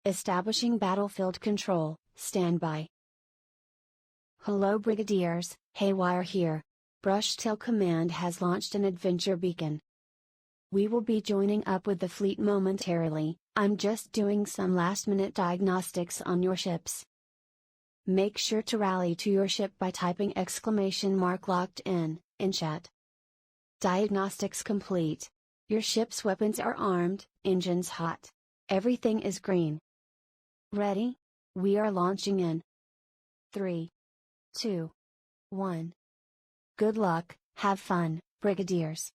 Establishing battlefield control, standby. Hello Brigadiers, Haywire here. Brushtail Command has launched an adventure beacon. We will be joining up with the fleet momentarily. I'm just doing some last-minute diagnostics on your ships. Make sure to rally to your ship by typing !locked in chat. Diagnostics complete. Your ship's weapons are armed, engines hot. Everything is green. Ready? We are launching in 3, 2, 1. Good luck, have fun, Brigadiers.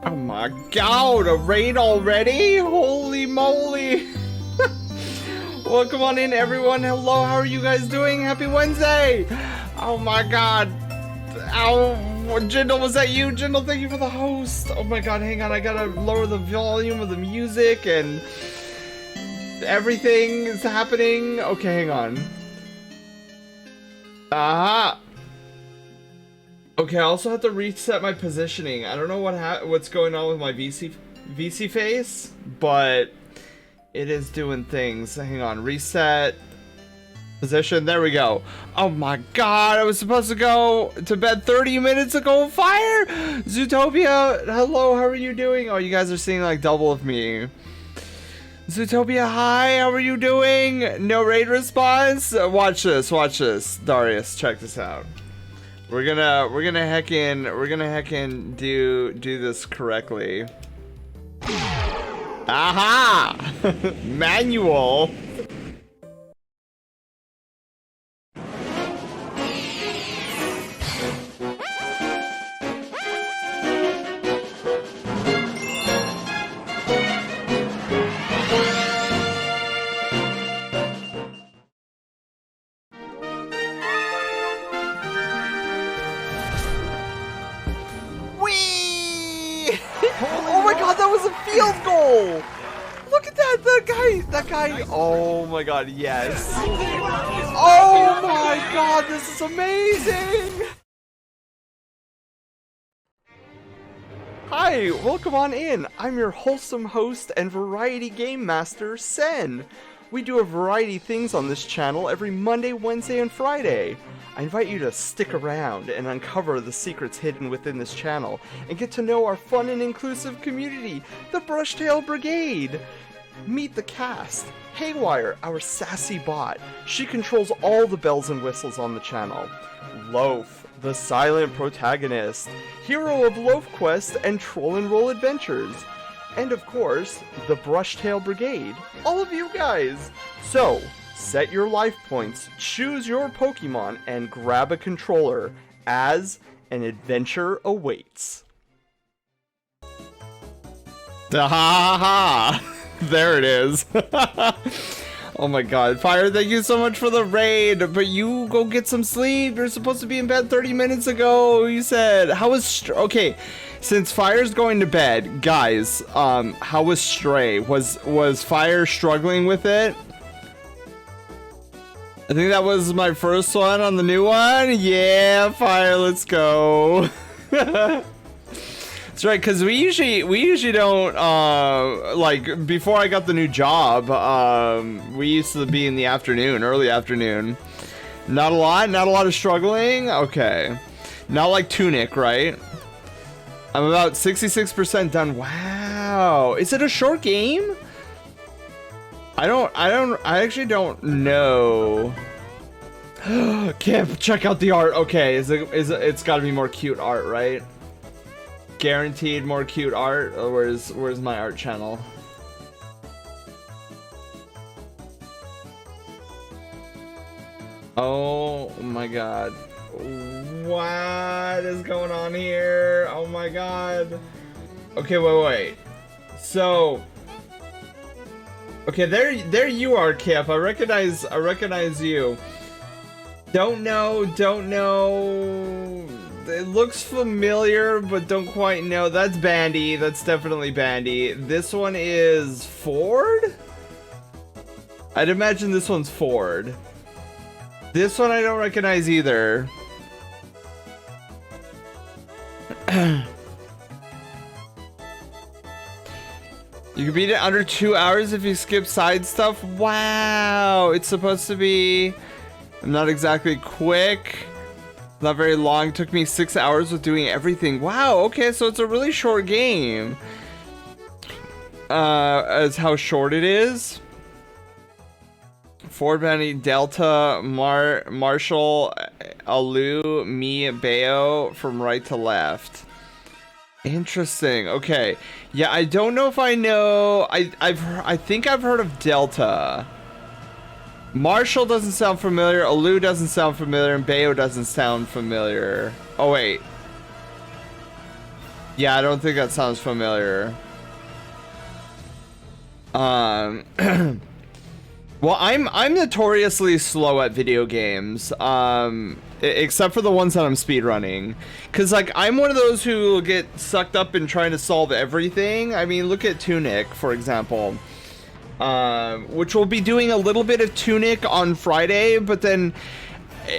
Oh my god, a raid already? Holy moly. Well, come on in, everyone. Hello, how are you guys doing? Happy Wednesday. Oh my god. Ow. Jindal, was that you? Jindal, thank you for the host. Oh my god, hang on. I gotta lower the volume of the music and everything is happening. Okay, hang on. Aha. Okay, I also have to reset my positioning. I don't know what's going on with my VC face, but it is doing things. Hang on, reset position. There we go. Oh my god, I was supposed to go to bed 30 minutes ago. Fire! Zootopia, hello, how are you doing? Oh, you guys are seeing like double of me. Zootopia, hi, how are you doing? No raid response? Watch this, Darius, check this out. We're gonna heckin' do this correctly. Aha! Manual. Oh my god, that was a field goal! Look at that, that guy, oh my god, yes. Oh my god, this is amazing! Hi, welcome on in. I'm your wholesome host and variety game master, Sen. We do a variety of things on this channel every Monday, Wednesday, and Friday. I invite you to stick around and uncover the secrets hidden within this channel and get to know our fun and inclusive community, the Brushtail Brigade. Meet the cast. Haywire, our sassy bot. She controls all the bells and whistles on the channel. Loaf, the silent protagonist, hero of Loaf Quest and Troll and Roll Adventures. And of course, the Brushtail Brigade, all of you guys. So, set your life points, choose your Pokemon, and grab a controller, as an adventure awaits. Ha ha ha! There it is. Oh my god. Fire, thank you so much for the raid, but you go get some sleep. You're supposed to be in bed 30 minutes ago, you said. How was... Okay. Since Fire's going to bed, guys, how was Stray? Was Fire struggling with it? I think that was my first one on the new one. Yeah, Fire, let's go. That's right, because we usually don't like before I got the new job. We used to be in the afternoon, early afternoon. Not a lot of struggling. Okay, not like Tunic, right? I'm about 66% done. Wow. Is it a short game? I actually don't know. Kip, check out the art. Okay, it's gotta be more cute art, right? Guaranteed more cute art. Oh, where's my art channel? Oh my god. What is going on here? Oh my god. Okay, wait. So, okay, there you are, Kip. I recognize you. Don't know. It looks familiar, but don't quite know. That's Bandy. That's definitely Bandy. This one is Ford? I'd imagine this one's Ford. This one I don't recognize either. You can beat it under 2 hours if you skip side stuff. Wow, it's supposed to be not exactly quick, not very long. It took me 6 hours with doing everything. Wow, okay, so it's a really short game. As how short it is. Ford, Benny, Delta, Marshall, Alu, me, Bayo, from right to left. Interesting. Okay. Yeah, I don't know if I know. I think I've heard of Delta. Marshall doesn't sound familiar. Alu doesn't sound familiar, and Bayo doesn't sound familiar. Oh wait. Yeah, I don't think that sounds familiar. Well, I'm notoriously slow at video games, except for the ones that I'm speedrunning. Cause like I'm one of those who get sucked up in trying to solve everything. I mean, look at Tunic, for example, which we'll be doing a little bit of Tunic on Friday, but then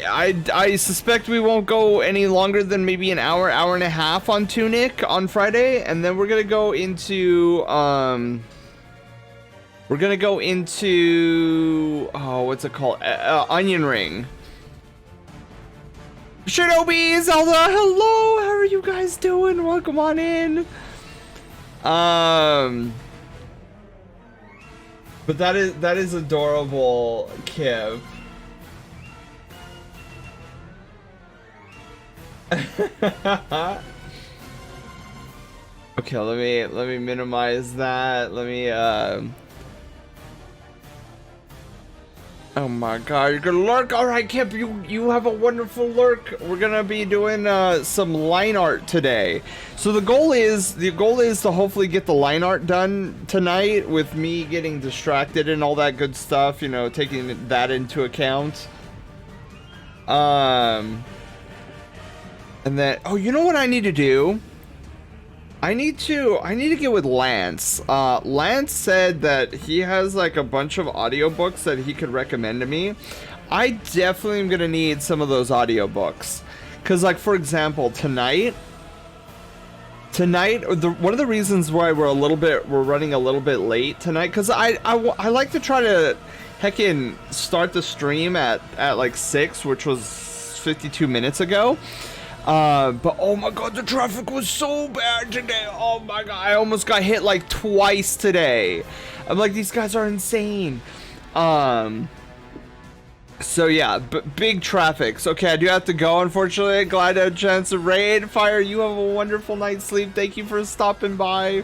I suspect we won't go any longer than maybe an hour, hour and a half on Tunic on Friday, and then we're gonna go into oh, what's it called? Onion Ring. Shinobi, Zelda, hello! How are you guys doing? Welcome on in. But that is adorable, Kiv. Okay, let me minimize that. Let me oh my god, you're gonna lurk? Alright, Kip, you have a wonderful lurk. We're gonna be doing some line art today. So the goal is to hopefully get the line art done tonight with me getting distracted and all that good stuff, you know, taking that into account. And then, oh, you know what I need to do? I need to get with Lance. Lance said that he has like a bunch of audiobooks that he could recommend to me. I definitely am gonna need some of those audiobooks. Cause like, for example, tonight, one of the reasons why we're running a little bit late tonight, cause I like to try to heckin' start the stream at like 6, which was 52 minutes ago. But oh my god, the traffic was so bad today. Oh my god, I almost got hit like twice today. I'm like, these guys are insane. So yeah, big traffic. So, okay, I do have to go, unfortunately. Glad I had a chance to raid. Fire, you have a wonderful night's sleep. Thank you for stopping by.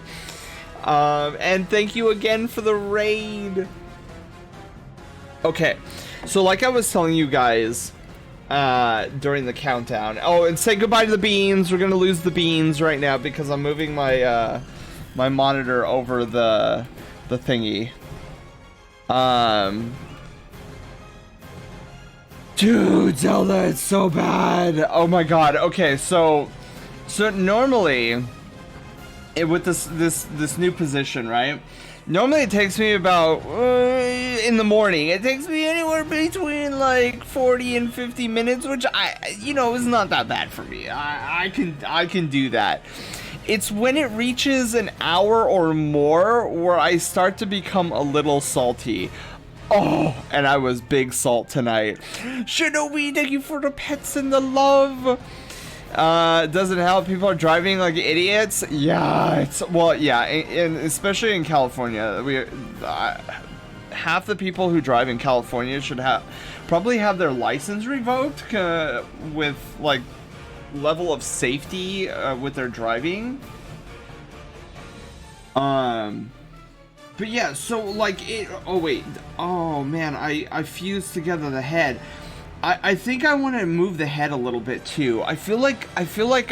And thank you again for the raid. Okay, so like I was telling you guys during the countdown. Oh, and say goodbye to the beans. We're gonna lose the beans right now because I'm moving my my monitor over the thingy. Dude, Zelda, it's so bad. Oh my god. Okay, so normally with this new position, right? Normally it takes me about, in the morning, it takes me anywhere between like 40 and 50 minutes, which is not that bad for me. I can do that. It's when it reaches an hour or more where I start to become a little salty. Oh, and I was big salt tonight. Shinobi, thank you for the pets and the love. Doesn't help. People are driving like idiots. Yeah, and especially in California, half the people who drive in California should probably have their license revoked with like level of safety with their driving. But yeah, so like it. Oh wait. Oh man, I fused together the head. I think I want to move the head a little bit too. I feel like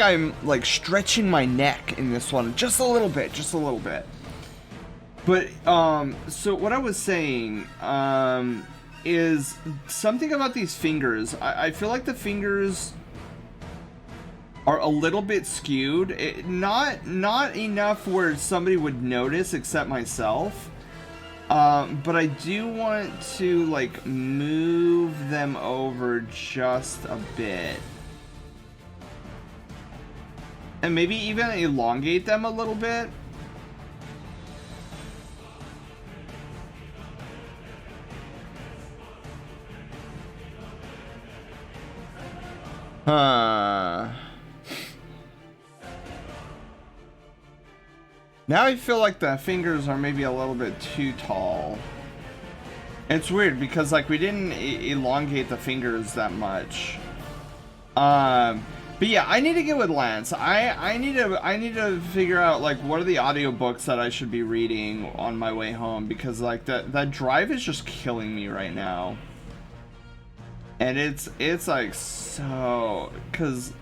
I'm like stretching my neck in this one just a little bit. But so what I was saying is something about these fingers. I feel like the fingers are a little bit skewed. Not enough where somebody would notice except myself. But I do want to like move them over just a bit. And maybe even elongate them a little bit. Now I feel like the fingers are maybe a little bit too tall. It's weird because like we didn't elongate the fingers that much. But yeah, I need to get with Lance. I need to figure out like what are the audiobooks that I should be reading on my way home, because like that drive is just killing me right now. And it's like so, cuz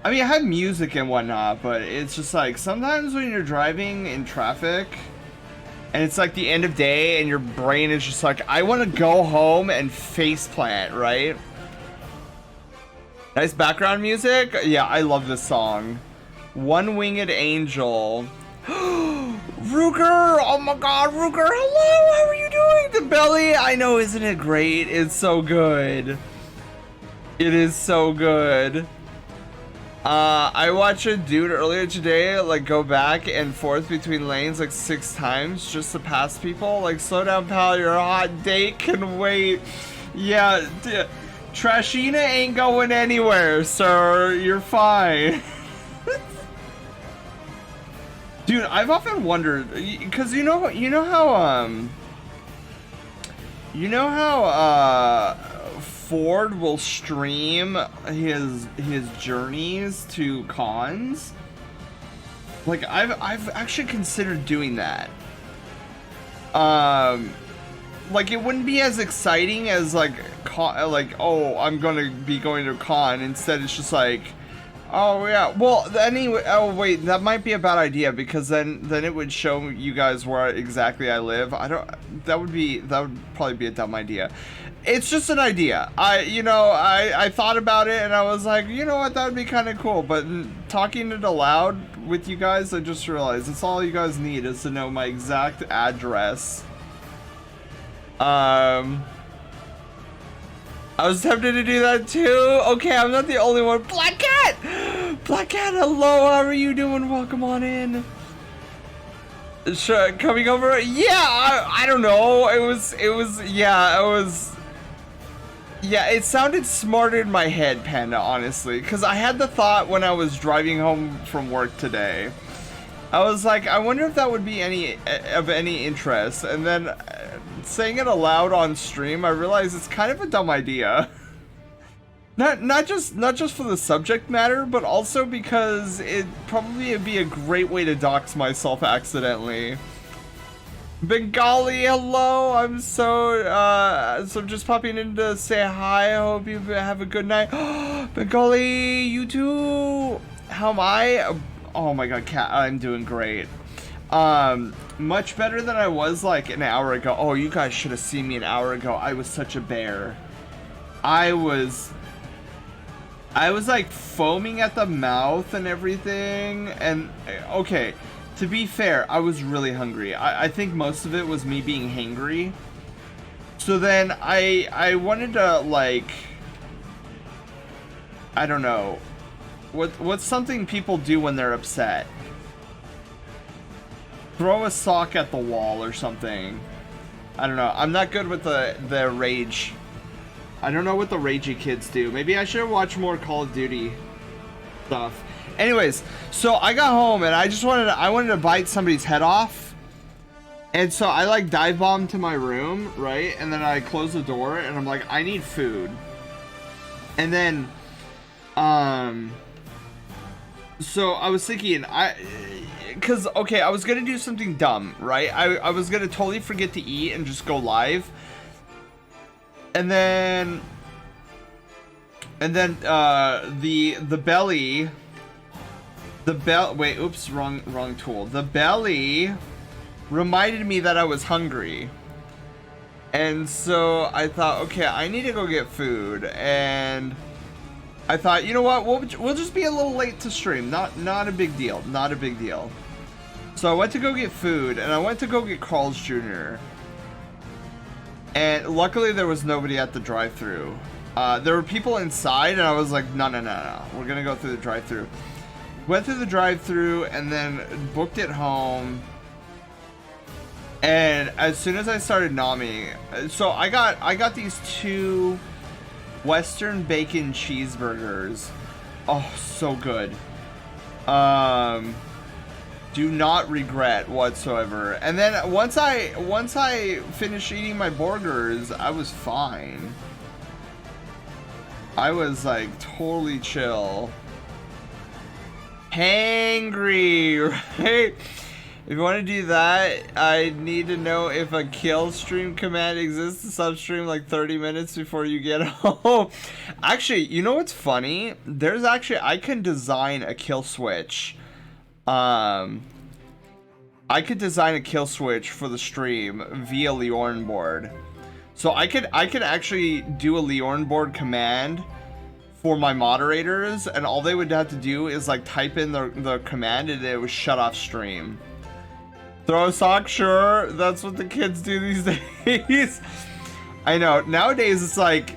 I mean, I have music and whatnot, but it's just like sometimes when you're driving in traffic and it's like the end of day and your brain is just like, I want to go home and faceplant, right? Nice background music. Yeah, I love this song. One Winged Angel. Ruger! Oh my god, Ruger! Hello, how are you doing? The belly! I know, isn't it great? It's so good. It is so good. I watched a dude earlier today, like, go back and forth between lanes, like, 6 times just to pass people. Like, slow down, pal, your hot date can wait. Yeah, Trashina ain't going anywhere, sir. You're fine. Dude, I've often wondered, because you know how Ford will stream his journeys to cons. Like I've actually considered doing that. Like it wouldn't be as exciting as like oh, I'm gonna be going to a con. Instead, it's just like, oh yeah. Well, anyway. Oh wait, that might be a bad idea because then it would show you guys where exactly I live. That would probably be a dumb idea. It's just an idea. I thought about it and I was like, you know what, that would be kind of cool. But talking it aloud with you guys, I just realized it's all you guys need is to know my exact address. I was tempted to do that too. Okay, I'm not the only one. Black Cat! Black Cat, hello, how are you doing? Welcome on in. Sure, coming over? Yeah, I don't know. Yeah, it sounded smarter in my head, Panda, honestly. Because I had the thought when I was driving home from work today. I was like, I wonder if that would be of any interest. And then saying it aloud on stream, I realized it's kind of a dumb idea. Not just for the subject matter, but also because it probably would be a great way to dox myself accidentally. Bengali, hello. I'm so just popping in to say hi. I hope you have a good night. Bengali, you too. How am I? Oh my god, Cat, I'm doing great. Much better than I was like an hour ago. Oh, you guys should have seen me an hour ago. I was such a bear. I was like foaming at the mouth and everything. And okay, to be fair, I was really hungry. I think most of it was me being hangry. So then I wanted to, like, I don't know. What's something people do when they're upset? Throw a sock at the wall or something. I don't know. I'm not good with the rage. I don't know what the ragey kids do. Maybe I should watch more Call of Duty stuff. Anyways, so I got home and I wanted to bite somebody's head off. And so I like dive bombed to my room, right? And then I closed the door and I'm like, I need food. And then so I was thinking, because okay, I was gonna do something dumb, right? I was gonna totally forget to eat and just go live. And then the belly, wait, oops, wrong tool. The belly reminded me that I was hungry. And so I thought, okay, I need to go get food. And I thought, you know what, we'll just be a little late to stream. Not a big deal. Not a big deal. So I went to go get food, and I went to go get Carl's Jr. And luckily there was nobody at the drive-thru. There were people inside, and I was like, no. We're gonna go through the drive-thru. Went through the drive-thru, and then booked it home. And as soon as I started nomming, so I got these 2 Western bacon cheeseburgers. Oh, so good. Do not regret whatsoever. And then once I finished eating my burgers, I was fine. I was like totally chill. Hangry, right? If you want to do that, I need to know if a kill stream command exists to substream like 30 minutes before you get home. Actually, you know what's funny? There's actually, I can design a kill switch. I could design a kill switch for the stream via Liorn board. So I could actually do a Liorn board command for my moderators, and all they would have to do is like type in the command and it would shut off stream. Throw a sock, sure. That's what the kids do these days. I know. Nowadays, it's like,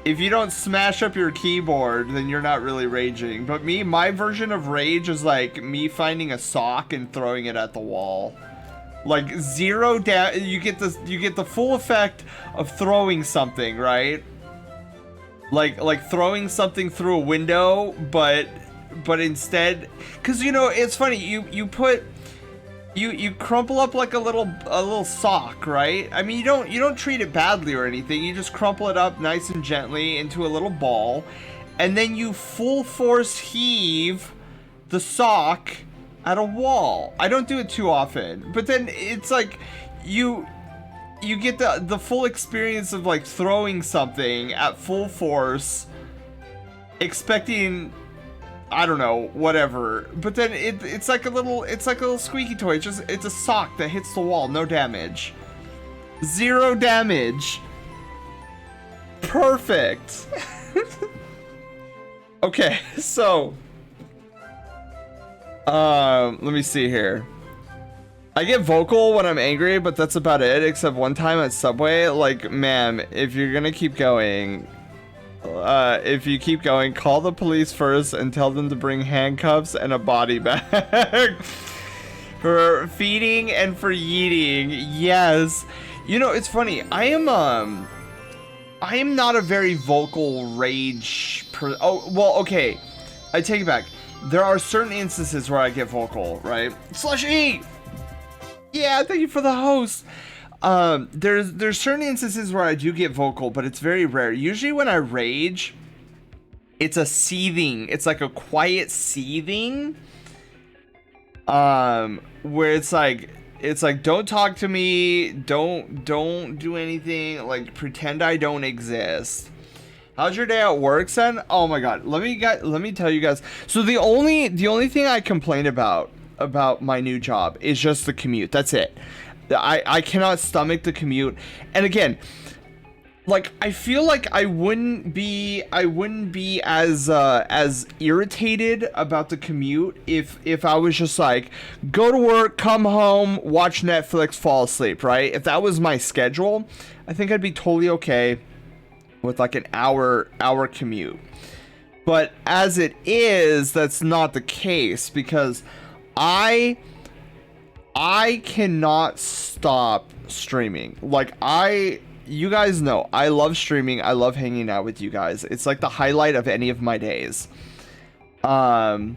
if you don't smash up your keyboard, then you're not really raging. But me, my version of rage is like me finding a sock and throwing it at the wall. Like zero damage. You get the full effect of throwing something, right? Like throwing something through a window, but instead, because you know it's funny. You crumple up like a little sock, right? I mean, you don't treat it badly or anything. You just crumple it up nice and gently into a little ball, and then you full force heave the sock at a wall. I don't do it too often, but then it's like you get the full experience of like throwing something at full force, expecting, I don't know, whatever. But then it's like a little squeaky toy. It's a sock that hits the wall, no damage. Zero damage. Perfect. Okay, so let me see here. I get vocal when I'm angry, but that's about it, except one time at Subway, like, ma'am, if you're gonna keep going, if you keep going, call the police first and tell them to bring handcuffs and a body bag. For feeding and for yeeting. Yes. You know, it's funny. I am not a very vocal rage oh, well, okay. I take it back. There are certain instances where I get vocal, right? /E! Yeah, thank you for the host. There's certain instances where I do get vocal, but it's very rare. Usually when I rage, it's a seething. It's like a quiet seething. Where it's like don't talk to me, don't do anything, like pretend I don't exist. How's your day at work, Sen? Oh my god, let me tell you guys. So the only thing I complain about my new job is just the commute. That's it. I cannot stomach the commute. And again, like, I feel like I wouldn't be as irritated about the commute if I was just like, go to work, come home, watch Netflix, fall asleep, right? If that was my schedule, I think I'd be totally okay with like an hour commute. But as it is, that's not the case, because I cannot stop streaming. Like, you guys know, I love streaming. I love hanging out with you guys. It's like the highlight of any of my days. And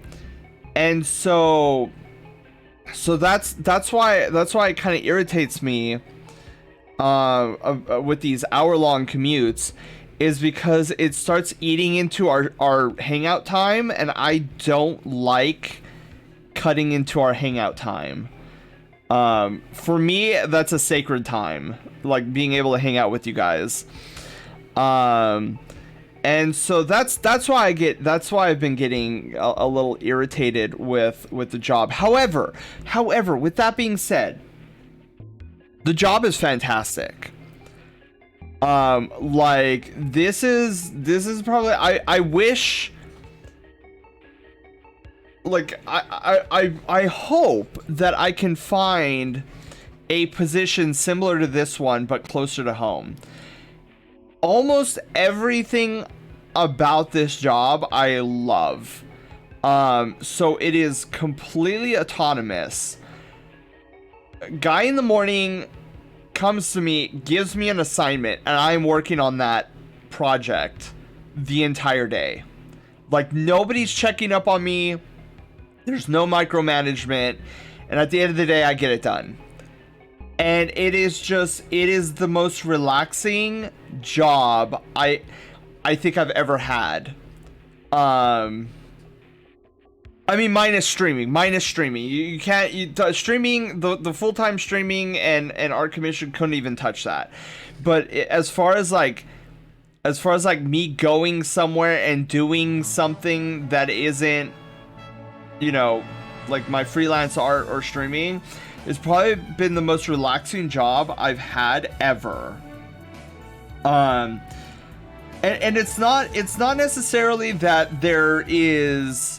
so that's why it kind of irritates me with these hour-long commutes, is because it starts eating into our hangout time, and I don't like cutting into our hangout time. For me, that's a sacred time, like being able to hang out with you guys. And so that's why I've been getting a little irritated with the job. However, with that being said, the job is fantastic. Like, this is probably, I wish, like, I hope that I can find a position similar to this one, but closer to home. Almost everything about this job I love. So it is completely autonomous. Guy in the morning comes to me, gives me an assignment, and I'm working on that project the entire day. Like, nobody's checking up on me. There's no micromanagement, and at the end of the day, I get it done. And it is the most relaxing job I think I've ever had. And I mean, minus streaming. You can't, streaming, the full-time streaming and art commission couldn't even touch that. But as far as like me going somewhere and doing something that isn't, you know, like my freelance art or streaming, it's probably been the most relaxing job I've had ever. And it's not necessarily that there is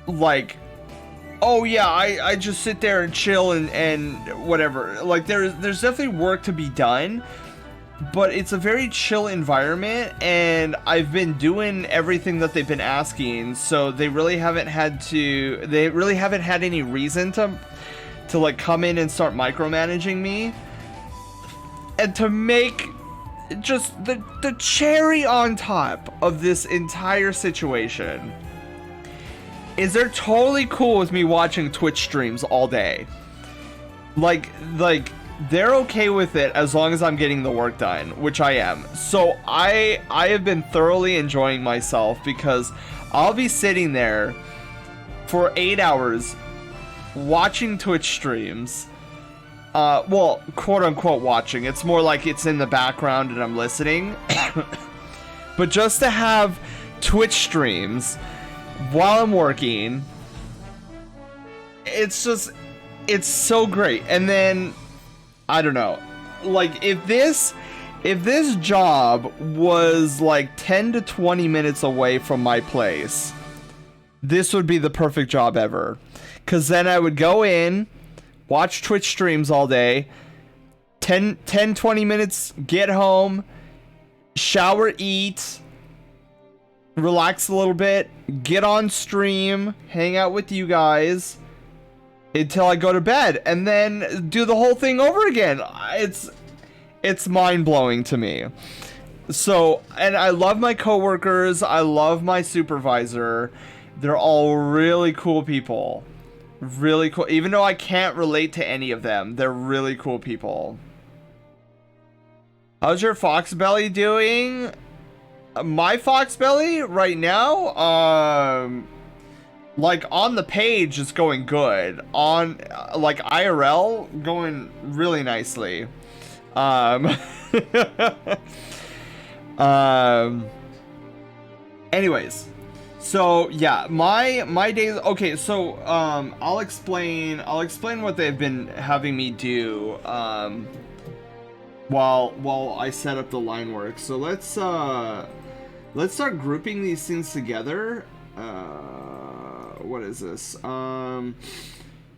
like, oh yeah, I just sit there and chill and whatever. Like there's definitely work to be done, but it's a very chill environment, and I've been doing everything that they've been asking, so they really haven't had any reason to like come in and start micromanaging me. And to make just the cherry on top of this entire situation is they're totally cool with me watching Twitch streams all day. Like they're okay with it as long as I'm getting the work done, which I am. So I have been thoroughly enjoying myself, because I'll be sitting there for 8 hours watching Twitch streams. Well, quote unquote watching. It's more like it's in the background and I'm listening. But just to have Twitch streams while I'm working, it's so great. And then, I don't know, like if this job was like 10 to 20 minutes away from my place, this would be the perfect job ever. Because then I would go in, watch Twitch streams all day, 20 minutes, get home, shower, eat, relax a little bit, get on stream, hang out with you guys until I go to bed, and then do the whole thing over again. It's mind-blowing to me. So, and I love my coworkers, I love my supervisor. They're all really cool people. Really cool. Even though I can't relate to any of them, they're really cool people. How's your fox belly doing? My fox belly right now, like on the page is going good. On like IRL, going really nicely. Anyways, so yeah, my days. Okay, so I'll explain what they've been having me do while I set up the line work. So let's start grouping these things together. What is this?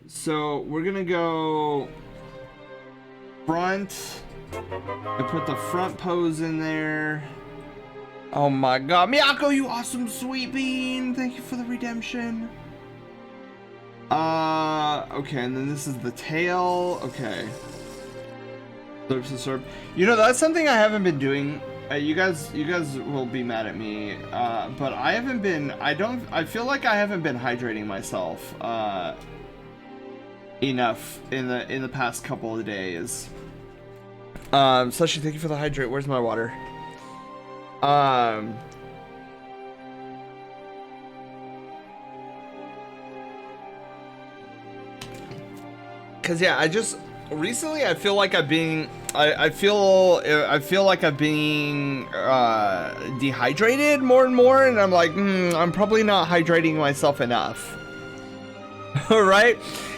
So we're gonna go front. I put the front pose in there. Oh my god, Miyako, you awesome sweet bean! Thank you for the redemption. Okay, and then this is the tail. Okay. Slurps and slurp. You know, that's something I haven't been doing. You guys will be mad at me, but I haven't been. I feel like I haven't been hydrating myself enough in the past couple of days. Slushy, thank you for the hydrate. Where's my water? Cause yeah, recently I feel like I feel like I'm being dehydrated more and more, and I'm like, I'm probably not hydrating myself enough. Right?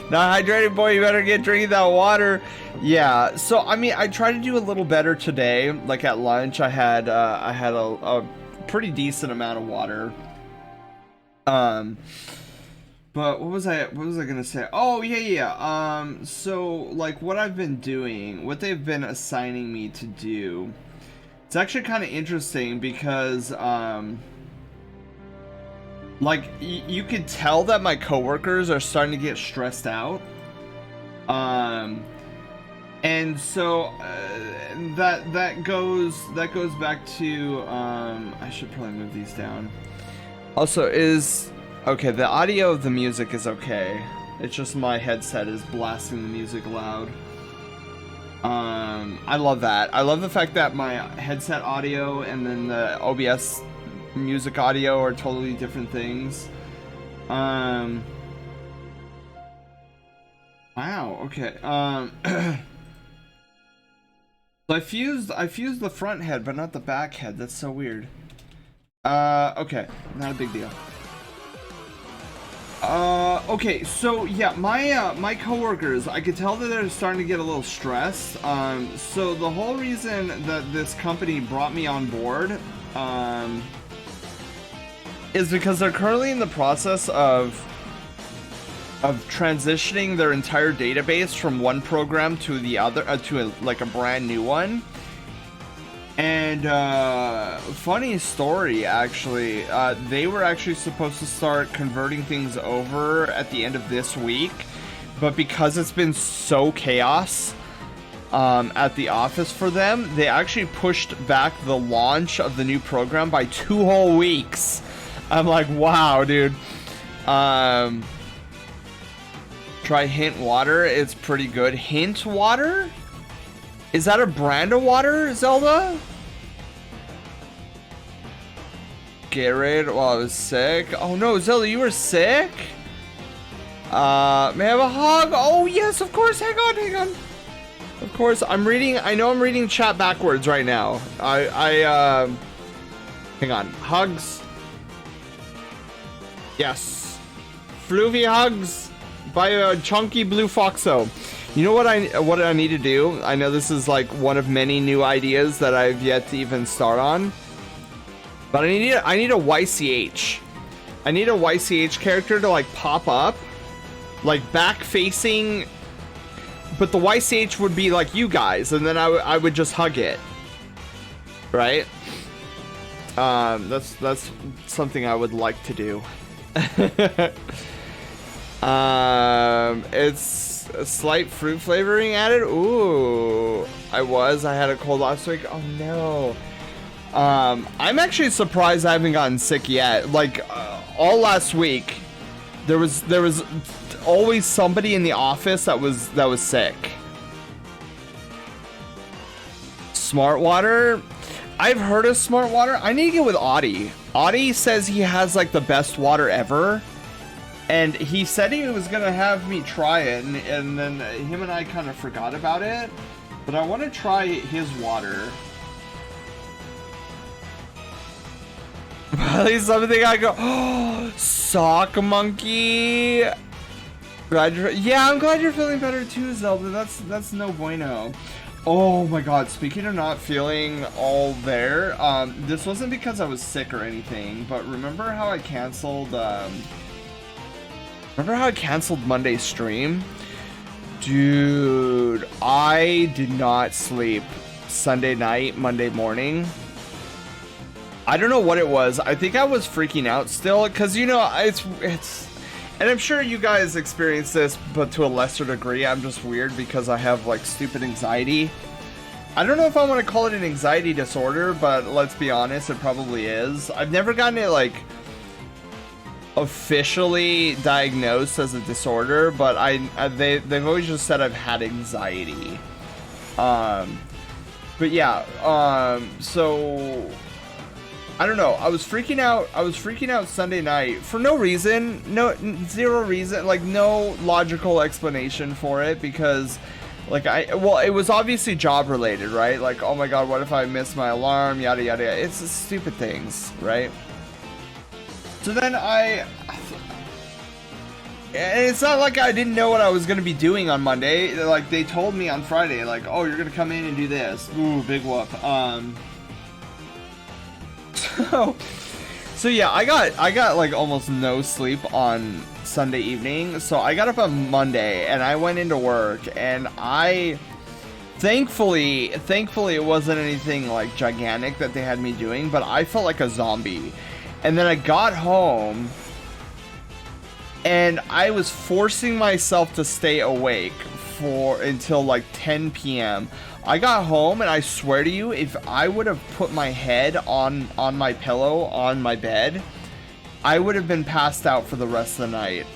Not hydrated, boy, you better get drinking that water. Yeah, so I mean, I tried to do a little better today. Like at lunch, I had a pretty decent amount of water. But what was I gonna say? Oh yeah. So like what I've been doing, what they've been assigning me to do, it's actually kind of interesting because like you could tell that my coworkers are starting to get stressed out. And so that goes back to I should probably move these down. Also, okay, the audio of the music is okay. It's just my headset is blasting the music loud. I love that. I love the fact that my headset audio and then the OBS music audio are totally different things. Wow, okay. So I fused the front head, but not the back head. That's so weird. Okay, not a big deal. Okay, so yeah, my coworkers, I could tell that they're starting to get a little stressed. So the whole reason that this company brought me on board, is because they're currently in the process of transitioning their entire database from one program to the other, like a brand new one. And funny story, actually, they were actually supposed to start converting things over at the end of this week, but because it's been so chaos at the office for them, they actually pushed back the launch of the new program by 2 whole weeks. I'm like, wow, dude. Try Hint Water. It's pretty good. Hint Water? Is that a brand of water, Zelda? Gatorade while I was sick. Oh no, Zelda, you were sick? May I have a hug? Oh yes, of course. Hang on. Of course, I know I'm reading chat backwards right now. Hang on. Hugs. Yes. Floofy hugs by a chunky blue foxo. You know what I need to do? I know this is like one of many new ideas that I've yet to even start on. But I need a YCH. I need a YCH character to like pop up, like back facing, but the YCH would be like you guys, and then I would just hug it. Right? That's something I would like to do. It's a slight fruit flavoring added. Ooh, I had a cold last week. Oh no. I'm actually surprised I haven't gotten sick yet. Like all last week, there was always somebody in the office that was sick. Smart Water. I've heard of Smart Water. I need to get with Audie. Audie says he has like the best water ever. And he said he was gonna have me try it, and then him and I kind of forgot about it. But I want to try his water. At least something I go, oh, Sock Monkey. Yeah, I'm glad you're feeling better too, Zelda. That's no bueno. Oh my god, speaking of not feeling all there, this wasn't because I was sick or anything, but remember how I canceled, Monday's stream? Dude, I did not sleep Sunday night, Monday morning. I don't know what it was. I think I was freaking out still, because, you know, it's, and I'm sure you guys experience this, but to a lesser degree. I'm just weird because I have, like, stupid anxiety. I don't know if I want to call it an anxiety disorder, but let's be honest, it probably is. I've never gotten it, like, officially diagnosed as a disorder, but they've always just said I've had anxiety. But yeah, so I don't know. I was freaking out Sunday night for no reason, zero reason, like no logical explanation for it, because like it was obviously job related, right? Like, oh my god, what if I miss my alarm, yada yada yada. It's stupid things, right? So then and it's not like I didn't know what I was going to be doing on Monday. Like, they told me on Friday, like, oh, you're going to come in and do this. Ooh, big whoop. So yeah, I got like almost no sleep on Sunday evening. So I got up on Monday and I went into work, and thankfully it wasn't anything like gigantic that they had me doing, but I felt like a zombie. And then I got home and I was forcing myself to stay awake until like 10 p.m. I got home, and I swear to you, if I would have put my head on my pillow on my bed, I would have been passed out for the rest of the night.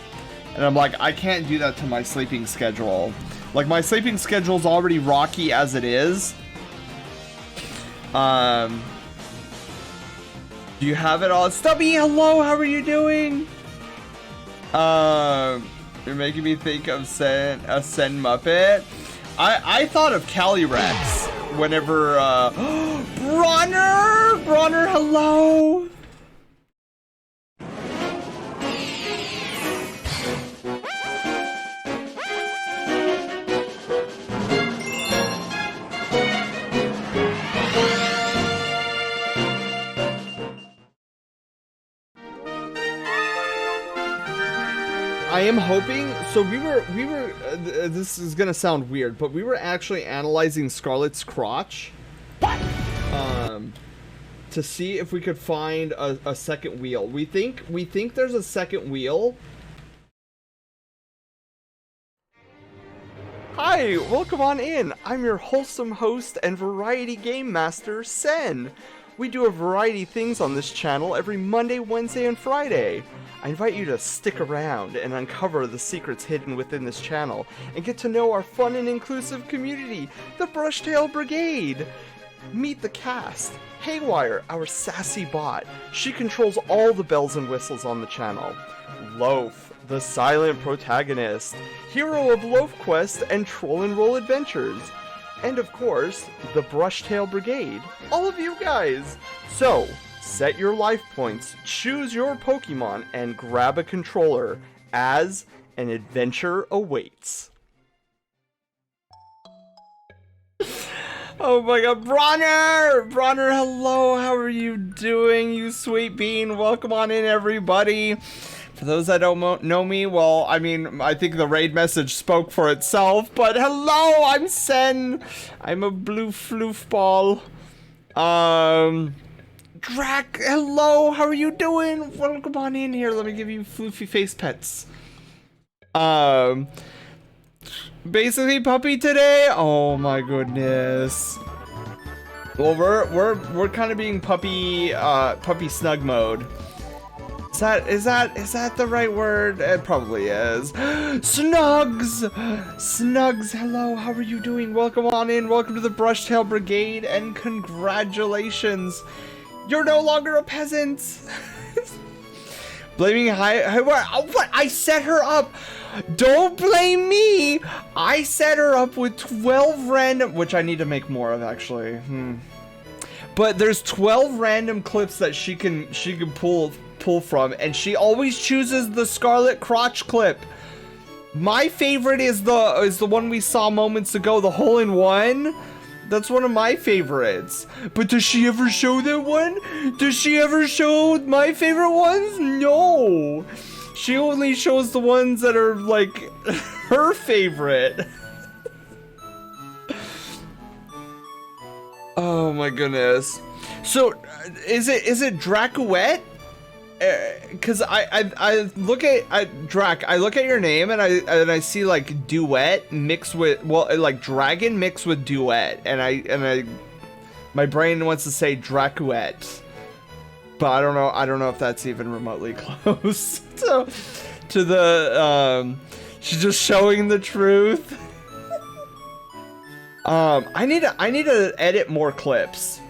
And I'm like, I can't do that to my sleeping schedule. Like, my sleeping schedule's already rocky as it is. Do you have it all? Stubby, hello, how are you doing? You're making me think of a Sen Muppet. I thought of Calyrex whenever Bronner, hello. I am hoping. So we were. This is gonna sound weird, but we were actually analyzing Scarlet's crotch, to see if we could find a second wheel. We think there's a second wheel. Hi, welcome on in. I'm your wholesome host and variety game master, Sen. We do a variety of things on this channel every Monday, Wednesday, and Friday. I invite you to stick around and uncover the secrets hidden within this channel and get to know our fun and inclusive community, the Brushtail Brigade. Meet the cast. Haywire, our sassy bot. She controls all the bells and whistles on the channel. Loaf, the silent protagonist, hero of Loaf Quest and Troll and Roll Adventures. And of course, the Brushtail Brigade, all of you guys. So, set your life points, choose your Pokemon, and grab a controller, as an adventure awaits. Oh my god, Bronner, hello, how are you doing, you sweet bean? Welcome on in, everybody. For those that don't know me, well, I mean, I think the raid message spoke for itself, but hello, I'm Sen. I'm a blue floofball. Drac, hello, how are you doing? Welcome on in here, let me give you floofy face pets. Basically puppy today? Oh my goodness. Well, we're kind of being puppy snug mode. Is that the right word? It probably is. Snugs, hello, how are you doing? Welcome on in, welcome to the Brushtail Brigade, and congratulations. You're no longer a peasant. Blaming what? I set her up. Don't blame me. I set her up with 12 random, which I need to make more of actually. But there's 12 random clips that she can pull from, and she always chooses the Scarlet crotch clip. My favorite is the one we saw moments ago, the hole-in-one. That's one of my favorites. But does she ever show that one? Does she ever show my favorite ones? No. She only shows the ones that are, like, her favorite. Oh my goodness. So, is it Dracuette? Cause I look at Drac, I look at your name and I see like duet mixed with, well, like dragon mixed with duet, and I my brain wants to say Dracuette, but I don't know if that's even remotely close to the she's just showing the truth. I need to edit more clips.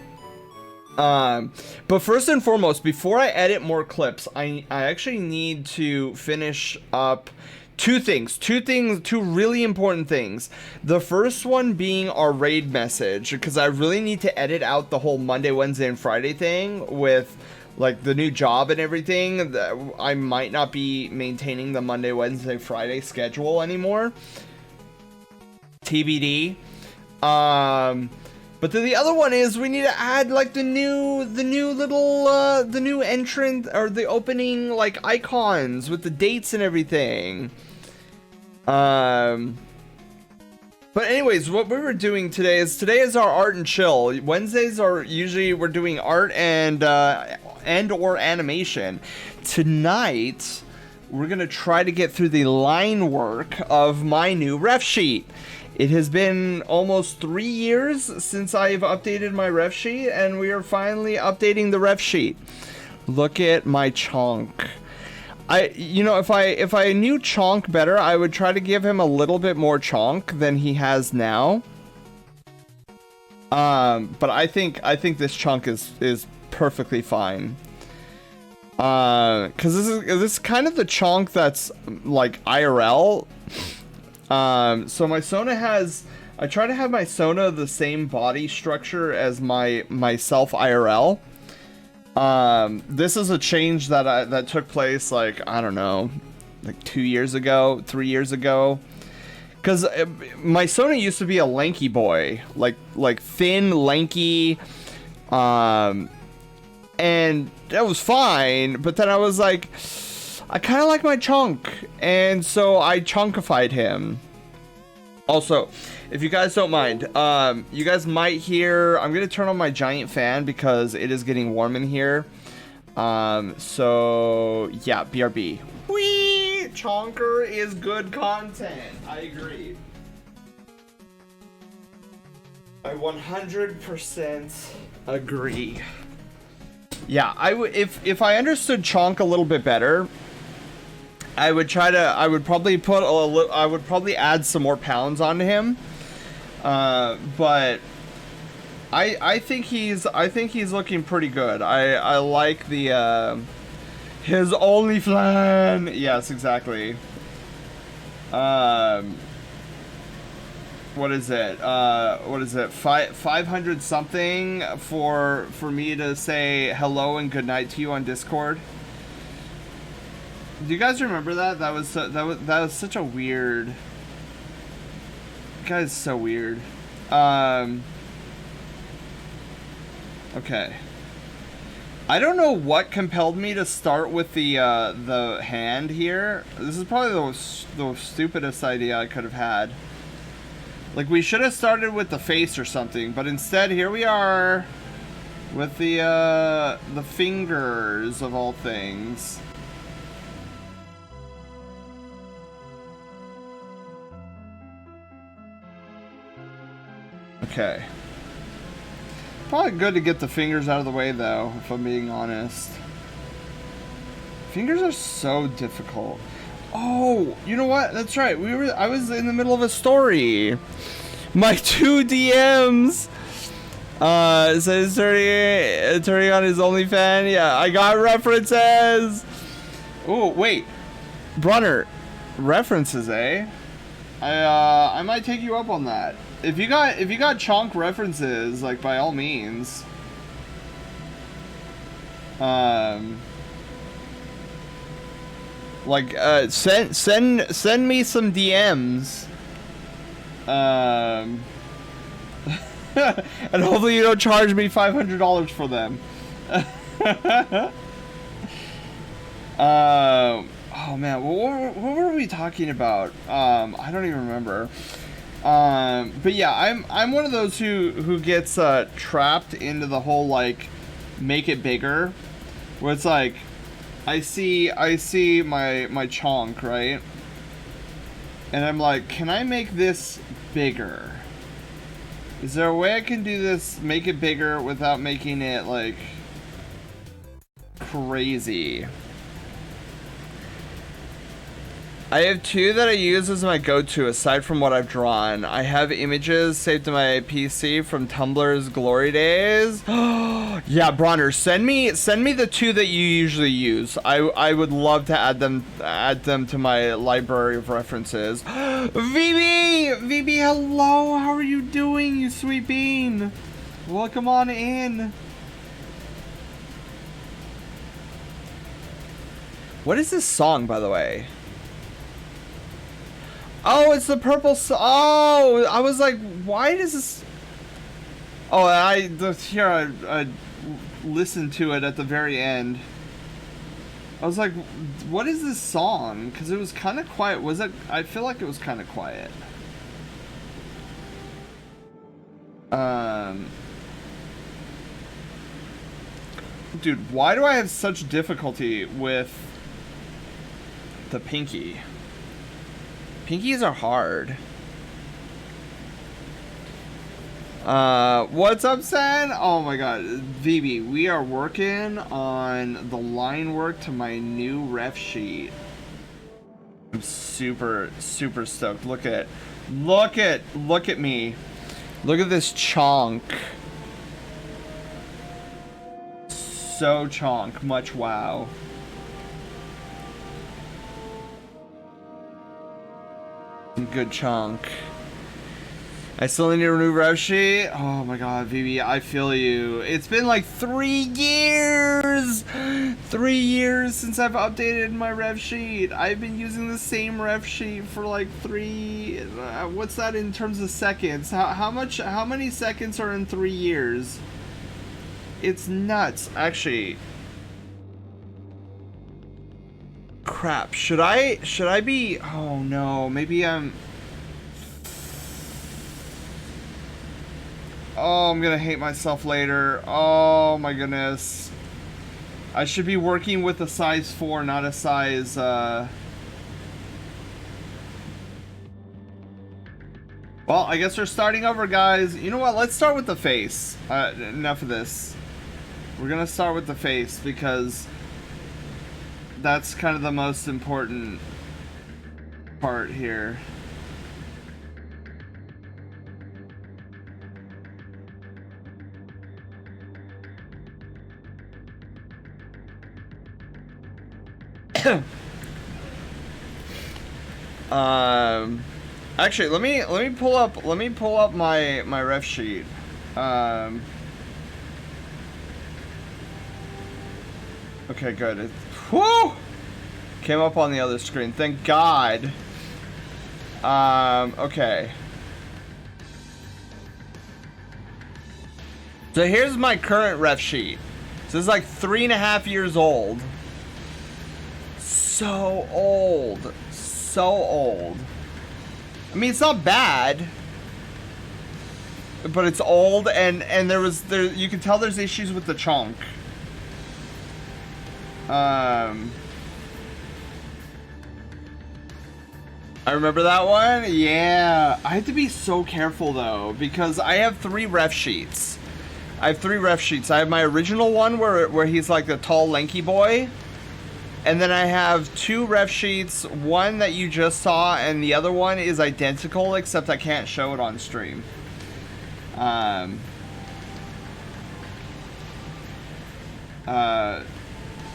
But first and foremost, before I edit more clips, I actually need to finish up two really important things. The first one being our raid message, because I really need to edit out the whole Monday, Wednesday, and Friday thing with like the new job and everything. I might not be maintaining the Monday, Wednesday, Friday schedule anymore. TBD. But then the other one is we need to add like the new entrant or the opening like icons with the dates and everything. But anyways, what we were doing today is our art and chill. Wednesdays are usually we're doing art and or animation. Tonight we're gonna try to get through the line work of my new ref sheet. It has been almost 3 years since I've updated my ref sheet, and we are finally updating the ref sheet. Look at my Chonk. If I knew Chonk better, I would try to give him a little bit more Chonk than he has now. But I think this Chonk is perfectly fine. Cause this is kind of the Chonk that's like IRL. So my Sona has, I try to have my Sona the same body structure as my myself IRL. This is a change that took place like, I don't know, like 2 years ago, 3 years ago. Cause my Sona used to be a lanky boy, like thin, lanky, and that was fine. But then I was like, I kind of like my Chonk, and so I chonkified him. Also, if you guys don't mind, you guys might hear, I'm gonna turn on my giant fan because it is getting warm in here. So yeah, BRB. Whee! Chonker is good content. I agree. I 100% agree. Yeah, I would, if I understood Chonk a little bit better, I would probably put I would probably add some more pounds onto him. But I think he's looking pretty good. I like the his only flan. Yes, exactly. What is it? What is it? 500 something for me to say hello and good night to you on Discord. Do you guys remember that? That was such a weird. That guy's so weird. Okay. I don't know what compelled me to start with the hand here. This is probably the stupidest idea I could have had. Like, we should have started with the face or something, but instead here we are with the fingers of all things. Okay. Probably good to get the fingers out of the way, though, if I'm being honest. Fingers are so difficult. Oh, you know what? That's right. I was in the middle of a story. My 2 DMs. Says turning on his OnlyFans. Yeah, I got references. Oh, wait. Brunner, references, eh? I might take you up on that. If you got Chonk references, like, by all means. Like, send me some DMs. And hopefully you don't charge me $500 for them. Oh man, what were we talking about? I don't even remember. But yeah, I'm one of those who gets trapped into the whole like make it bigger, where it's like I see my Chonk, right? And I'm like, can I make this bigger? Is there a way I can do this, make it bigger without making it like crazy? I have 2 that I use as my go-to aside from what I've drawn. I have images saved to my PC from Tumblr's glory days. Yeah, Bronner, send me the 2 that you usually use. I would love to add them to my library of references. VB, hello. How are you doing, you sweet bean? Welcome on in. What is this song, by the way? Oh, it's the purple oh, I was like, why does this... Oh, I listened to it at the very end. I was like, what is this song? Because it was kind of quiet. Was it? I feel like it was kind of quiet. Dude, why do I have such difficulty with the pinky? Pinkies are hard. What's up, Sen? Oh my god. VB, we are working on the line work to my new ref sheet. I'm super stoked. Look at me. Look at this Chonk. So Chonk, much wow. Good chunk. I still need a new rev sheet. Oh my god, VB, I feel you. It's been like 3 years! 3 years since I've updated my rev sheet. I've been using the same rev sheet for like 3... what's that in terms of seconds? How many seconds are in 3 years? It's nuts. Actually... crap. Should I be... oh no, maybe I'm... oh, I'm gonna hate myself later. Oh my goodness. I should be working with a size 4, not a size, Well, I guess we're starting over, guys. You know what? Let's start with the face. Enough of this. We're gonna start with the face because that's kind of the most important part here. Actually, let me pull up my ref sheet. Okay, good. Whoo! Came up on the other screen. Thank God. Okay. So here's my current ref sheet. So this is like 3.5 years old. So old. So old. I mean, it's not bad. But it's old, and you can tell there's issues with the chonk. I remember that one? Yeah. I had to be so careful though, because I have 3 ref sheets. I have my original one where he's like the tall, lanky boy. And then I have 2 ref sheets, one that you just saw, and the other one is identical, except I can't show it on stream.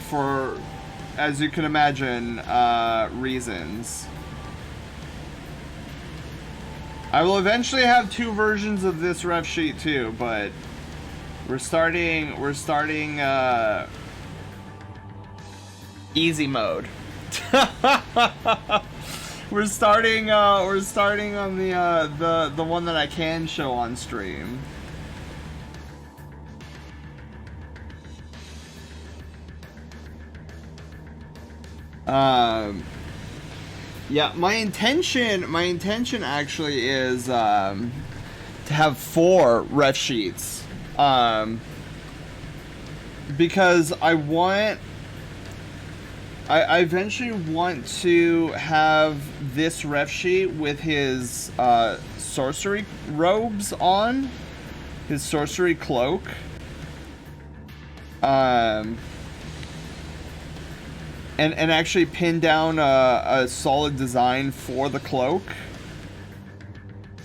For, as you can imagine, reasons. I will eventually have 2 versions of this ref sheet too, but we're starting easy mode. we're starting on the one that I can show on stream. Yeah, my intention actually is to have 4 ref sheets, because I eventually want to have this ref sheet with his sorcery robes on, his sorcery cloak. And actually pin down a solid design for the cloak.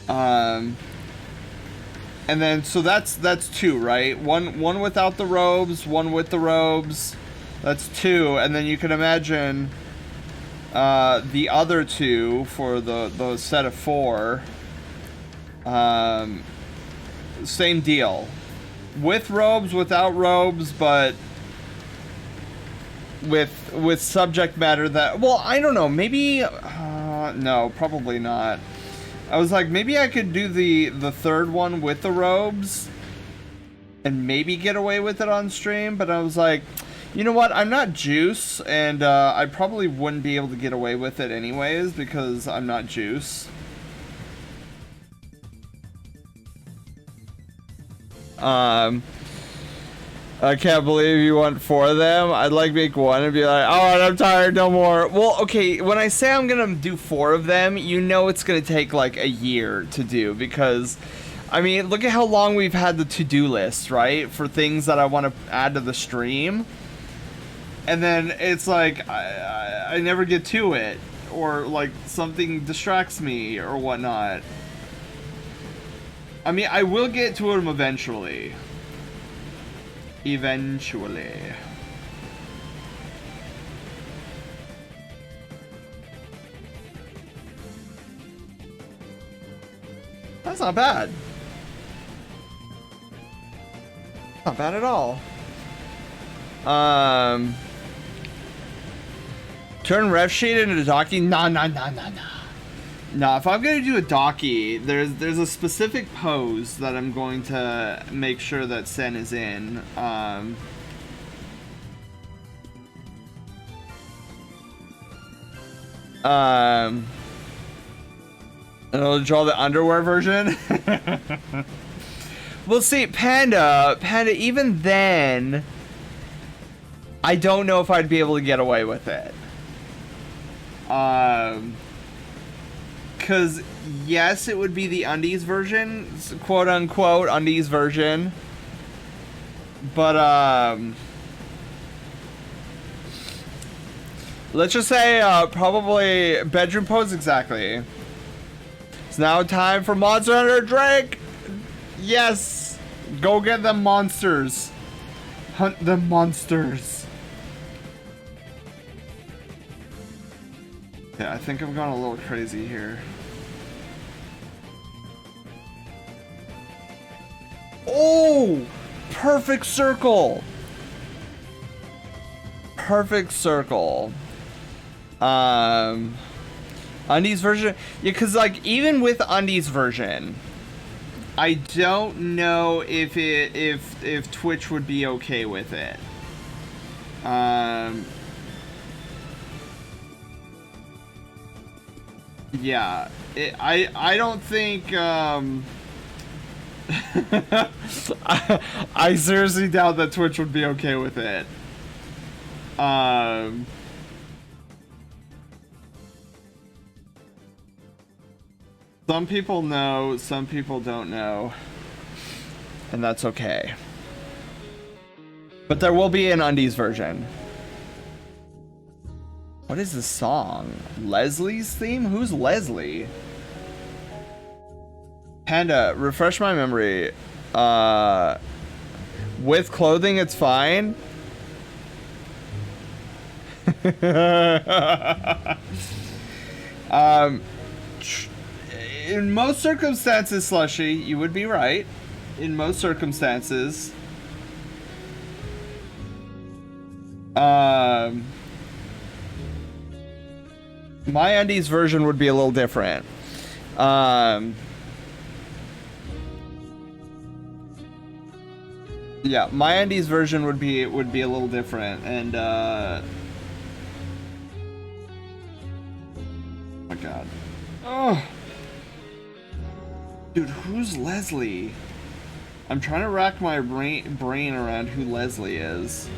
And then, so that's 2, right? One without the robes, one with the robes. That's 2, and then you can imagine the other 2 for the set of 4. Same deal. With robes, without robes, but with subject matter that, well, I don't know, maybe no, probably not. I was like, maybe I could do the 3rd one with the robes and maybe get away with it on stream, but I was like, you know what, I'm not Juice, and I probably wouldn't be able to get away with it anyways because I'm not Juice. I can't believe you want 4 of them. I'd like make 1 and be like, alright, I'm tired, no more. Well, okay, when I say I'm gonna do 4 of them, you know it's gonna take like a year to do, because, I mean, look at how long we've had the to-do list, right? For things that I want to add to the stream. And then it's like, I never get to it. Or like something distracts me or whatnot. I mean, I will get to them eventually. Eventually. That's not bad. Not bad at all. Turn ref sheet into Docky? Nah. Nah, if I'm gonna do a Docky, there's a specific pose that I'm going to make sure that Sen is in. And I'll draw the underwear version. We'll see, Panda, even then, I don't know if I'd be able to get away with it. Cause yes, it would be the undies version, quote unquote undies version. But let's just say probably bedroom pose exactly. It's now time for Monster Hunter Drake. Yes, go get them monsters. Hunt the monsters. Yeah, I think I've gone a little crazy here. Oh, perfect circle. Perfect circle. Undies version. Yeah, cause like even with undies version, I don't know if Twitch would be okay with it. Yeah, I don't think I seriously doubt that Twitch would be okay with it. Some people know, some people don't know, and that's okay. But there will be an undies version. What is this song? Leslie's theme? Who's Leslie? Panda, refresh my memory. With clothing, it's fine. In most circumstances, Slushy, you would be right. In most circumstances. My undies version would be a little different. Yeah, my undies version would be a little different, and oh my god. Oh. Dude, who's Leslie? I'm trying to rack my brain around who Leslie is.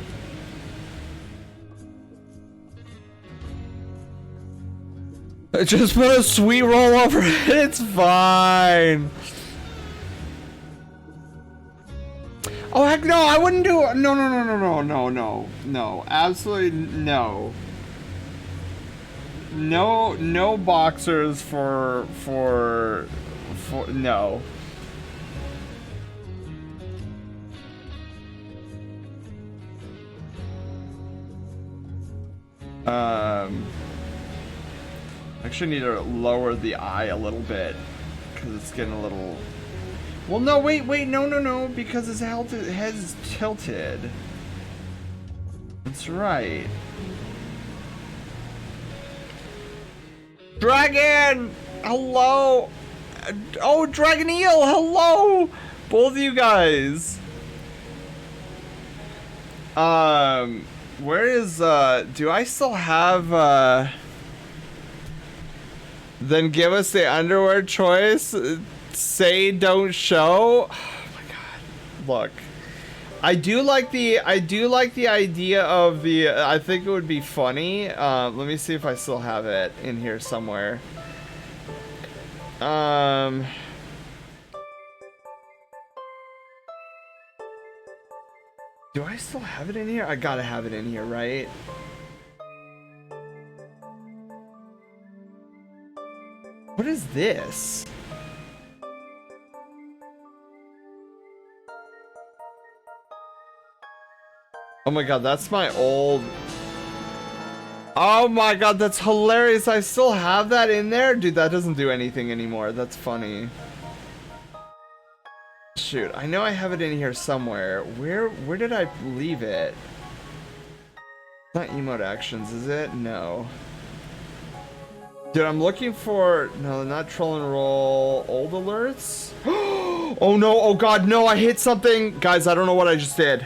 Just put a sweet roll over it. It's fine. Oh heck no! I wouldn't do it. No. Absolutely no. No boxers for no. Actually need to lower the eye a little bit because it's getting a little. Well, no, wait, no, because his head's tilted. That's right. Dragon, hello. Oh, Dragon Eel, hello! Both of you guys. Where is, do I still have, then give us the underwear choice? Say don't show? Oh my god. Look. I do like the idea of the, I think it would be funny. Let me see if I still have it in here somewhere. Do I still have it in here? I gotta have it in here, right? What is this? Oh my god, that's my old... Oh my god, that's hilarious. I still have that in there? Dude, that doesn't do anything anymore. That's funny. Shoot, I know I have it in here somewhere. Where did I leave it? Not emote actions, is it? No. Dude, I'm looking for... No, not troll and roll. Old alerts? Oh no, oh god, no, I hit something. Guys, I don't know what I just did.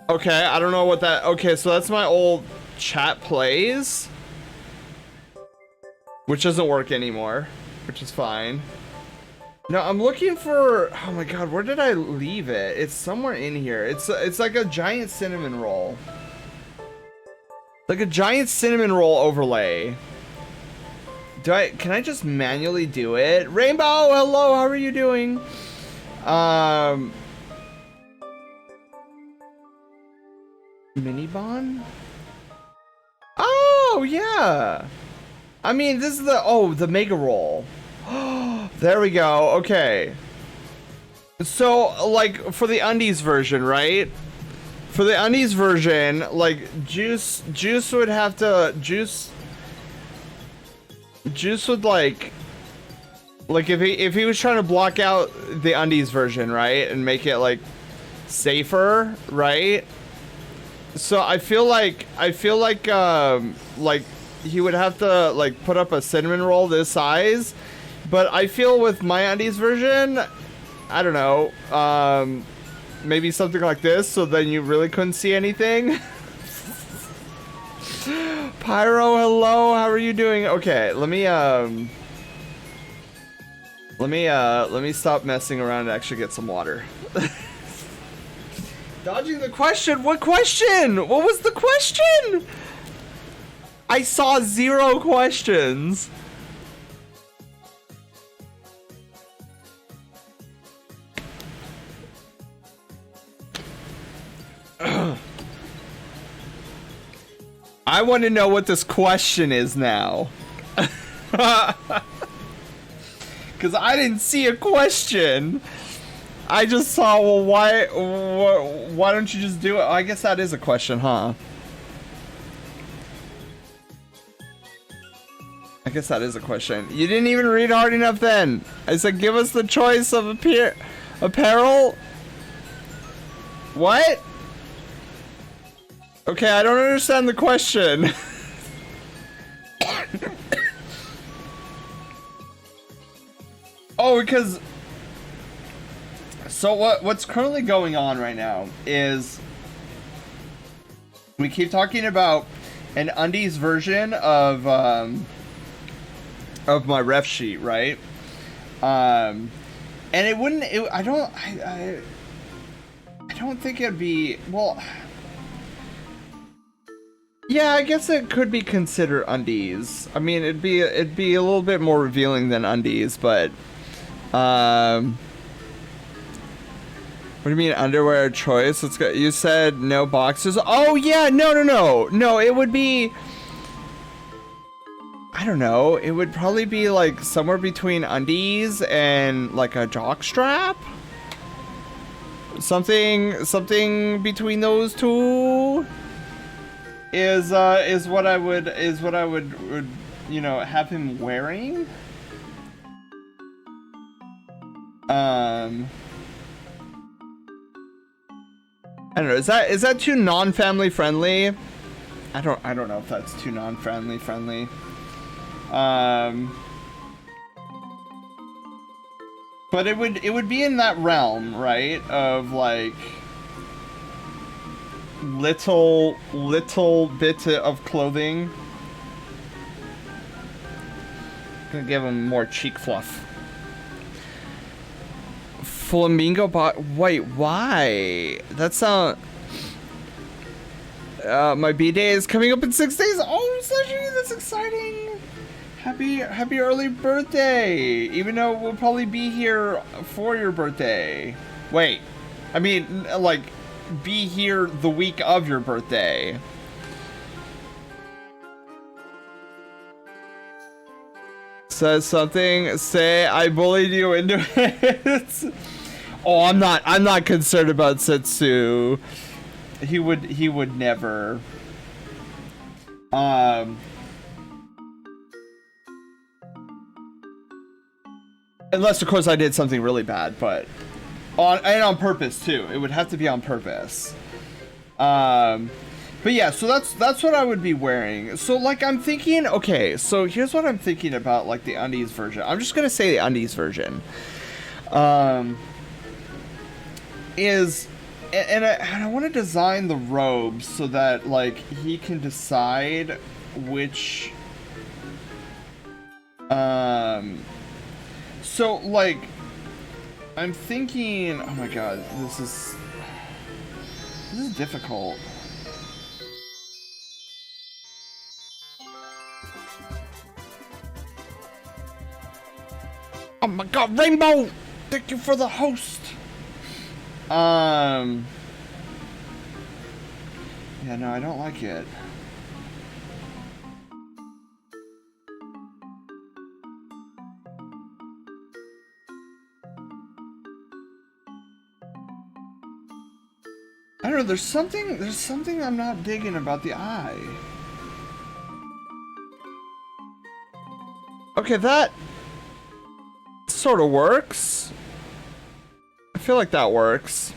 Okay, I don't know what that... Okay, so that's my old chat plays. Which doesn't work anymore, which is fine. No, I'm looking for... Oh my god, where did I leave it? It's somewhere in here. It's like a giant cinnamon roll. Like a giant cinnamon roll overlay. Can I just manually do it? Rainbow, hello, how are you doing? Minibon? Oh, yeah. I mean, this is the mega roll. There we go. Okay. So, like, for the undies version, right? For the undies version, like, Juice would have to... Juice would, like, if he was trying to block out the undies version, right? And make it, like, safer, right? So, I feel like, he would have to, like, put up a cinnamon roll this size. But I feel with my undies version, I don't know, maybe something like this, so then you really couldn't see anything. Pyro, hello, how are you doing? Okay, let me stop messing around and actually get some water. Dodging the question? What question? What was the question? I saw 0 questions. I want to know what this question is now. Because I didn't see a question. I just saw, well, why don't you just do it? I guess that is a question, huh? I guess that is a question. You didn't even read hard enough then. I said, give us the choice of apparel. What? Okay, I don't understand the question. Oh, because... So what's currently going on right now is... We keep talking about an undies version of my ref sheet, right? And it wouldn't... I don't think it'd be... Well... Yeah, I guess it could be considered undies. I mean, it'd be a little bit more revealing than undies, but what do you mean underwear choice? Let's go. You said no boxers. Oh yeah, no. It would be, I don't know. It would probably be like somewhere between undies and like a jock strap. Something between those two. Is what I would you know, have him wearing. I don't know. Is that too non-family friendly? I don't know if that's too non-family friendly. But it would be in that realm, right? Of like little bit of clothing. Gonna give him more cheek fluff. Flamingo bot. Wait, why? That sound. My B-day is coming up in 6 days. Oh, Sashi, that's exciting. Happy early birthday. Even though we'll probably be here for your birthday. Wait, I mean, like, be here the week of your birthday. Says something. Say I bullied you into it. Oh, I'm not concerned about Setsu. He would never. Unless, of course, I did something really bad, but on purpose too. It would have to be on purpose. But yeah, so that's what I would be wearing. So like I'm thinking, okay, so here's what I'm thinking about like the undies version. I'm just gonna say the undies version. I want to design the robes so that like he can decide which so like I'm thinking, oh my god, this is difficult. Oh my god, Rainbow! Thank you for the host! Yeah, no, I don't like it. I don't know, there's something I'm not digging about the eye. Okay, that sort of works. I feel like that works.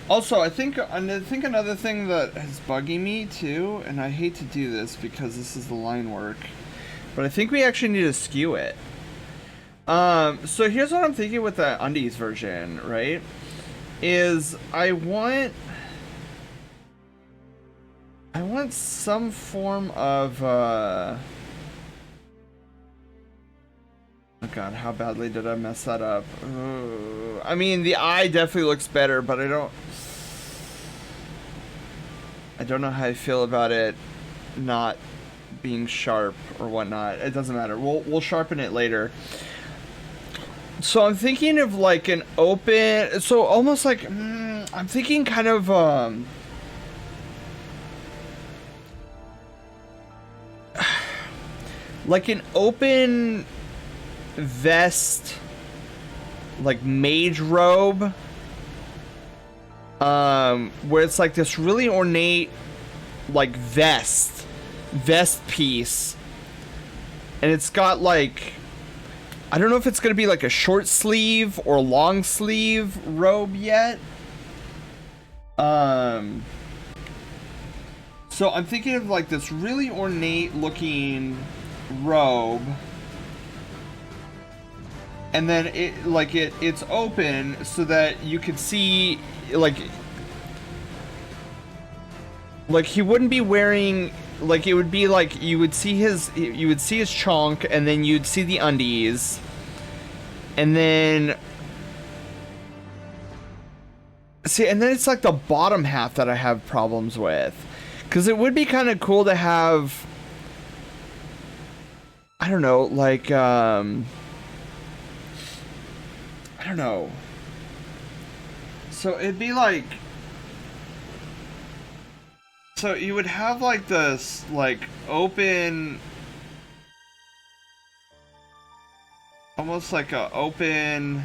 Also, I think another thing that is bugging me too, and I hate to do this because this is the line work, but I think we actually need to skew it. So here's what I'm thinking with the undies version, right? Is I want some form of oh god, how badly did I mess that up? I mean, the eye definitely looks better, but I don't know how I feel about it not being sharp or whatnot. It doesn't matter. We'll sharpen it later. So I'm thinking of like an open, so almost like I'm thinking kind of like an open vest, like mage robe, where it's like this really ornate like vest piece, and it's got like, I don't know if it's gonna be like a short sleeve or long sleeve robe yet. So I'm thinking of like this really ornate looking robe, and then it's open so that you could see like he wouldn't be wearing, like it would be like you would see his chonk, and then you'd see the undies, and then it's like the bottom half that I have problems with, because it would be kind of cool to have, I don't know, like I don't know, so it'd be like, so you would have like this like open, almost like a open,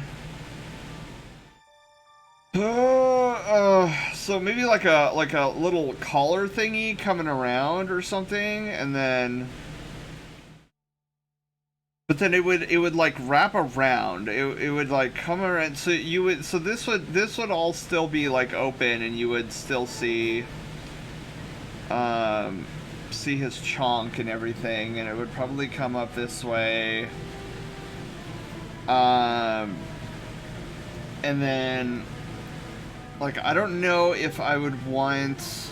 so maybe like a little collar thingy coming around or something, and then, but then it would like wrap around, it would like come around, so this would all still be like open, and you would still see his chonk and everything, and it would probably come up this way, and then like I don't know if I would want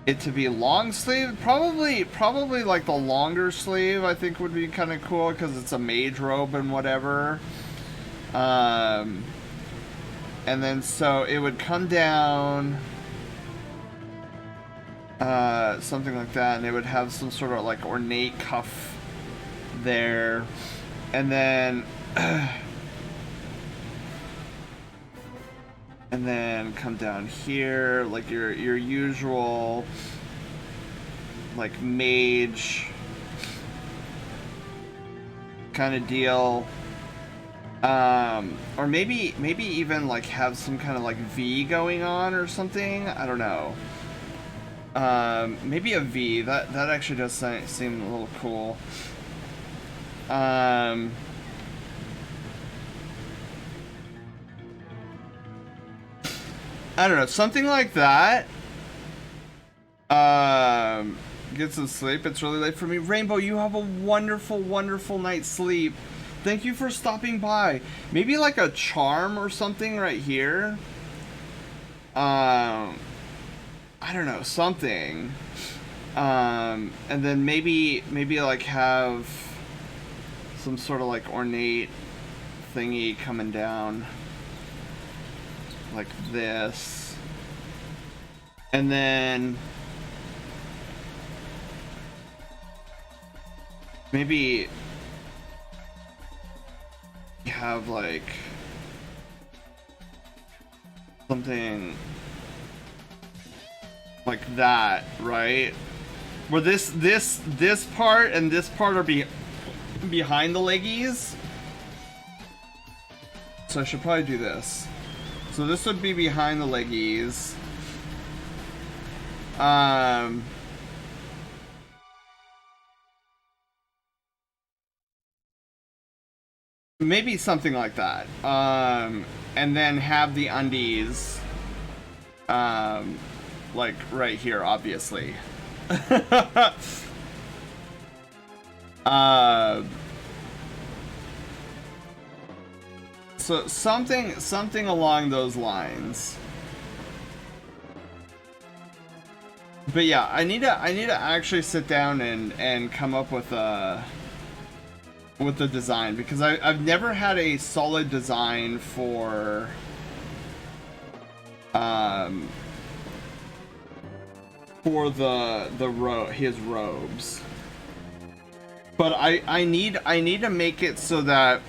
it to be long sleeve. Probably like the longer sleeve I think would be kind of cool, because it's a mage robe and whatever, and then so it would come down something like that, and it would have some sort of like ornate cuff there, and then and then come down here like your usual like mage kind of deal, or maybe even like have some kind of like V going on or something, I don't know. Maybe a V. That actually does seem a little cool. I don't know, something like that. Get some sleep. It's really late for me. Rainbow, you have a wonderful, wonderful night's sleep. Thank you for stopping by. Maybe like a charm or something right here. I don't know, something. And then maybe like have some sort of like ornate thingy coming down. Like this. And then maybe you have like something like that, right? Where this part and this part are behind the leggies. So I should probably do this. So this would be behind the leggies. Maybe something like that. And then have the undies, like right here, obviously. So something along those lines. But yeah, I need to actually sit down and come up with the design, because I've never had a solid design for his robes. But I need to make it so that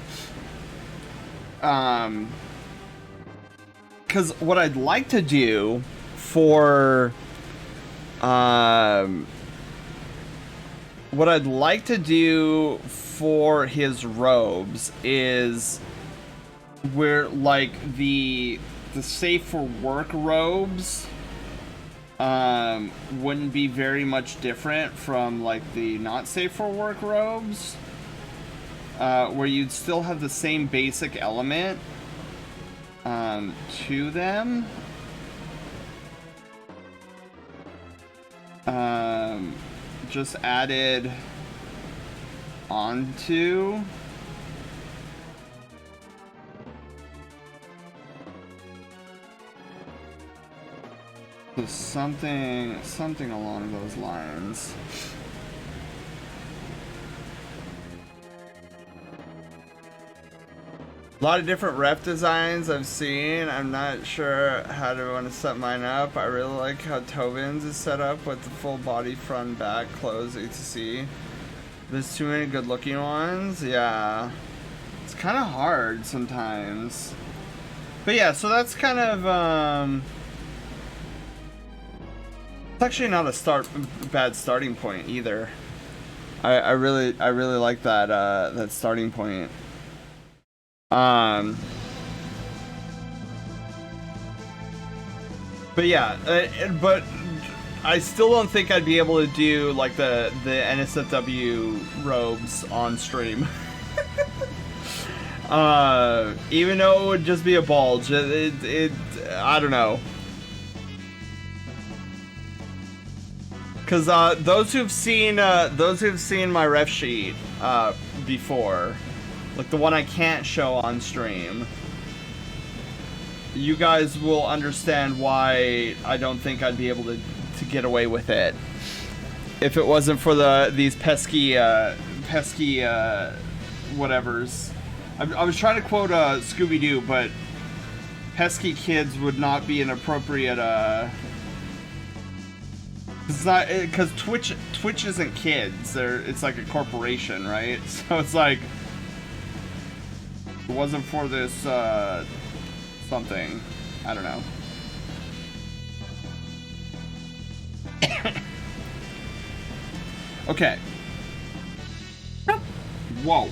because what I'd like to do for his robes is where like the safe for work robes wouldn't be very much different from like the not safe for work robes, where you'd still have the same basic element to them. Just added onto. So something along those lines. A lot of different ref designs I've seen. I'm not sure how to want to set mine up. I really like how Tobin's is set up with the full body, front, back, clothes, etc. There's too many good looking ones. Yeah. It's kind of hard sometimes. But yeah, so that's kind of, it's actually not a bad starting point either. I really like that, that starting point. But yeah, but I still don't think I'd be able to do like the NSFW robes on stream. Even though it would just be a bulge, it I don't know. Cause those who've seen my ref sheet before, like the one I can't show on stream, you guys will understand why I don't think I'd be able to get away with it if it wasn't for these pesky whatevers. I was trying to quote Scooby-Doo, but pesky kids would not be an appropriate it's not, because Twitch isn't kids. It's like a corporation, right? So it's like, it wasn't for this something. I don't know. Okay. Whoa.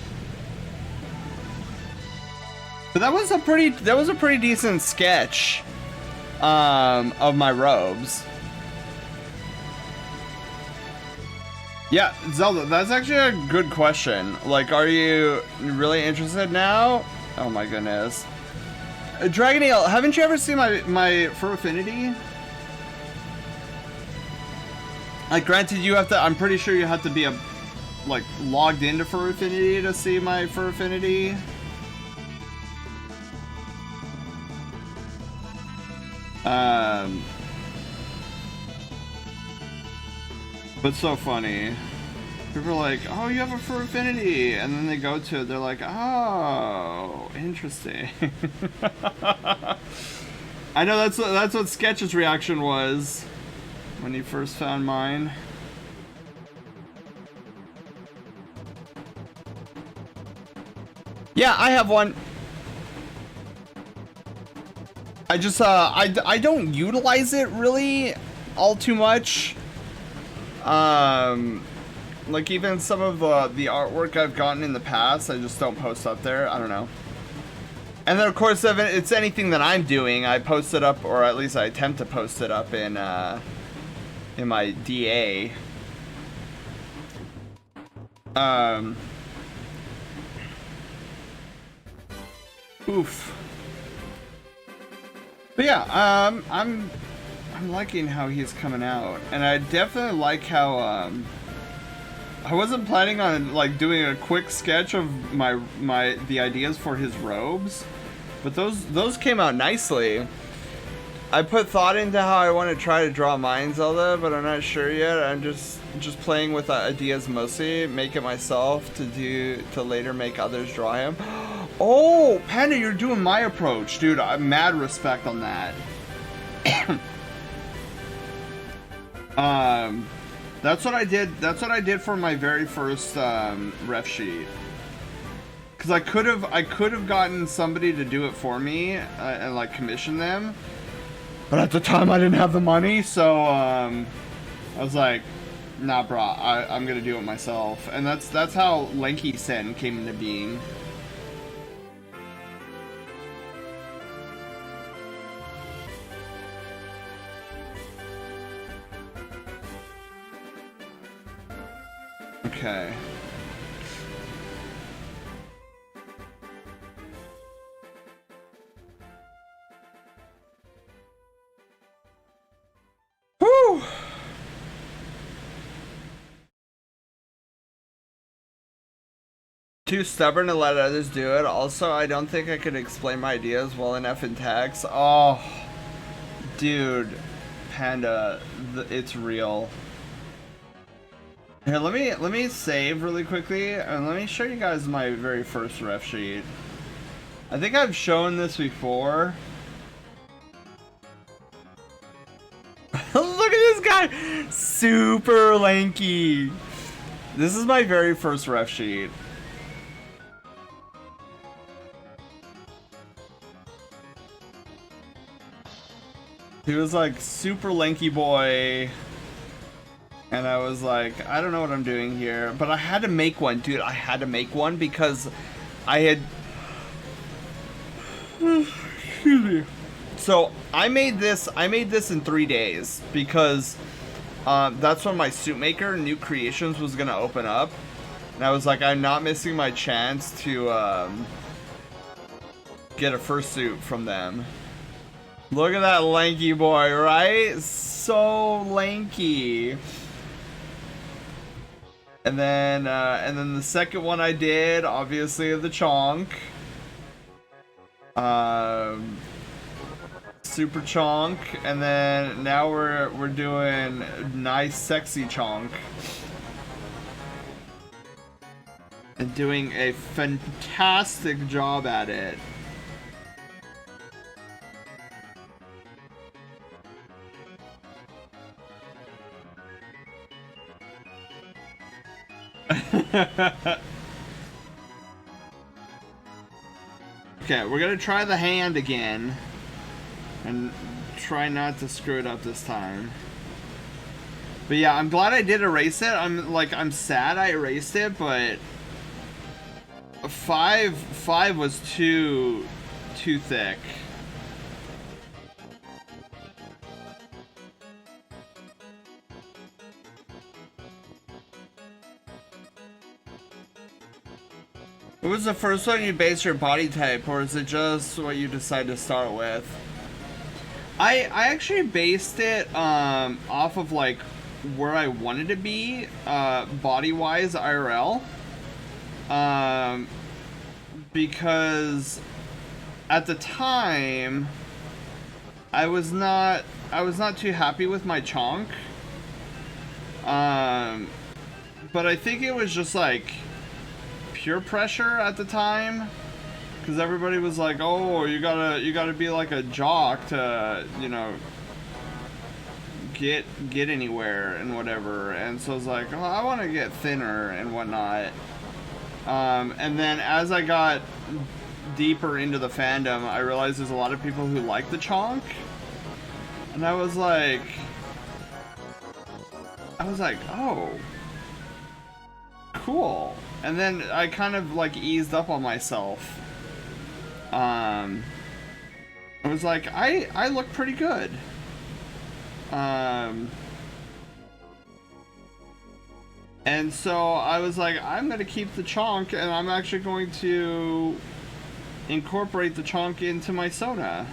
So that was a pretty decent sketch of my robes. Yeah, Zelda, that's actually a good question. Like, are you really interested now? Oh my goodness. Dragon Ale, haven't you ever seen my Fur Affinity? Like, granted, you have to, I'm pretty sure you have to be like, logged into Fur Affinity to see my Fur Affinity. But so funny. People are like, oh, you have a Fur Affinity, and then they go to it, they're like, oh, interesting. I know that's what Sketch's reaction was when he first found mine. Yeah, I have one. I just I don't utilize it really all too much. Like even some of the artwork I've gotten in the past, I just don't post up there. I don't know. And then of course, if it's anything that I'm doing, I post it up, or at least I attempt to post it up in my DA. Oof. But yeah, I'm liking how he's coming out, and I definitely like how I wasn't planning on like doing a quick sketch of the ideas for his robes, but those came out nicely. I put thought into how I want to try to draw mine, Zelda, but I'm not sure yet. I'm just playing with ideas mostly, make it myself to later make others draw him. Oh, Panda, you're doing my approach, dude. I'm mad respect on that. That's what I did. That's what I did for my very first ref sheet. Cause I could have gotten somebody to do it for me and like commission them, but at the time I didn't have the money, so I was like, nah, bro, I'm gonna do it myself, and that's how Lanky Sen came into being. Okay. Whew. Too stubborn to let others do it. Also, I don't think I could explain my ideas well enough in text. Oh, dude, Panda, it's real. Here, let me save really quickly, and let me show you guys my very first ref sheet. I think I've shown this before. Look at this guy! Super lanky! This is my very first ref sheet. He was like super lanky boy. And I was like, I don't know what I'm doing here. But I had to make one, dude. I had to make one because I had... Excuse me. So I made this in 3 days because that's when my suit maker, New Creations, was gonna open up. And I was like, I'm not missing my chance to get a fursuit from them. Look at that lanky boy, right? So lanky. And then the second one I did, obviously, the Chonk. Super Chonk, and then now we're doing nice, sexy Chonk. And doing a fantastic job at it. Okay, we're gonna try the hand again and try not to screw it up this time. But yeah, I'm glad I did erase it. I'm sad I erased it, but five was too thick. What was the first one you base your body type, or is it just what you decide to start with? I actually based it off of like where I wanted to be body-wise IRL. Because at the time I was not too happy with my Chonk. But I think it was just like peer pressure at the time, because everybody was like, "Oh, you gotta be like a jock to, you know, get anywhere and whatever." And so I was like, "Oh, I want to get thinner and whatnot." And then as I got deeper into the fandom, I realized there's a lot of people who like the Chonk, and I was like, "Oh, cool." And then I kind of like eased up on myself. I was like, I look pretty good. And so I was like, I'm gonna keep the Chonk, and I'm actually going to incorporate the Chonk into my Sona.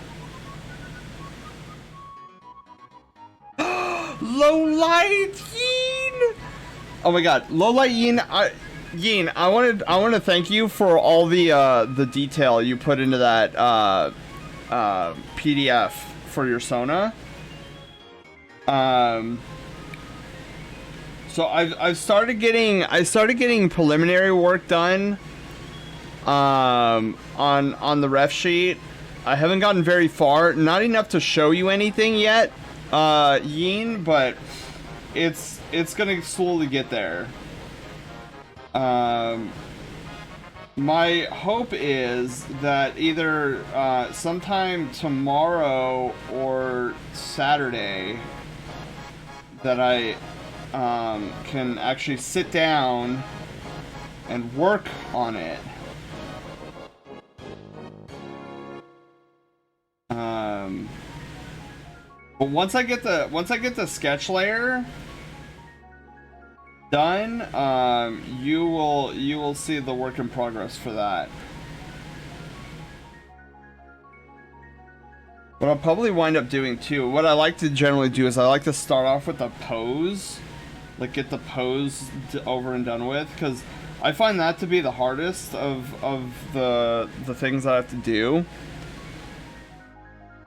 Low light Yeen! Oh my god, low light Yeen! Yeen, I want to thank you for all the detail you put into that PDF for your Sona. So I started getting preliminary work done on the ref sheet. I haven't gotten very far, not enough to show you anything yet, Yeen, but it's gonna slowly get there. My hope is that either sometime tomorrow or Saturday that I can actually sit down and work on it. But once I get the sketch layer done, you will see the work in progress for that. What I'll probably wind up doing too, what I like to generally do is I like to start off with a pose, like get the pose over and done with, because I find that to be the hardest of the things I have to do.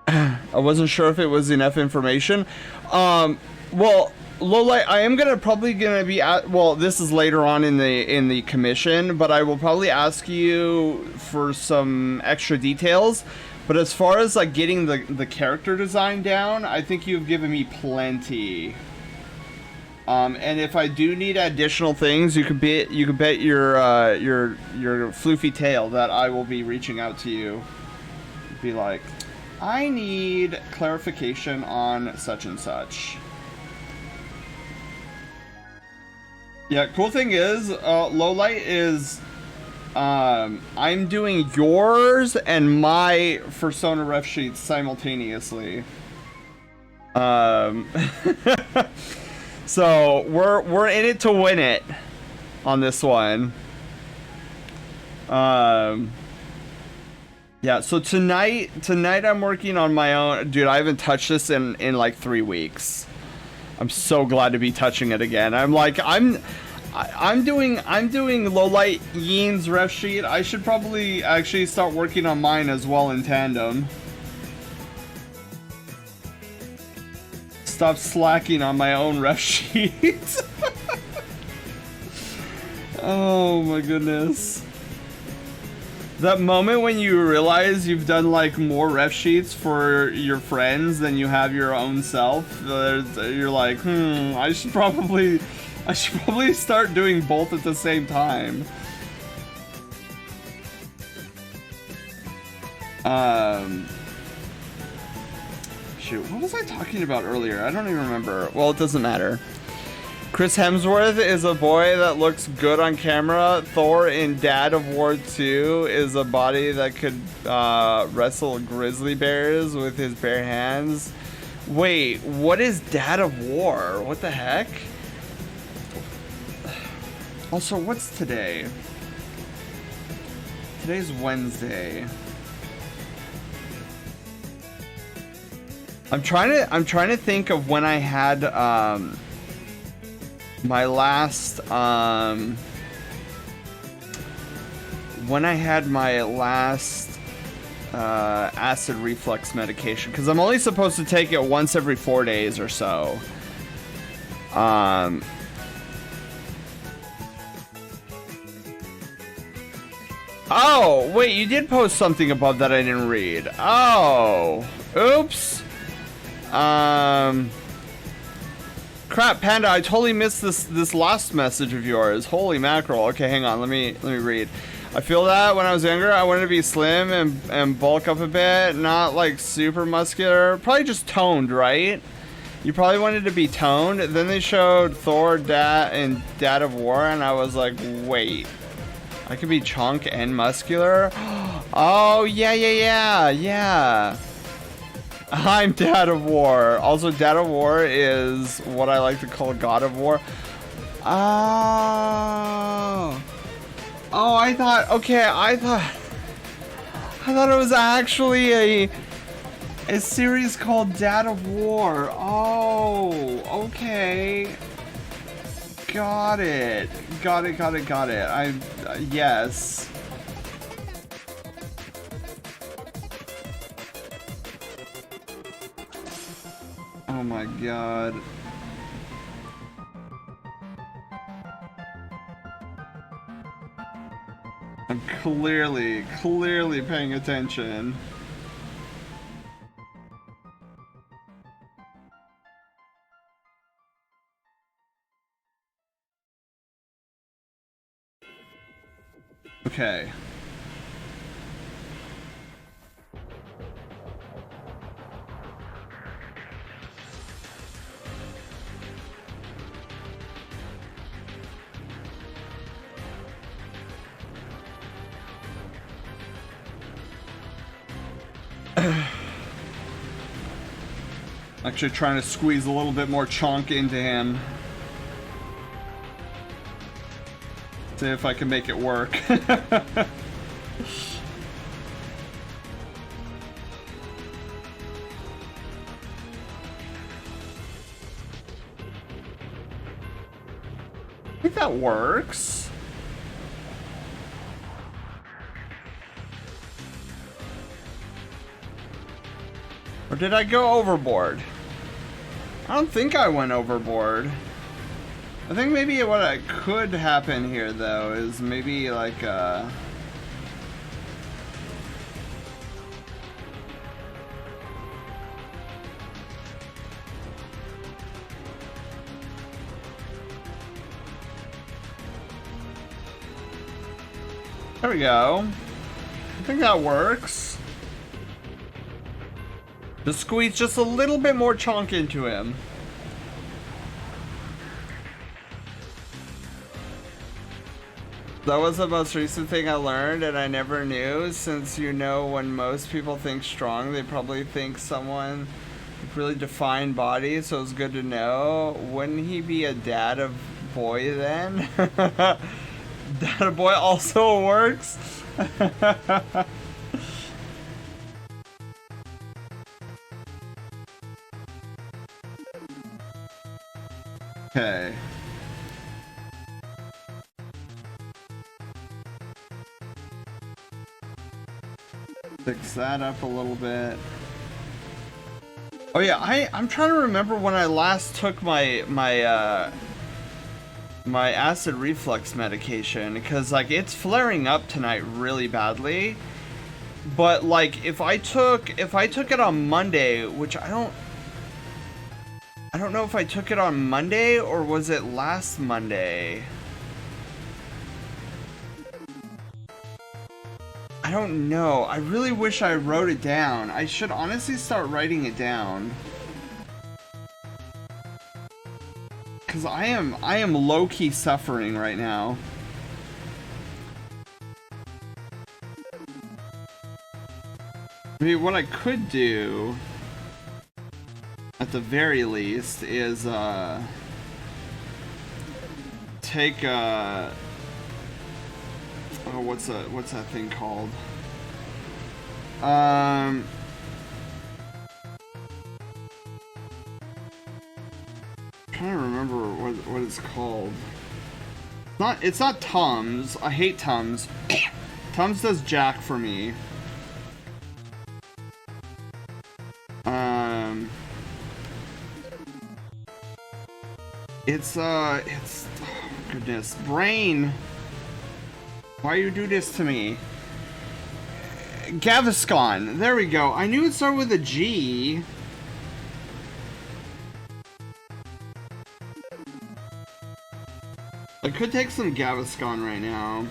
I wasn't sure if it was enough information. Well, Lola, I am probably gonna be at, well, this is later on in the commission, but I will probably ask you for some extra details. But as far as like getting the character design down, I think you've given me plenty. And if I do need additional things, you could bet your floofy tail that I will be reaching out to you. Be like, I need clarification on such and such. Yeah, cool thing is, Lowlight is, I'm doing yours and my Persona ref sheets simultaneously. So we're in it to win it on this one. Yeah, so tonight I'm working on my own. Dude, I haven't touched this in like 3 weeks. I'm so glad to be touching it again. I'm doing Lowlight Yeen's ref sheet. I should probably actually start working on mine as well in tandem. Stop slacking on my own ref sheet. Oh my goodness. That moment when you realize you've done like more ref sheets for your friends than you have your own self, you're like, I should probably start doing both at the same time. Shoot, what was I talking about earlier? I don't even remember. Well, it doesn't matter. Chris Hemsworth is a boy that looks good on camera. Thor in Dad of War 2 is a body that could wrestle grizzly bears with his bare hands. Wait, what is Dad of War? What the heck? Also, what's today? Today's Wednesday. I'm trying to think of when I had my last acid reflux medication, because I'm only supposed to take it once every 4 days or so. Oh, wait, you did post something above that I didn't read. Oh, oops. Crap, Panda, I totally missed this last message of yours. Holy mackerel. Okay, hang on, let me read. I feel that when I was younger, I wanted to be slim and bulk up a bit, not like super muscular, probably just toned, right? You probably wanted to be toned. Then they showed Thor, and Dad of War, and I was like, wait, I could be Chonk and muscular? Oh, yeah. I'm Dad of War. Also, Dad of War is what I like to call God of War. Oh, I thought it was actually a series called Dad of War. Oh, okay. Got it. Yes. Oh my god. I'm clearly paying attention. Okay. Actually trying to squeeze a little bit more chonk into him. See if I can make it work. I think that works. Or did I go overboard? I don't think I went overboard. I think maybe what could happen here, though, is maybe like there we go. I think that works. Just squeeze just a little bit more chunk into him. That was the most recent thing I learned, and I never knew, since you know when most people think strong, they probably think someone with really defined body, so it's good to know. Wouldn't he be a dad of boy then? Dad of boy also works? Okay. Fix that up a little bit. Oh yeah, I'm trying to remember when I last took my acid reflux medication, because like it's flaring up tonight really badly. But like if I took it on Monday, which I don't know if I took it on Monday or was it last Monday. I don't know. I really wish I wrote it down. I should honestly start writing it down. Cause I am low-key suffering right now. I mean, what I could do at the very least is take oh oh, what's that thing called? Trying to remember what it's called. It's not Tums. I hate Tums. Tums does jack for me. It's oh, goodness, brain. Why you do this to me? Gaviscon. There we go. I knew it started with a G. I could take some Gaviscon right now.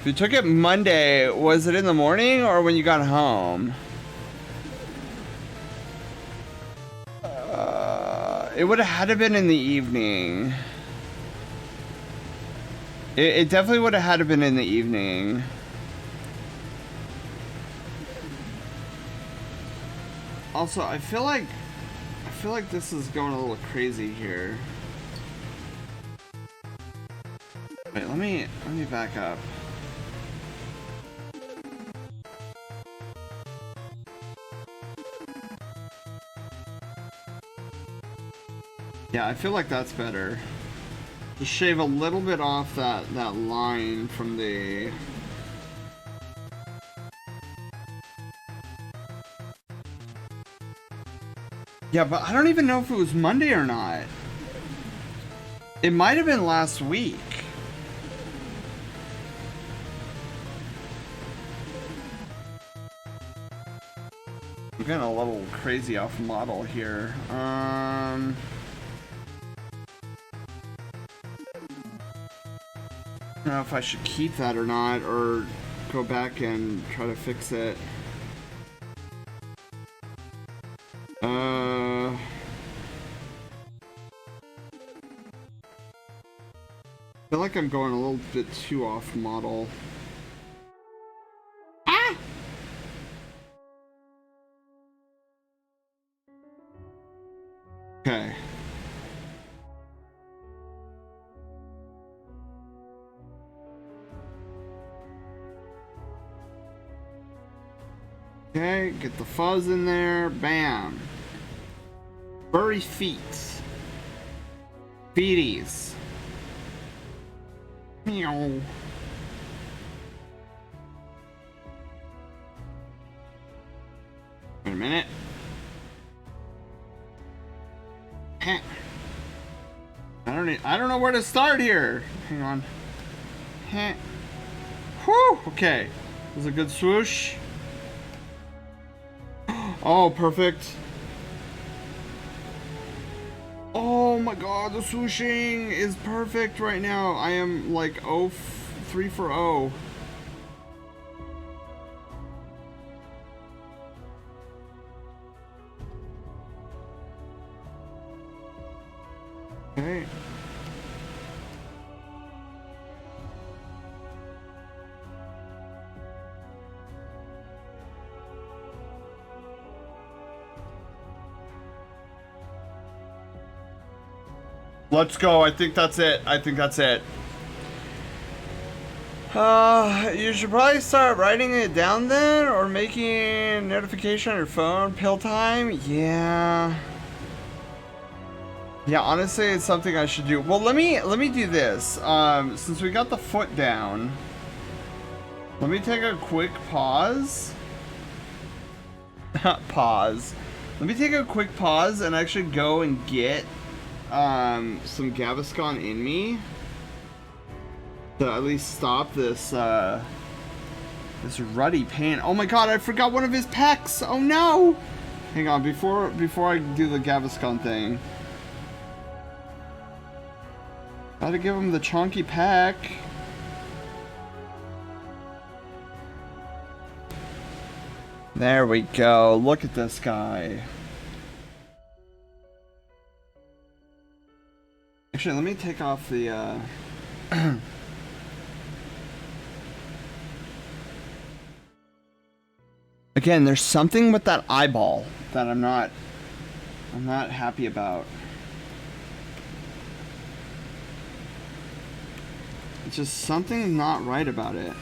If you took it Monday, was it in the morning or when you got home? It would have had to been in the evening. It definitely would have had to been in the evening. Also, I feel like this is going a little crazy here. Wait, let me back up. Yeah, I feel like that's better. Just shave a little bit off that line from the... Yeah, but I don't even know if it was Monday or not. It might have been last week. I'm getting a little crazy off model here. I don't know if I should keep that or not, or go back and try to fix it. I feel like I'm going a little bit too off model. Ah! Okay. Okay, get the fuzz in there. Bam. Furry feet. Feeties. Meow. Wait a minute. Heh. I don't know where to start here. Hang on. Heh. Whew. Okay. That was a good swoosh. Oh, perfect. Oh my god, the swooshing is perfect right now. I am like 3 for 0. Okay. Let's go. I think that's it. You should probably start writing it down then, or making notification on your phone. Pill time? Yeah. Yeah, honestly, it's something I should do. Well, let me do this. Since we got the foot down, let me take a quick pause. Pause. Let me take a quick pause and actually go and get some Gaviscon in me to at least stop this this ruddy pain. Oh my god, I forgot one of his pecs. Oh no! Hang on, before I do the Gaviscon thing, gotta give him the chonky pec. There we go. Look at this guy. Actually, let me take off the Again, there's something with that eyeball that I'm not happy about. It's just something not right about it.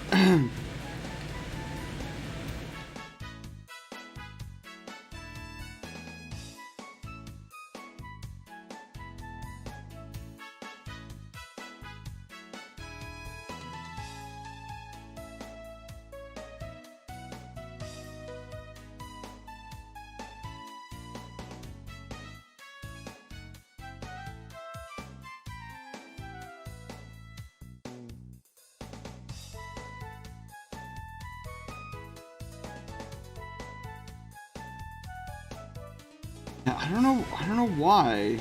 I don't know why.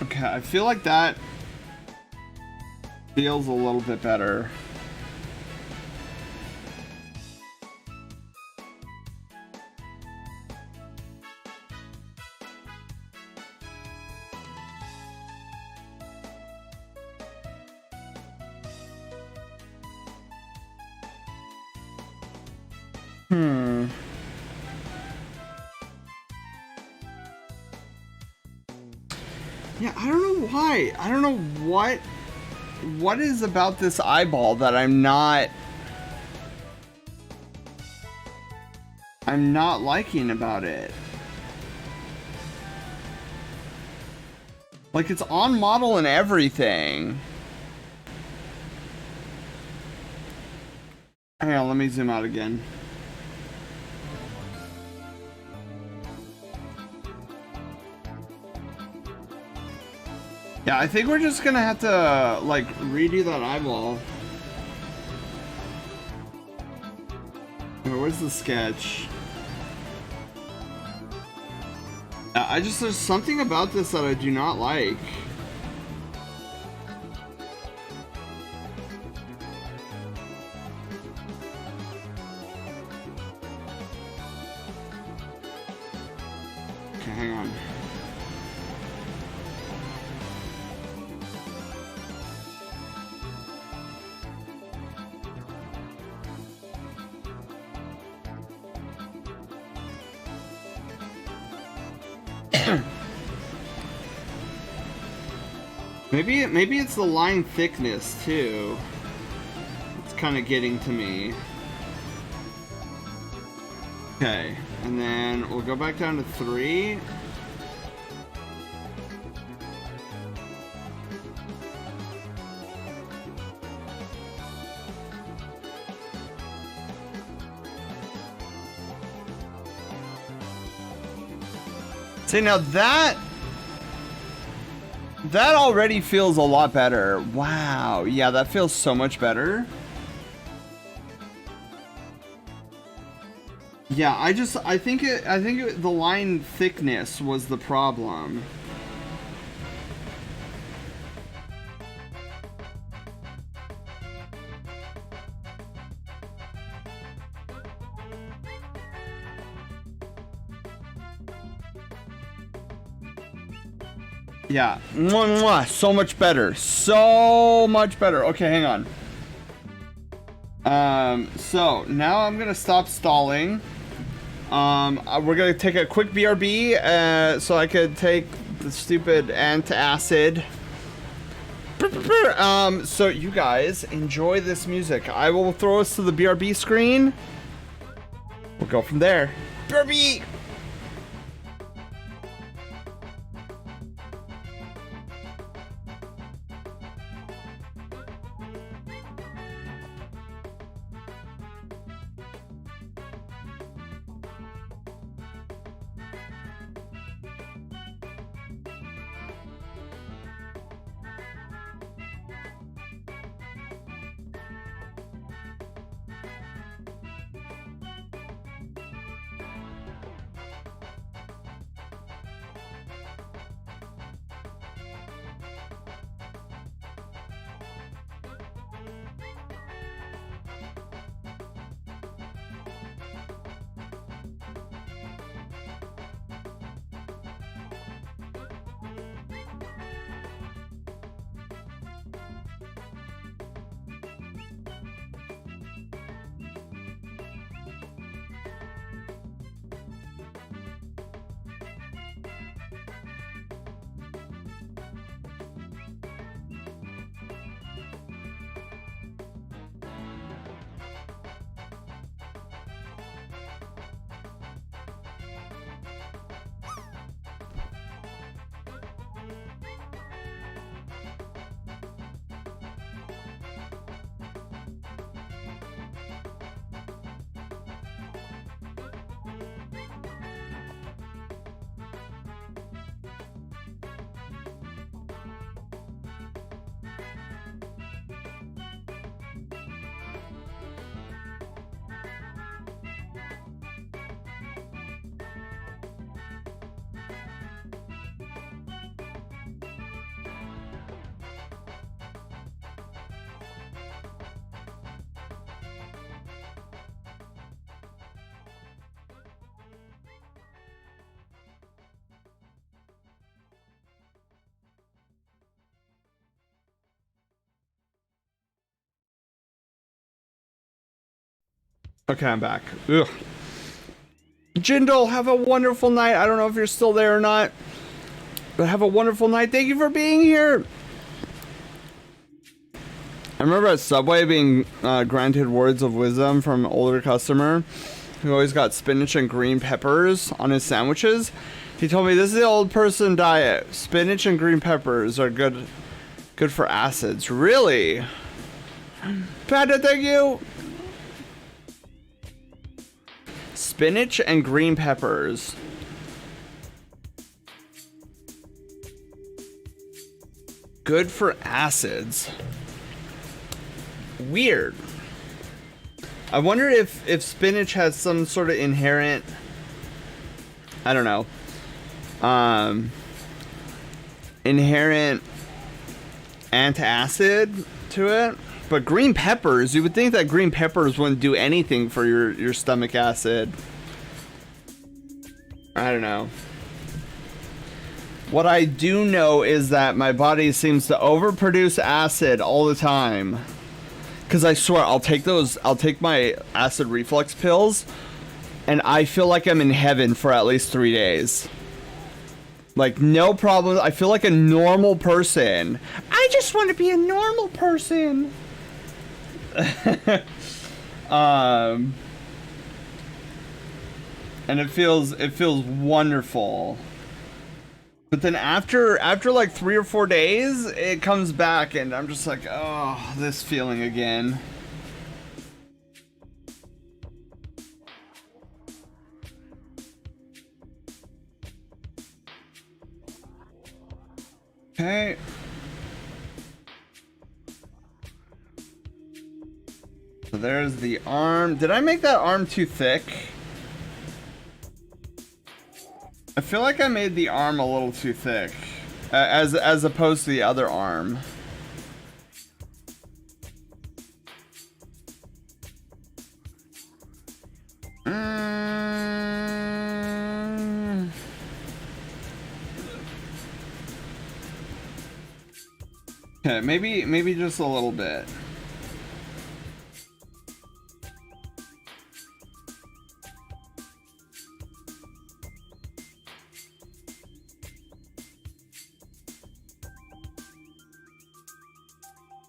Okay, I feel like that feels a little bit better. Yeah, I don't know why. I don't know what is about this eyeball that I'm not liking about it. Like, it's on model and everything. Hang on, let me zoom out again. Yeah, I think we're just gonna have to, like, redo that eyeball. Where's the sketch? There's something about this that I do not like. Okay, hang on. Maybe it's the line thickness too. It's kind of getting to me. Okay, and then we'll go back down to 3. See, now that already feels a lot better. Wow. Yeah, that feels so much better. Yeah, I think the line thickness was the problem. Yeah, mwah, mwah. So much better. So much better. Okay, hang on. So now I'm gonna stop stalling. We're gonna take a quick BRB, so I could take the stupid antacid. So you guys enjoy this music. I will throw us to the BRB screen. We'll go from there. BRB! Okay, I'm back. Ugh. Jindal, have a wonderful night. I don't know if you're still there or not, but have a wonderful night. Thank you for being here. I remember at Subway being granted words of wisdom from an older customer who always got spinach and green peppers on his sandwiches. He told me, this is the old person diet. Spinach and green peppers are good for acids. Really? Panda, thank you. Spinach and green peppers. Good for acids. Weird. I wonder if spinach has some sort of inherent, I don't know, inherent antacid to it. But green peppers, you would think that green peppers wouldn't do anything for your stomach acid. I don't know. What I do know is that my body seems to overproduce acid all the time. Because I swear, I'll take my acid reflux pills, and I feel like I'm in heaven for at least 3 days. Like, no problem. I feel like a normal person. I just want to be a normal person. And it feels wonderful. But then after like 3 or 4 days, it comes back and I'm just like, oh, this feeling again. Okay. So there's the arm. Did I make that arm too thick? I feel like I made the arm a little too thick, as opposed to the other arm. Okay, maybe just a little bit.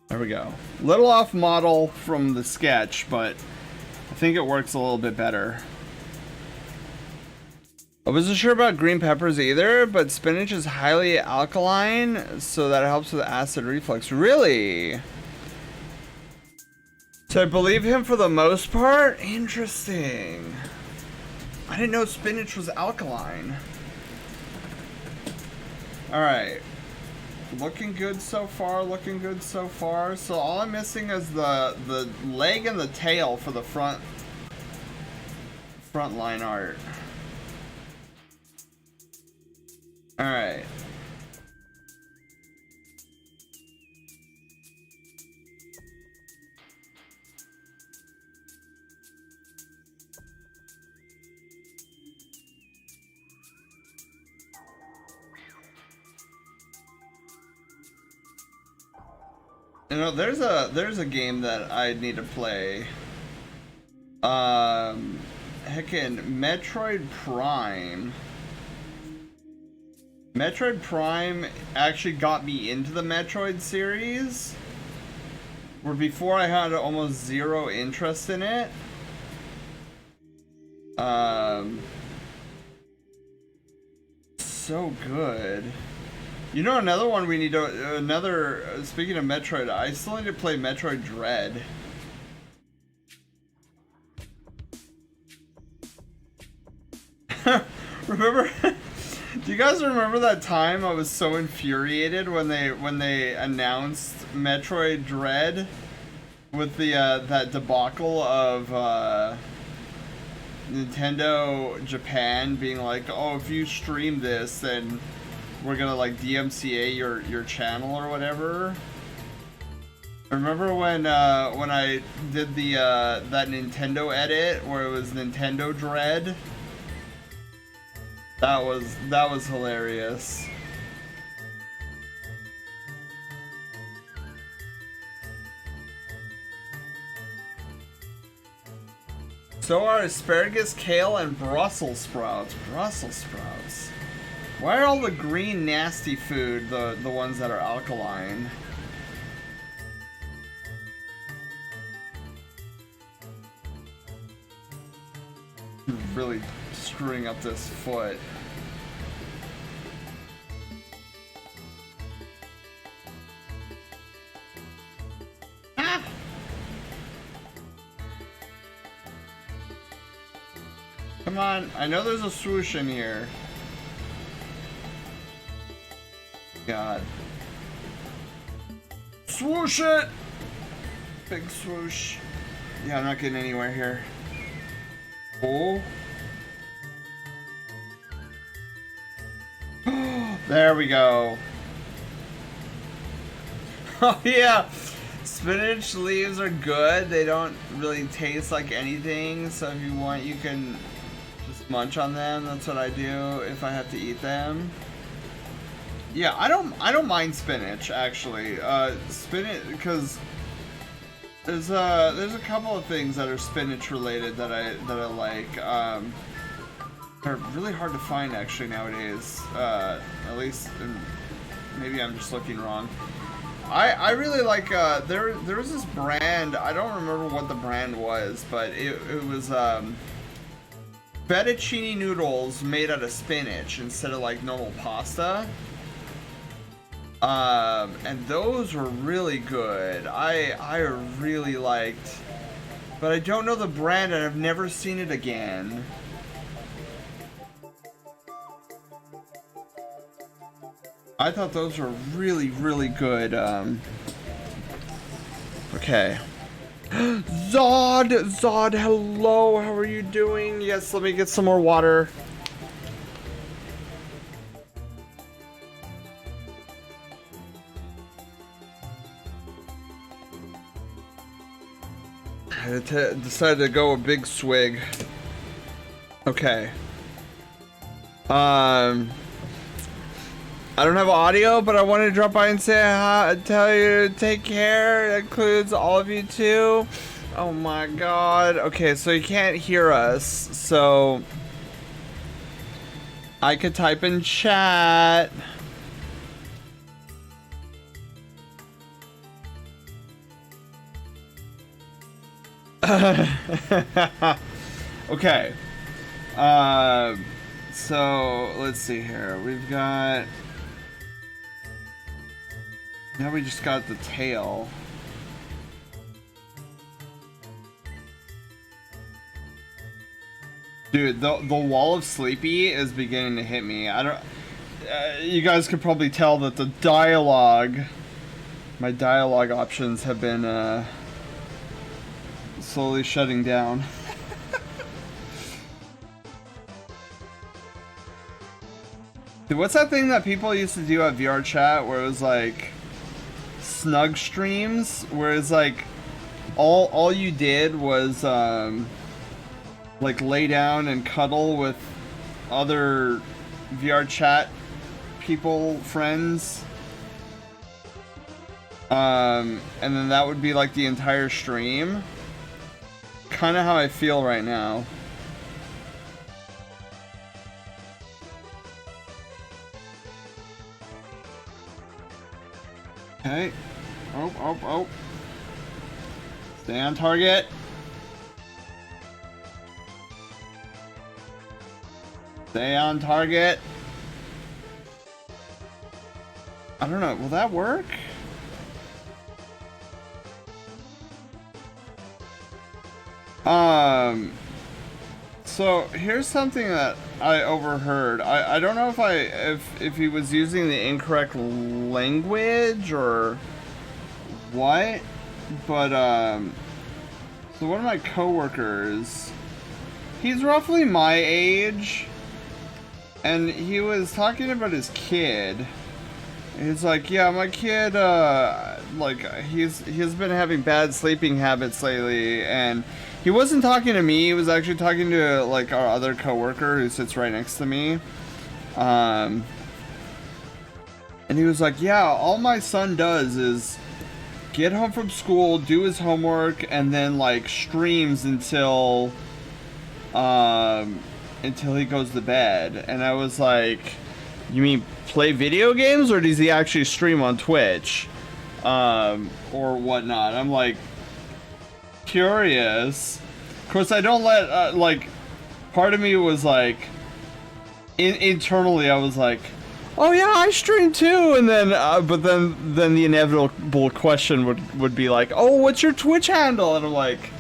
There we go. Little off model from the sketch, but I think it works a little bit better. I wasn't sure about green peppers either, but spinach is highly alkaline, so that helps with acid reflux. Really? So I believe him for the most part? Interesting. I didn't know spinach was alkaline. Alright. Looking good so far, looking good so far. So all I'm missing is the leg and the tail for the front line art. Alright. You know, there's a game that I need to play. Heckin' Metroid Prime. Metroid Prime actually got me into the Metroid series, where before I had almost zero interest in it. So good. You know, another one we need to, speaking of Metroid, I still need to play Metroid Dread. Remember, do you guys remember that time I was so infuriated when they announced Metroid Dread with the, that debacle of, Nintendo Japan being like, oh, if you stream this, then we're gonna like DMCA your channel or whatever. I remember when I did the that Nintendo edit where it was Nintendo Dread. That was hilarious. So are asparagus, kale, and Brussels sprouts. Brussels sprouts. Why are all the green nasty food the ones that are alkaline? Really screwing up this foot. Ah! Come on, I know there's a swoosh in here. God. Swoosh it! Big swoosh. Yeah, I'm not getting anywhere here. Oh. There we go. Oh yeah. Spinach leaves are good. They don't really taste like anything, so if you want you can just munch on them. That's what I do if I have to eat them. Yeah, I don't mind spinach actually. Spinach because there's a couple of things that are spinach related that I like. They're really hard to find actually nowadays. At least maybe I'm just looking wrong. I really like there was this brand, I don't remember what the brand was, but it was fettuccine noodles made out of spinach instead of like normal pasta. And those were really good. I really liked, but I don't know the brand and I've never seen it again. I thought those were really, really good. Okay. Zod, hello, how are you doing? Yes, let me get some more water. I decided to go a big swig. Okay. I don't have audio, but I wanted to drop by and say hi, tell you to take care. That includes all of you too. Oh my god. Okay, so you can't hear us, so I could type in chat. Okay. So let's see here. We've got. Now we just got the tail. Dude, the wall of Sleepy is beginning to hit me. I don't. You guys could probably tell that the dialogue, my dialogue options have been slowly shutting down. Dude, what's that thing that people used to do at VR chat where it was like snug streams, where it's like all you did was like lay down and cuddle with other VR chat people, friends, and then that would be like the entire stream. Kind of how I feel right now. Okay. Oh. Stay on target. Stay on target. I don't know. Will that work? So here's something that I overheard. I don't know if he was using the incorrect language or what, but so one of my coworkers, he's roughly my age, and he was talking about his kid. He's like, yeah, my kid, like he's been having bad sleeping habits lately, and he wasn't talking to me, he was actually talking to like our other coworker who sits right next to me. And he was like, yeah, all my son does is get home from school, do his homework, and then like streams until until he goes to bed. And I was like, you mean play video games, or does he actually stream on Twitch? Or whatnot. I'm like, curious. Of course, I don't let, like, part of me was like, internally I was like, oh yeah, I stream too, and then, but then the inevitable question would be like, oh, what's your Twitch handle? And I'm like,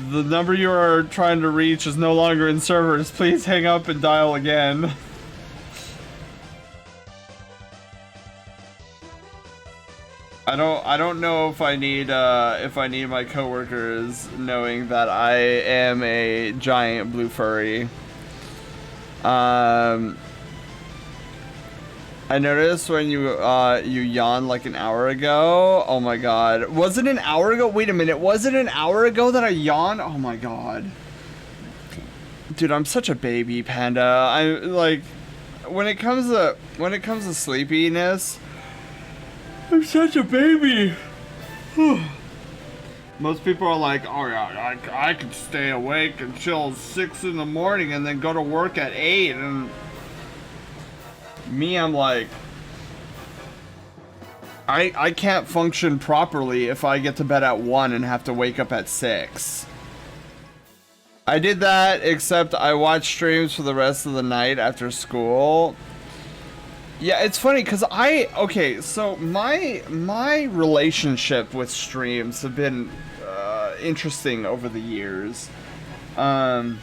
the number you are trying to reach is no longer in servers. Please hang up and dial again. I don't know if I need my coworkers knowing that I am a giant blue furry. I noticed when you yawned like an hour ago. Oh my god. Was it an hour ago? Wait a minute. Was it an hour ago that I yawned? Oh my god. Dude, I'm such a baby, Panda. I like when it comes to sleepiness, I'm such a baby. Most people are like, oh yeah, I could stay awake until 6 in the morning and then go to work at 8. And me, I'm like, I can't function properly if I get to bed at 1 and have to wake up at 6. I did that, except I watched streams for the rest of the night after school. Yeah, it's funny because okay, so my relationship with streams have been interesting over the years. So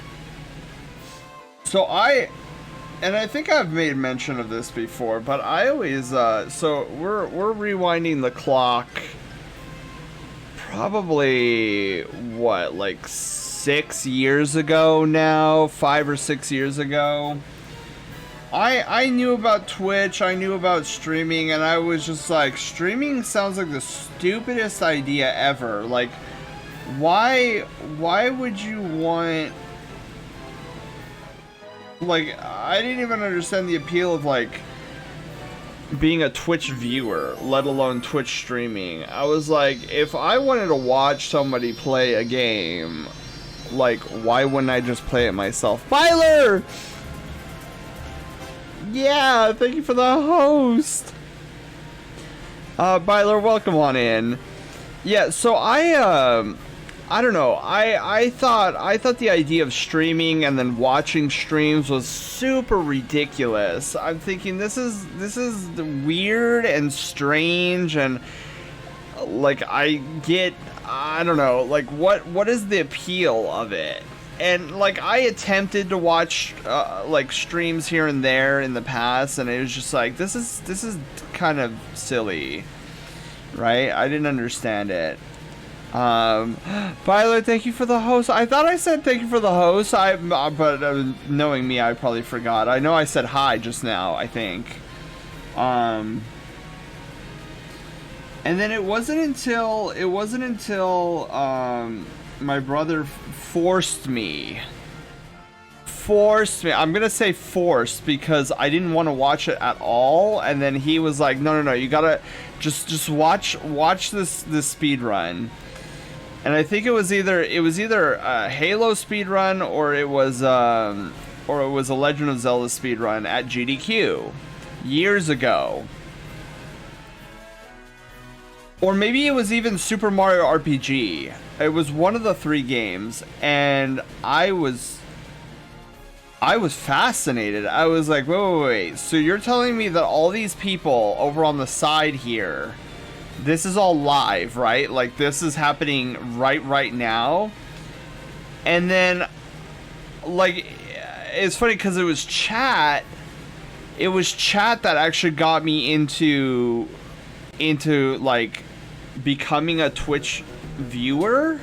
I think I've made mention of this before, but I always so we're rewinding the clock probably what, like 6 years ago now, 5 or 6 years ago. I knew about Twitch, I knew about streaming, and I was just like, streaming sounds like the stupidest idea ever. Like, why would you want... Like, I didn't even understand the appeal of, like, being a Twitch viewer, let alone Twitch streaming. I was like, if I wanted to watch somebody play a game, like, why wouldn't I just play it myself? Byler! Yeah, thank you for the host. Byler, welcome on in. Yeah, so I don't know. I thought the idea of streaming and then watching streams was super ridiculous. I'm thinking this is weird and strange, and like I don't know, like what is the appeal of it? And like I attempted to watch like streams here and there in the past, and it was just like, this is kind of silly, right? I didn't understand it. Violet, thank you for the host. I thought I said thank you for the host. But knowing me, I probably forgot. I know I said hi just now, I think. And then it wasn't until my brother forced me. I'm gonna say forced because I didn't want to watch it at all, and then he was like, no, you gotta just watch this speed run. And I think it was either a Halo speed run or it was a Legend of Zelda speed run at GDQ years ago. Or maybe it was even Super Mario RPG. It was one of the 3 games, and I was fascinated. I was like, wait. So you're telling me that all these people over on the side here, this is all live, right? Like, this is happening right now? And then, like, it's funny because it was chat. It was chat that actually got me into like becoming a Twitch viewer,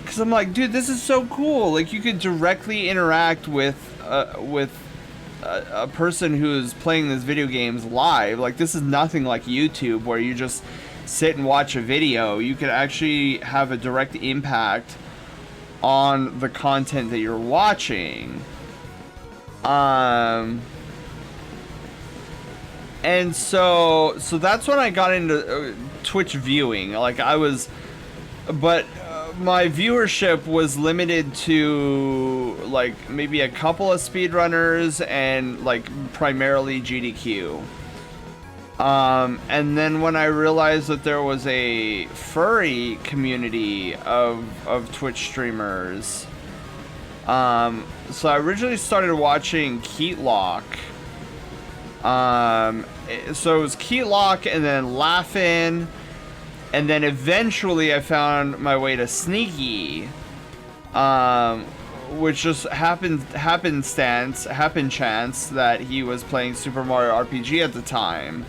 because I'm like, dude, this is so cool. Like, you could directly interact with a person who's playing these video games live. Like, this is nothing like YouTube where you just sit and watch a video. You could actually have a direct impact on the content that you're watching. And so that's when I got into Twitch viewing. Like, I was, but my viewership was limited to like maybe a couple of speedrunners and like primarily GDQ. And then when I realized that there was a furry community of Twitch streamers, so I originally started watching Keatlock. So it was Keatlock and then Laughin', and then eventually I found my way to Sneaky, which just happenstance that he was playing Super Mario RPG at the time.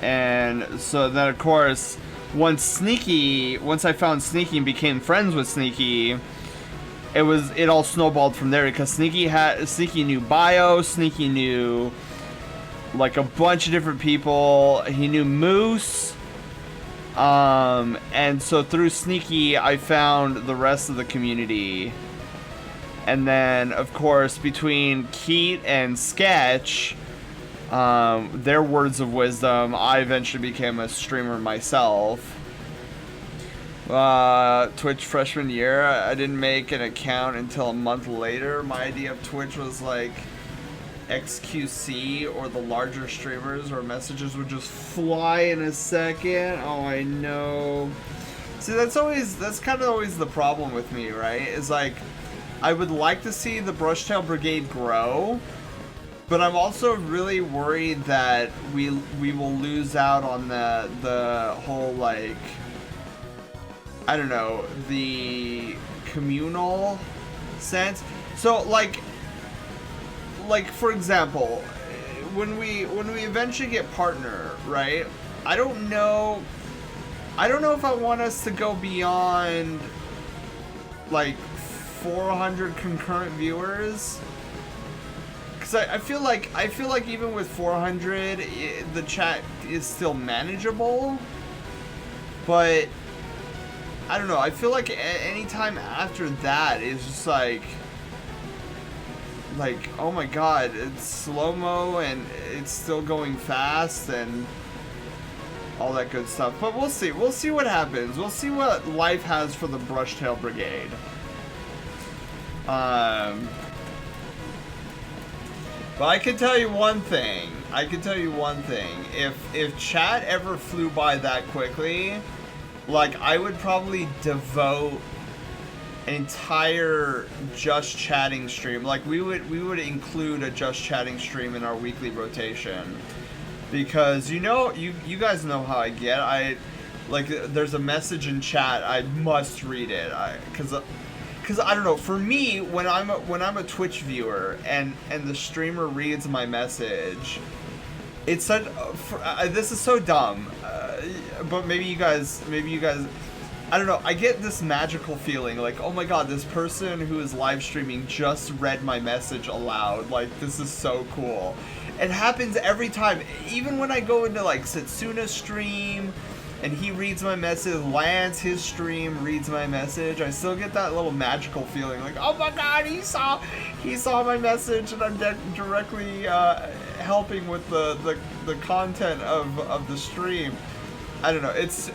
And so then of course, once I found Sneaky and became friends with Sneaky, it all snowballed from there, because Sneaky knew Bio, Sneaky knew like a bunch of different people, he knew Moose, and so through Sneaky I found the rest of the community. And then of course between Keat and Sketch, their words of wisdom, I eventually became a streamer myself. Twitch freshman year, I didn't make an account until a month later. My idea of Twitch was like XQC or the larger streamers, where messages would just fly in a second. Oh, I know. See, that's kind of always the problem with me, right? Is like, I would like to see the Brushtail Brigade grow, but I'm also really worried that we will lose out on the whole, like, I don't know, the communal sense. So like for example, when we eventually get partner, right? I don't know if I want us to go beyond like 400 concurrent viewers. Cause I feel like even with 400, the chat is still manageable, but I don't know. I feel like any time after that is just like, oh my god, it's slow-mo and it's still going fast and all that good stuff. But we'll see. We'll see what happens. We'll see what life has for the Brushtail Brigade. But I can tell you one thing. If chat ever flew by that quickly, like, I would probably devote an entire just chatting stream. Like, we would include a just chatting stream in our weekly rotation, because you guys know how I get. Like, there's a message in chat, I must read it. Cause I don't know. For me, when I'm a Twitch viewer and the streamer reads my message, it's such. This is so dumb. But maybe you guys, I don't know, I get this magical feeling like, oh my god, this person who is live streaming just read my message aloud. Like, this is so cool. It happens every time. Even when I go into like Setsuna's stream and he reads my message, Lance, his stream, reads my message, I still get that little magical feeling like, oh my god, he saw my message and I'm directly helping with the content of the stream. I don't know. It's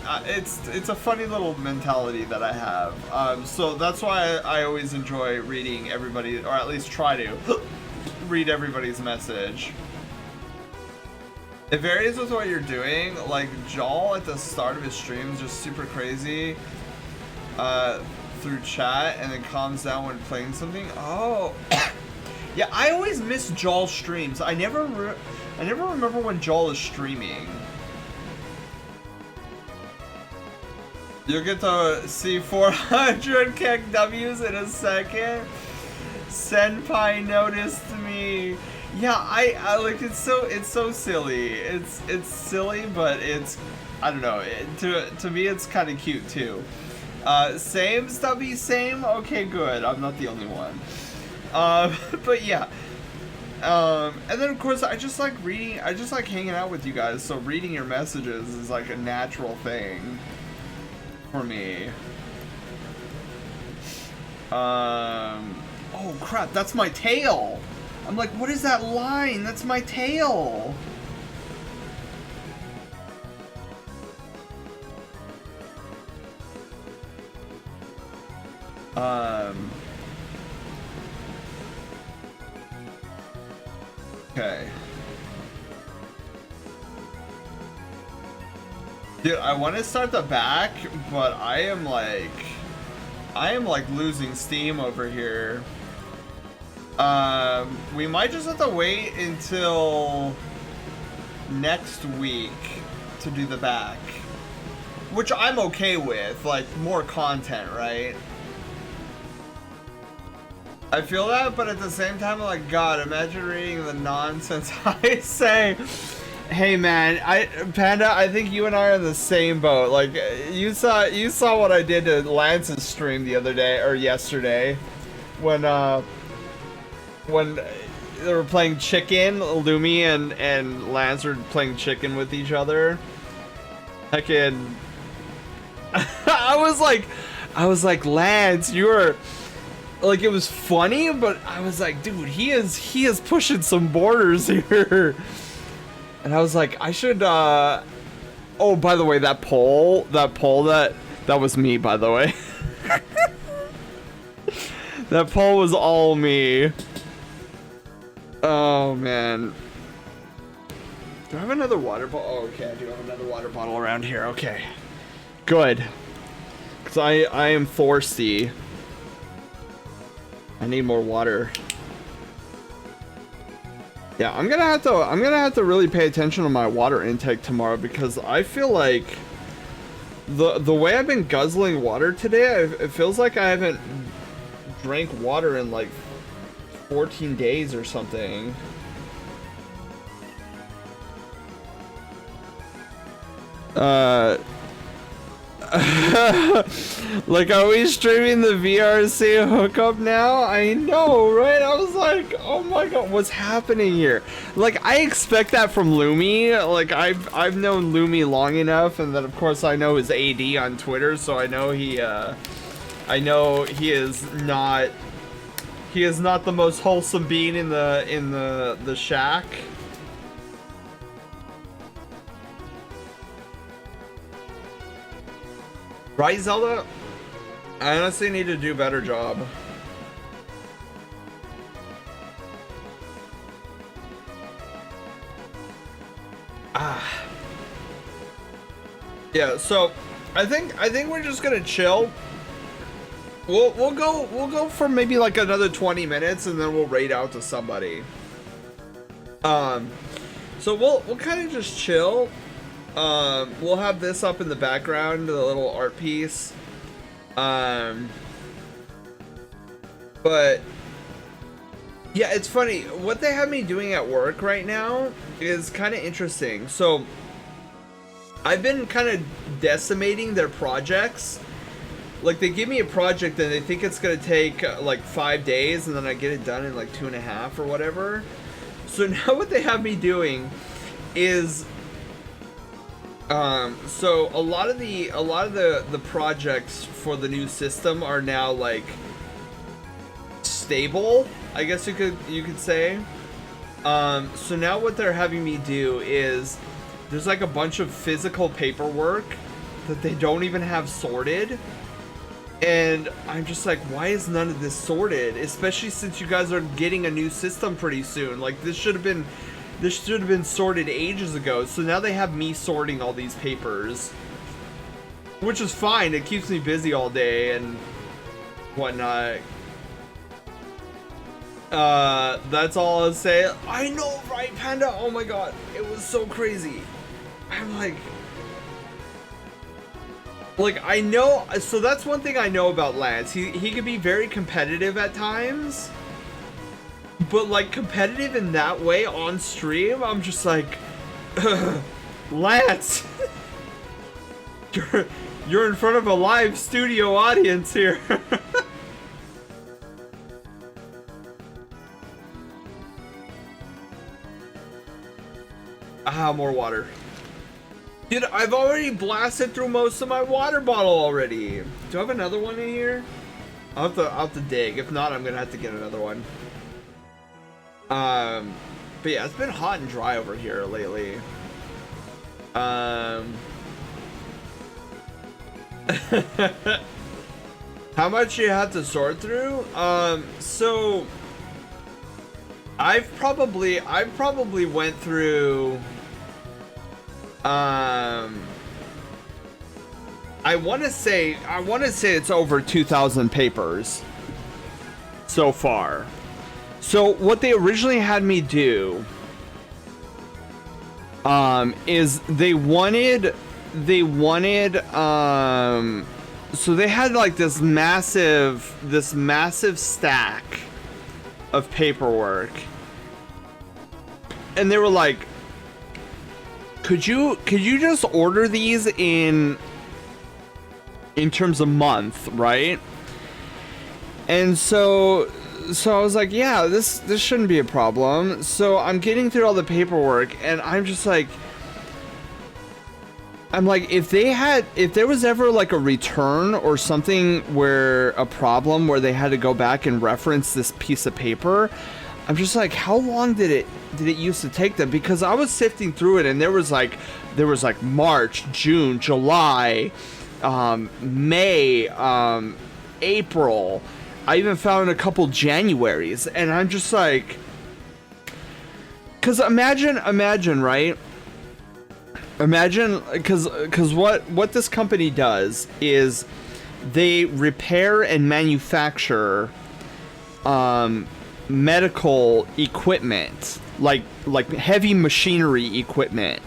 a funny little mentality that I have. So that's why I always enjoy reading everybody, or at least try to read everybody's message. It varies with what you're doing. Like, Jol at the start of his stream is just super crazy through chat, and then calms down when playing something. Oh, yeah. I always miss Jol's streams. I never remember when Jol is streaming. You'll get to see 400 Keck W's in a second. Senpai noticed me. Yeah, I like, it's so silly. It's silly, but it's, I don't know. To me, it's kind of cute too. Same Stubby, same. Okay, good. I'm not the only one. But yeah. And then of course I just like reading. I just like hanging out with you guys. So reading your messages is like a natural thing for me. Oh crap, that's my tail. I'm like, what is that line? That's my tail. Okay. Dude, I want to start the back, but I am like losing steam over here. We might just have to wait until next week to do the back, which I'm okay with, like more content, right? I feel that, but at the same time, I'm like, God, imagine reading the nonsense I say. Hey man, Panda, I think you and I are in the same boat. Like, you saw what I did to Lance's stream the other day, or yesterday, when they were playing chicken, Lumi and Lance were playing chicken with each other. Heckin', I was like, Lance, you were, like, it was funny, but I was like, dude, he is pushing some borders here. And I was like, I should, oh, by the way, that poll, that was me, by the way. That poll was all me. Oh, man. Do I have another water bottle? Oh, okay, I do have another water bottle around here. Okay. Good. Because I am thirsty. I need more water. Yeah, I'm gonna have to really pay attention to my water intake tomorrow, because I feel like the way I've been guzzling water today, it feels like I haven't drank water in like 14 days or something. Like, are we streaming the VRC hookup now? I know, right? I was like, oh my god, what's happening here? Like, I expect that from Lumi. Like, I've known Lumi long enough, and then of course I know his AD on Twitter, so I know he is not the most wholesome being in the shack. Right, Zelda? I honestly need to do a better job. Yeah, so I think we're just gonna chill. We'll go for maybe like another 20 minutes, and then we'll raid out to somebody. So we'll kind of just chill. We'll have this up in the background, the little art piece. But yeah, it's funny. What they have me doing at work right now is kind of interesting. So I've been kind of decimating their projects. Like, they give me a project and they think it's gonna take like 5 days, and then I get it done in like 2.5 or whatever. So now what they have me doing is, so a lot of the projects for the new system are now like stable, I guess you could say. So now what they're having me do is, there's like a bunch of physical paperwork that they don't even have sorted. And I'm just like, why is none of this sorted? Especially since you guys are getting a new system pretty soon. Like, this should have been sorted ages ago. So now they have me sorting all these papers, which is fine. It keeps me busy all day and whatnot. That's all I'll say. I know, right, Panda? Oh my god, it was so crazy. I'm like, I know, so that's one thing I know about Lance. He can be very competitive at times, but like competitive in that way on stream, I'm just like, Lance, you're in front of a live studio audience here. More water. Dude, I've already blasted through most of my water bottle already. Do I have another one in here? I'll have to dig. If not, I'm gonna have to get another one. But yeah, it's been hot and dry over here lately. How much you have to sort through? So I've probably went through I want to say it's over 2,000 papers so far. So what they originally had me do is they wanted so they had like this massive stack of paperwork, and they were like, could you just order these in terms of month, right? And so I was like, yeah, this shouldn't be a problem. So I'm getting through all the paperwork, and I'm just like, if there was ever like a return or something where a problem where they had to go back and reference this piece of paper, I'm just like, how long did it used to take them? Because I was sifting through it, and there was like March, June, July, May, April. I even found a couple Januaries, and I'm just like, cause imagine, right? Imagine, cause what this company does is they repair and manufacture medical equipment, like heavy machinery equipment.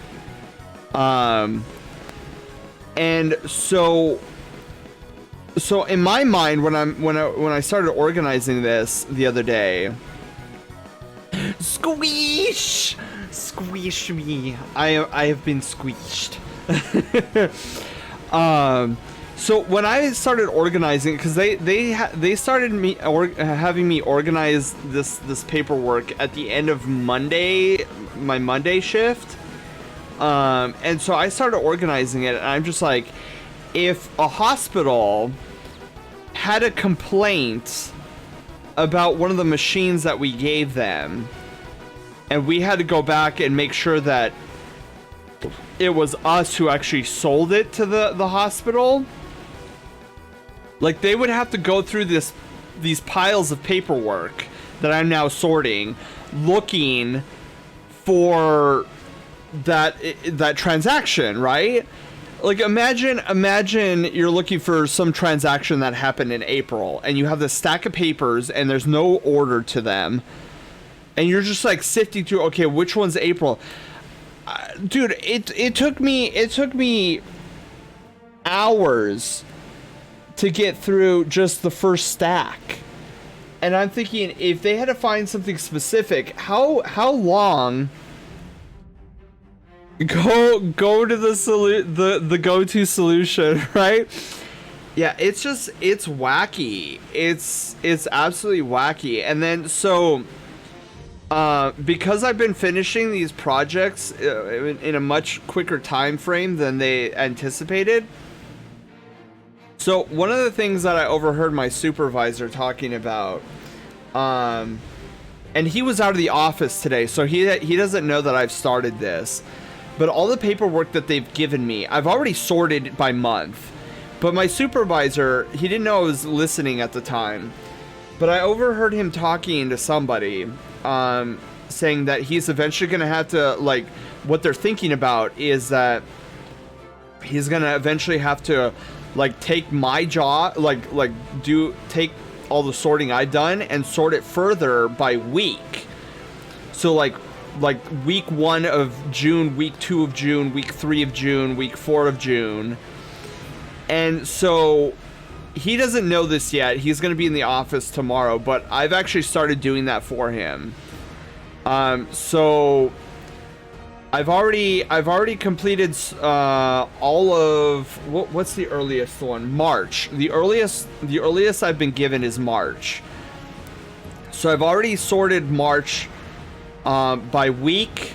And so in my mind, when I started organizing this the other day, squish me. I have been squeezed. So when I started organizing, because they started having me organize this paperwork at the end of Monday, my Monday shift. And so I started organizing it, and I'm just like, if a hospital had a complaint about one of the machines that we gave them, and we had to go back and make sure that it was us who actually sold it to the hospital, like, they would have to go through these piles of paperwork that I'm now sorting, looking for that transaction, right? Like, imagine you're looking for some transaction that happened in April, and you have this stack of papers, and there's no order to them, and you're just like sifting through, okay, which one's April? Dude, it took me hours to get through just the first stack. And I'm thinking, if they had to find something specific, how long? Go to the go-to solution, right? Yeah, it's wacky. It's absolutely wacky. And then so because I've been finishing these projects in a much quicker time frame than they anticipated. So one of the things that I overheard my supervisor talking about, and he was out of the office today, so he doesn't know that I've started this. But all the paperwork that they've given me, I've already sorted by month. But my supervisor, he didn't know I was listening at the time. But I overheard him talking to somebody, saying that he's eventually going to have to, like, what they're thinking about is that he's going to eventually have to, like, take my job, take all the sorting I've done and sort it further by week. So, like week 1 of June, week 2 of June, week 3 of June, week 4 of June. And so he doesn't know this yet. He's going to be in the office tomorrow, but I've actually started doing that for him. So I've already completed all of what's the earliest one? March. The earliest I've been given is March. So I've already sorted March by week.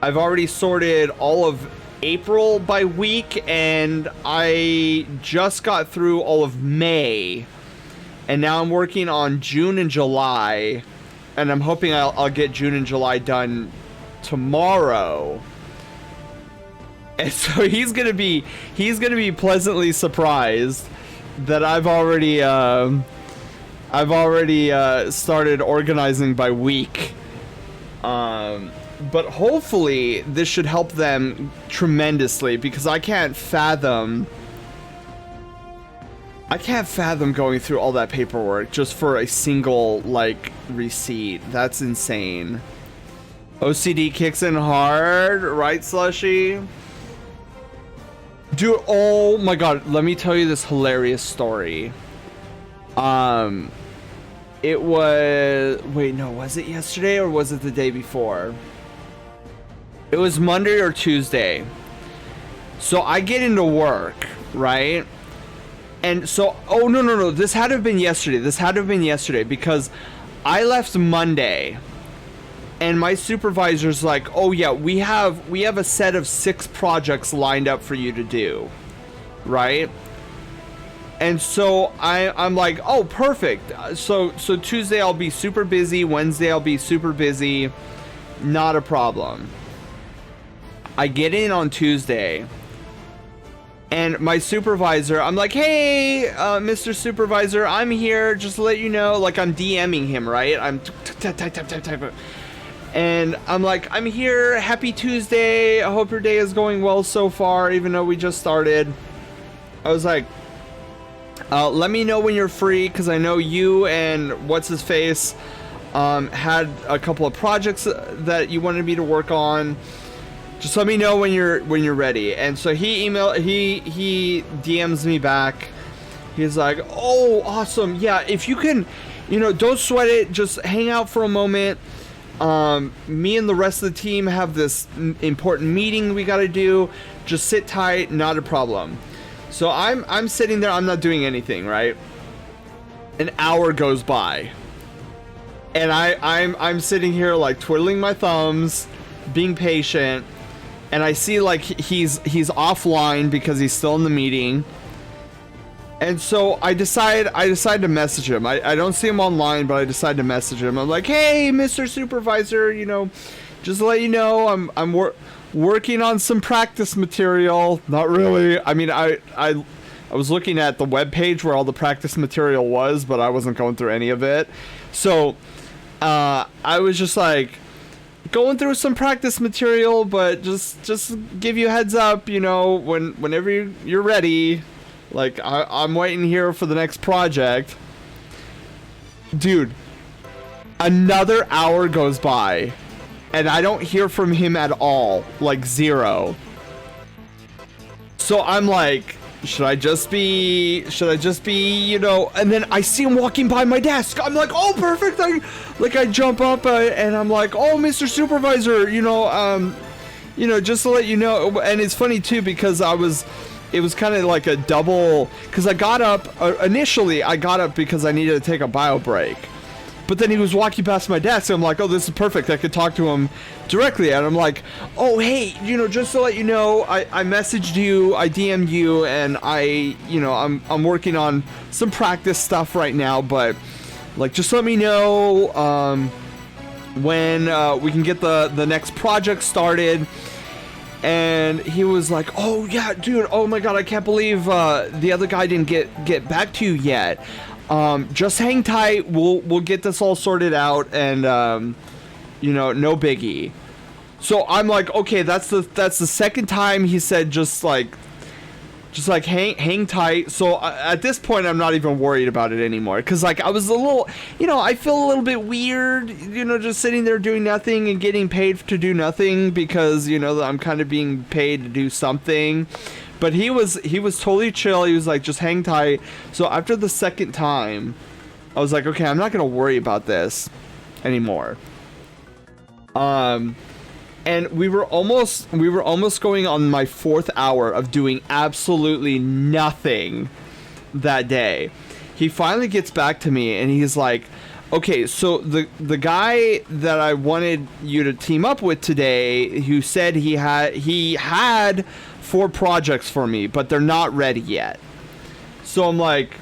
I've already sorted all of April by week, and I just got through all of May, and now I'm working on June and July, and I'm hoping I'll get June and July done tomorrow. And so he's gonna be pleasantly surprised that I've already started organizing by week. But hopefully this should help them tremendously, because I can't fathom going through all that paperwork just for a single, like, receipt. That's insane. OCD kicks in hard, right, Slushy? Dude, oh my god, let me tell you this hilarious story. It was... Wait, no, was it yesterday or was it the day before? It was Monday or Tuesday. So I get into work, right? And so... Oh, no. This had to have been yesterday. Because I left Monday. And my supervisor's like, oh yeah, we have a set of 6 projects lined up for you to do. Right? And so I'm like, oh, perfect. So Tuesday I'll be super busy. Wednesday I'll be super busy. Not a problem. I get in on Tuesday. And my supervisor, I'm like, hey, Mr. Supervisor, I'm here. Just to let you know, like, I'm DMing him, right? I'm type. And I'm like, I'm here. Happy Tuesday. I hope your day is going well so far, even though we just started. I was like, let me know when you're free, because I know you and what's-his-face had a couple of projects that you wanted me to work on. Just let me know when you're ready. And so he DMs me back. He's like, oh, awesome. Yeah, if you can, don't sweat it. Just hang out for a moment. Me and the rest of the team have this important meeting we got to do. Just sit tight. Not a problem. So I'm sitting there. I'm not doing anything, right? An hour goes by. And I'm sitting here like twiddling my thumbs, being patient. And I see like he's offline because he's still in the meeting. And so I decide to message him. I don't see him online, but I decide to message him. I'm like, hey, Mr. Supervisor, just to let you know, I'm working on some practice material. Not really. I mean, I was looking at the webpage where all the practice material was, but I wasn't going through any of it. So I was just like, going through some practice material, but just give you a heads up, whenever you're ready. Like, I'm waiting here for the next project. Dude, another hour goes by, and I don't hear from him at all. Like, 0. So I'm like, should I just be, and then I see him walking by my desk. I'm like, oh, perfect. I jump up and I'm like, oh, Mr. Supervisor, just to let you know. And it's funny too, because it was kind of like a double, because I got up, initially I got up because I needed to take a bio break. But then he was walking past my desk, and I'm like, oh, this is perfect. I could talk to him directly. And I'm like, oh, hey, just to let you know, I messaged you, I DM'd you, and I'm working on some practice stuff right now, but like, just let me know when we can get the next project started. And he was like, oh yeah, dude, oh my god, I can't believe the other guy didn't get back to you yet. Just hang tight. We'll get this all sorted out, and no biggie. So I'm like, okay, that's the second time he said just like hang tight. So at this point, I'm not even worried about it anymore, because like I was a little, I feel a little bit weird, just sitting there doing nothing and getting paid to do nothing, because I'm kind of being paid to do something. But he was totally chill. He was like, just hang tight. So after the second time, I was like, okay, I'm not gonna worry about this anymore. And we were almost going on my 4th hour of doing absolutely nothing that day. He finally gets back to me and he's like, okay, so the guy that I wanted you to team up with today, who said he had 4 projects for me, but they're not ready yet. So I'm like,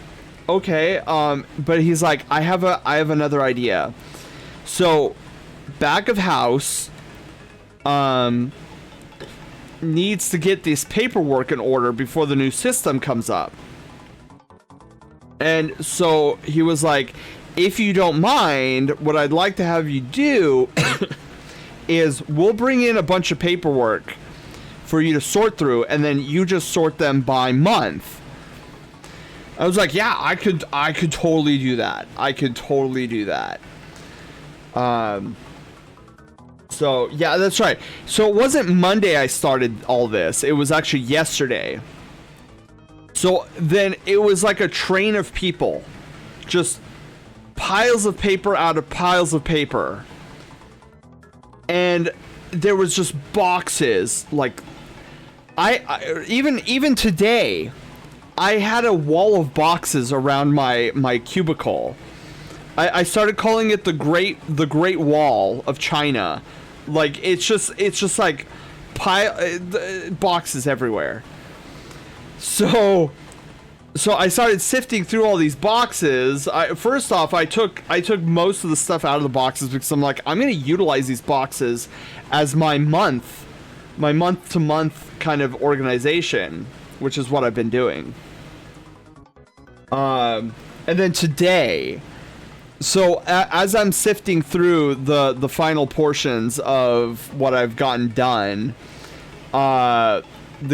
okay, but he's like, I have another idea. So back of house needs to get this paperwork in order before the new system comes up. And so he was like, if you don't mind, what I'd like to have you do is we'll bring in a bunch of paperwork for you to sort through, and then you just sort them by month. I was like, yeah, I could totally do that. I could totally do that. So yeah, that's right. So it wasn't Monday I started all this. It was actually yesterday. So then it was like a train of people, just piles of paper out of piles of paper. And there was just boxes. Like I even today, I had a wall of boxes around my cubicle. I started calling it the Great Wall of China. Like it's just like boxes everywhere. So I started sifting through all these boxes. First off, I took most of the stuff out of the boxes because I'm like, I'm gonna utilize these boxes as my month to month kind of organization, which is what I've been doing. And then today, so as I'm sifting through the final portions of what I've gotten done, the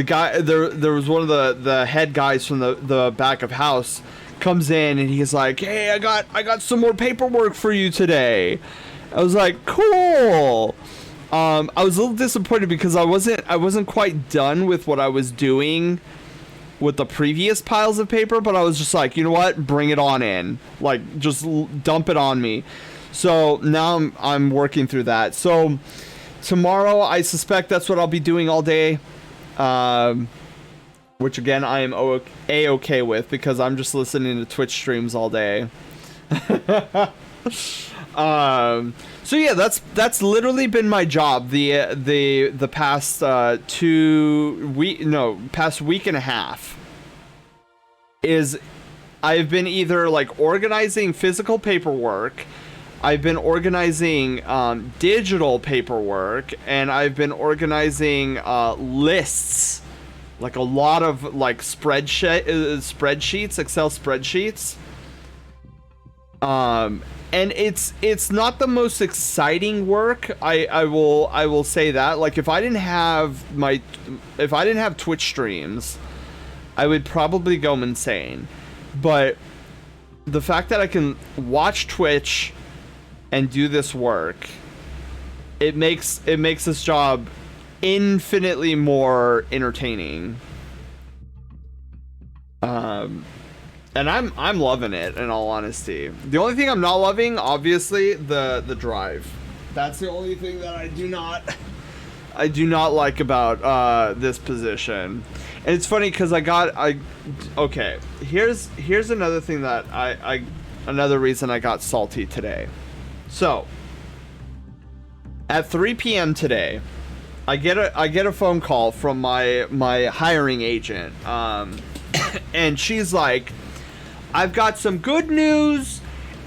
guy there was one of the head guys from the back of house comes in and he's like, hey, I got some more paperwork for you today. I was like, cool. I was a little disappointed because I wasn't quite done with what I was doing with the previous piles of paper, but I was just like, you know what, bring it on in, like just dump it on me. So now I'm working through that. So tomorrow I suspect that's what I'll be doing all day, which again I am a-okay with because I'm just listening to Twitch streams all day. So yeah, that's literally been my job the past past week and a half. Is I've been either like organizing physical paperwork, I've been organizing digital paperwork, and I've been organizing lists, like a lot of like spreadsheets, Excel spreadsheets. And it's not the most exciting work. I will say that. Like if I didn't have Twitch streams, I would probably go insane. But the fact that I can watch Twitch and do this work, it makes this job infinitely more entertaining. And I'm loving it, in all honesty. The only thing I'm not loving, obviously, the drive. That's the only thing that I do not like about this position. And it's funny because okay, here's another thing that another reason I got salty today. So at 3 p.m. today, I get a phone call from my hiring agent, and she's like, I've got some good news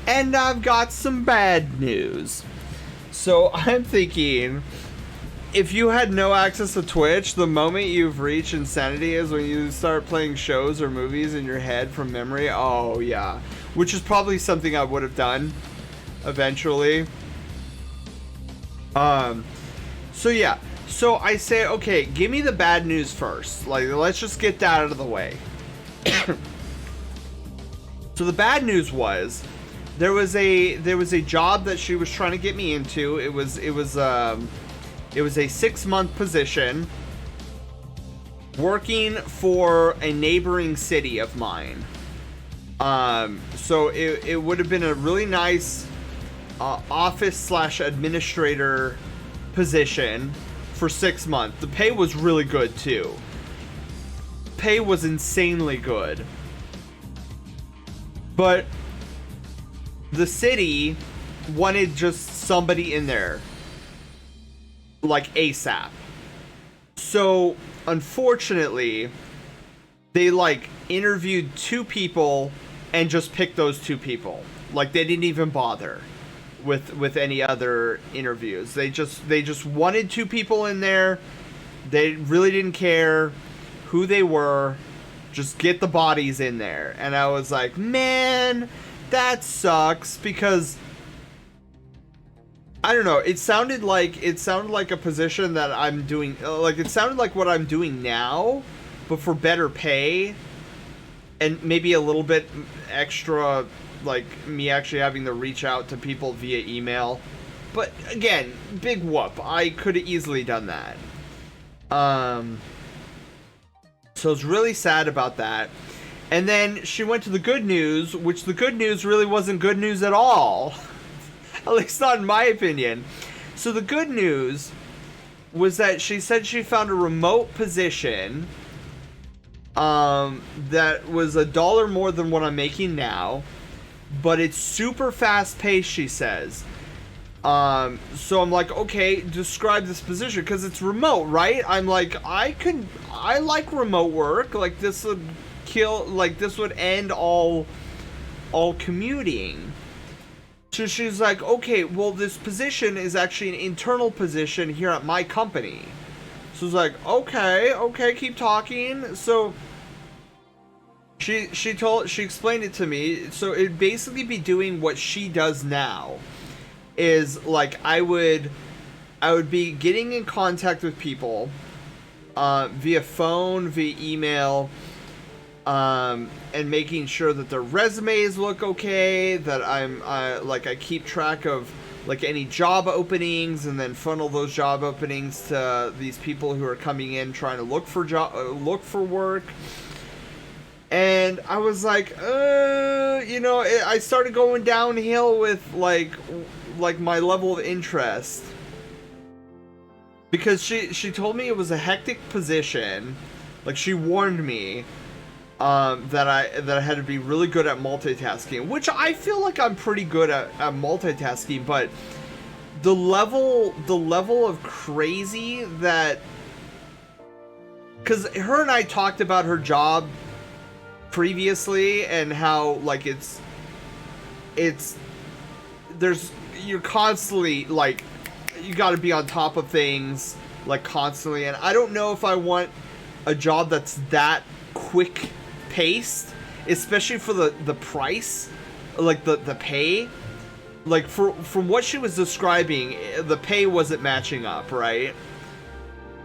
and I've got some bad news. So I'm thinking, if you had no access to Twitch, the moment you've reached insanity is when you start playing shows or movies in your head from memory. Oh yeah, which is probably something I would have done eventually. So yeah, so I say, okay, give me the bad news first. Like, let's just get that out of the way. So the bad news was there was a job that she was trying to get me into. It was a 6-month position working for a neighboring city of mine. So it would have been a really nice office/administrator position for 6 months. The pay was really good too. Pay was insanely good. But the city wanted just somebody in there, like ASAP. So unfortunately, they like interviewed 2 people and just picked those 2 people. Like they didn't even bother with any other interviews. They just wanted 2 people in there. They really didn't care who they were. Just get the bodies in there. And I was like, man, that sucks, because I don't know, it sounded like a position that I'm doing, like it sounded like what I'm doing now, but for better pay and maybe a little bit extra, like me actually having to reach out to people via email. But again, big whoop. I could have easily done that. So I was really sad about that. And then she went to the good news, which the good news really wasn't good news at all. At least not in my opinion. So the good news was that she said she found a remote position that was $1 more than what I'm making now, but it's super fast paced, she says. So I'm like, okay, describe this position, because it's remote, right? I'm like, I like remote work. Like, this would end all commuting. So she's like, okay, well, this position is actually an internal position here at my company. So it's like, okay, keep talking. So she explained it to me. So it'd basically be doing what she does now. Is like, I would be getting in contact with people via phone, via email, and making sure that their resumes look okay, that I keep track of like any job openings, and then funnel those job openings to these people who are coming in trying to look for work. And I was like, I started going downhill with like my level of interest, because she told me it was a hectic position. Like, she warned me that I had to be really good at multitasking, which I feel like I'm pretty good at multitasking, but the level of crazy that, because her and I talked about her job previously, and how like you're constantly, like, you got to be on top of things, like, constantly. And I don't know if I want a job that's that quick paced, especially for the price, like the pay. Like, from what she was describing, the pay wasn't matching up, right?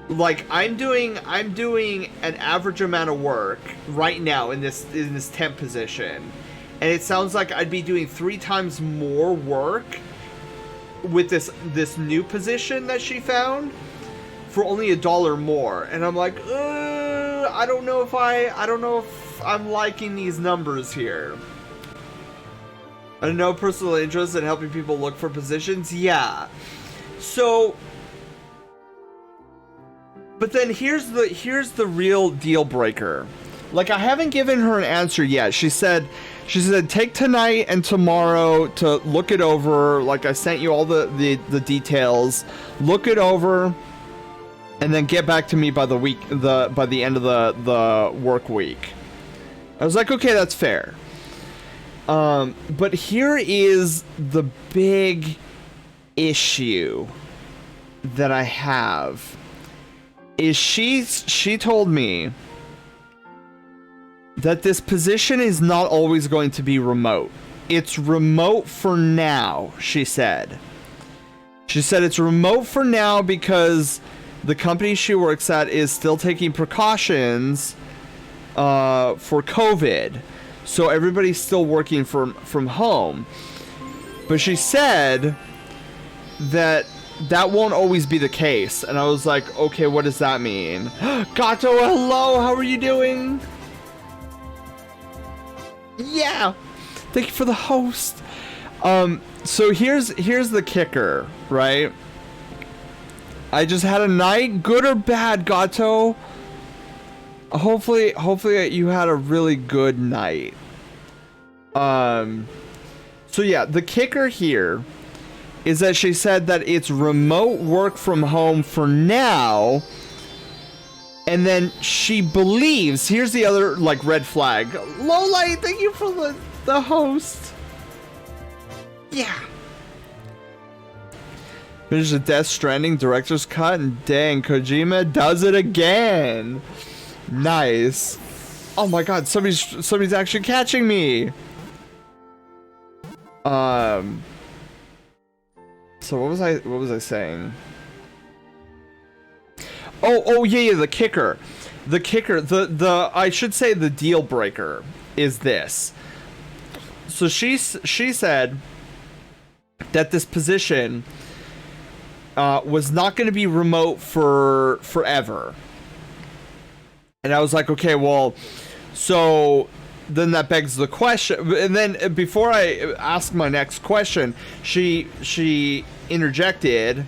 Like, I'm doing an average amount of work right now in this temp position, and it sounds like I'd be doing 3 times more work with this new position that she found for only $1 more. And I'm like, I don't know if I'm liking these numbers here. I don't know, personal interest in helping people look for positions. Yeah. So, but then here's the real deal breaker. Like, I haven't given her an answer yet. She said take tonight and tomorrow to look it over. Like, I sent you all the details. Look it over, and then get back to me by the end of the work week. I was like, okay, that's fair. But here is the big issue that I have. Is she told me that this position is not always going to be remote. It's remote for now, she said. She said it's remote for now because the company she works at is still taking precautions for COVID. So everybody's still working from home. But she said that won't always be the case. And I was like, okay, what does that mean? Gato, hello, how are you doing? Yeah, thank you for the host. So here's the kicker, right? I just had a night, good or bad, Gato. Hopefully you had a really good night. So yeah, the kicker here is that she said that it's remote work from home for now. And then she believes, here's the other, like, red flag. Lola, thank you for the host. Yeah. Finished the Death Stranding director's cut, and dang, Kojima does it again. Nice. Oh my god, somebody's actually catching me. So what was I saying? Oh yeah, the kicker. I should say the deal breaker is this. So she said that this position was not going to be remote for forever. And I was like, okay, well, so then that begs the question. And then before I ask my next question, she interjected.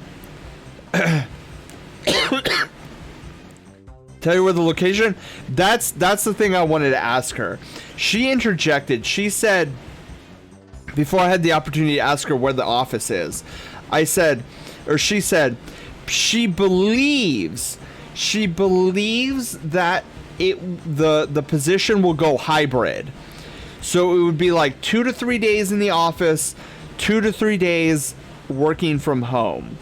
Tell you where the location? That's the thing I wanted to ask her. She interjected. She said, before I had the opportunity to ask her where the office is, she said, she believes that the position will go hybrid. So it would be like 2 to 3 days in the office, 2 to 3 days working from home.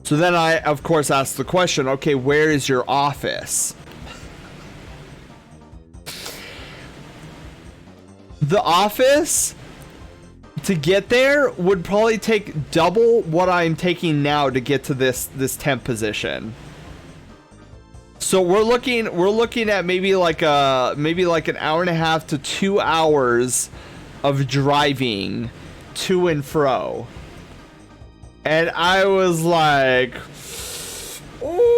So then I, of course, asked the question, okay, where is your office? The office, to get there, would probably take double what I'm taking now to get to this temp position. So we're looking at maybe like an hour and a half to 2 hours of driving to and fro. And I was like, ooh,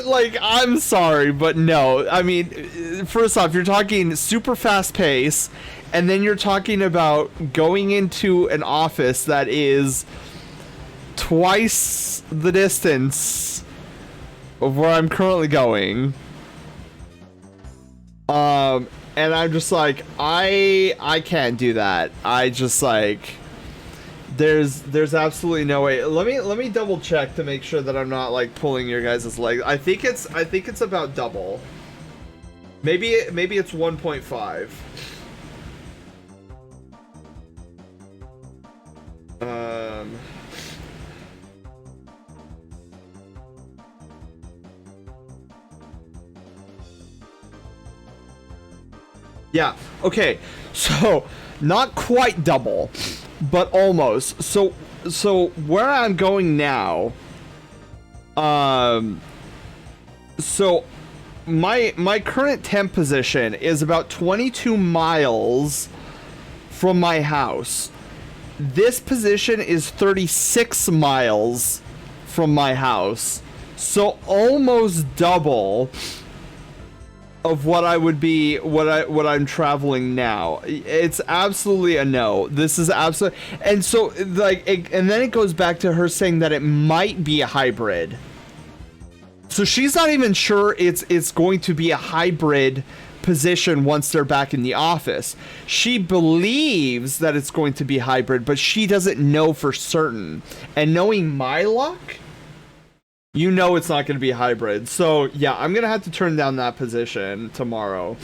like, I'm sorry, but no. I mean, first off, you're talking super fast pace, and then you're talking about going into an office that is twice the distance of where I'm currently going. And I'm just like, I can't do that. I just like, there's absolutely no way. Let me double check to make sure that I'm not like pulling your guys' leg. I think it's about double. Maybe it's 1.5. Yeah, okay. So, not quite double, but almost. So where I'm going now, so my current temp position is about 22 miles from my house. This position is 36 miles from my house. So almost double of what I would be, what I'm traveling now. It's absolutely a no. This is absolutely, and so like, and then it goes back to her saying that it might be a hybrid. So she's not even sure it's going to be a hybrid position once they're back in the office. She believes that it's going to be hybrid, but she doesn't know for certain. And knowing my luck, you know it's not going to be hybrid. So, yeah, I'm going to have to turn down that position tomorrow.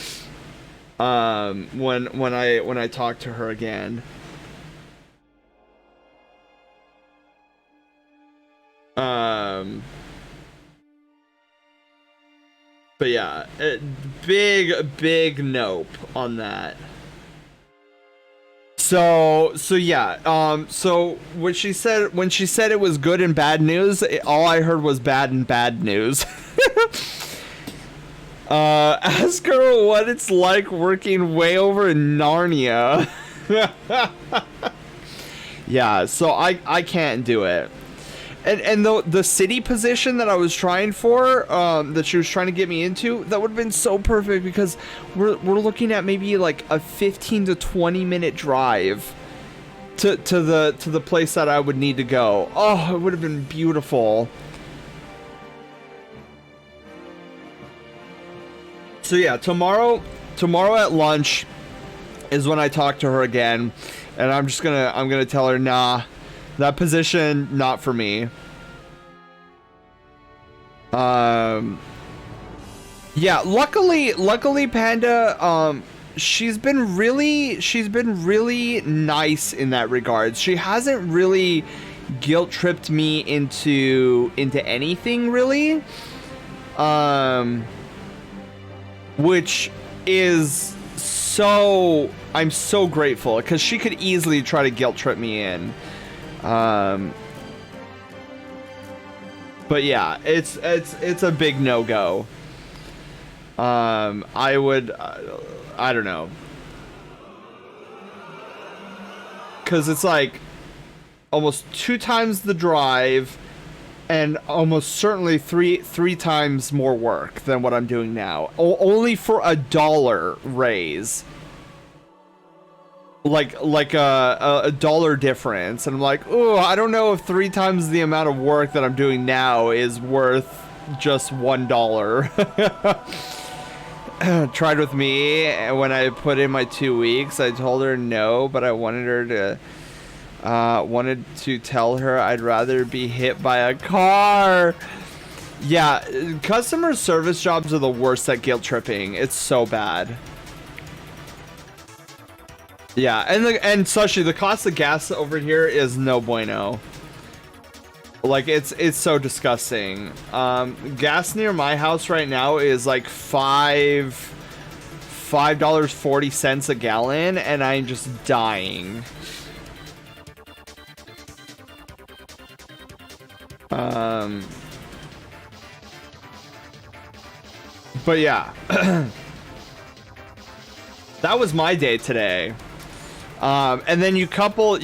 When I talk to her again. But yeah, big nope on that. So yeah, so when she said it was good and bad news, all I heard was bad and bad news. Ask her what it's like working way over in Narnia. Yeah, so I can't do it. And the city position that I was trying for, that she was trying to get me into, that would have been so perfect because we're looking at maybe like a 15 to 20 minute drive to the place that I would need to go. Oh, it would have been beautiful. So yeah, tomorrow at lunch is when I talk to her again, and I'm gonna tell her, nah, that position, not for me. Yeah, luckily Panda, she's been really nice in that regard. She hasn't really guilt tripped me into anything really. which is so, I'm so grateful, because she could easily try to guilt trip me in. But yeah, it's a big no-go. I would, I don't know. Because it's like almost 2 times the drive and almost certainly three times more work than what I'm doing now. Only for $1 raise. Like a dollar difference. And I'm like, oh, I don't know if 3 times the amount of work that I'm doing now is worth just $1. Tried with me, and when I put in my 2 weeks, I told her no, but I wanted to tell her I'd rather be hit by a car. Yeah, customer service jobs are the worst at guilt tripping. It's so bad. Yeah, and Sushi, the cost of gas over here is no bueno. Like, it's so disgusting. Gas near my house right now is like $5.40 a gallon, and I'm just dying. But yeah. That was my day today. And then you couple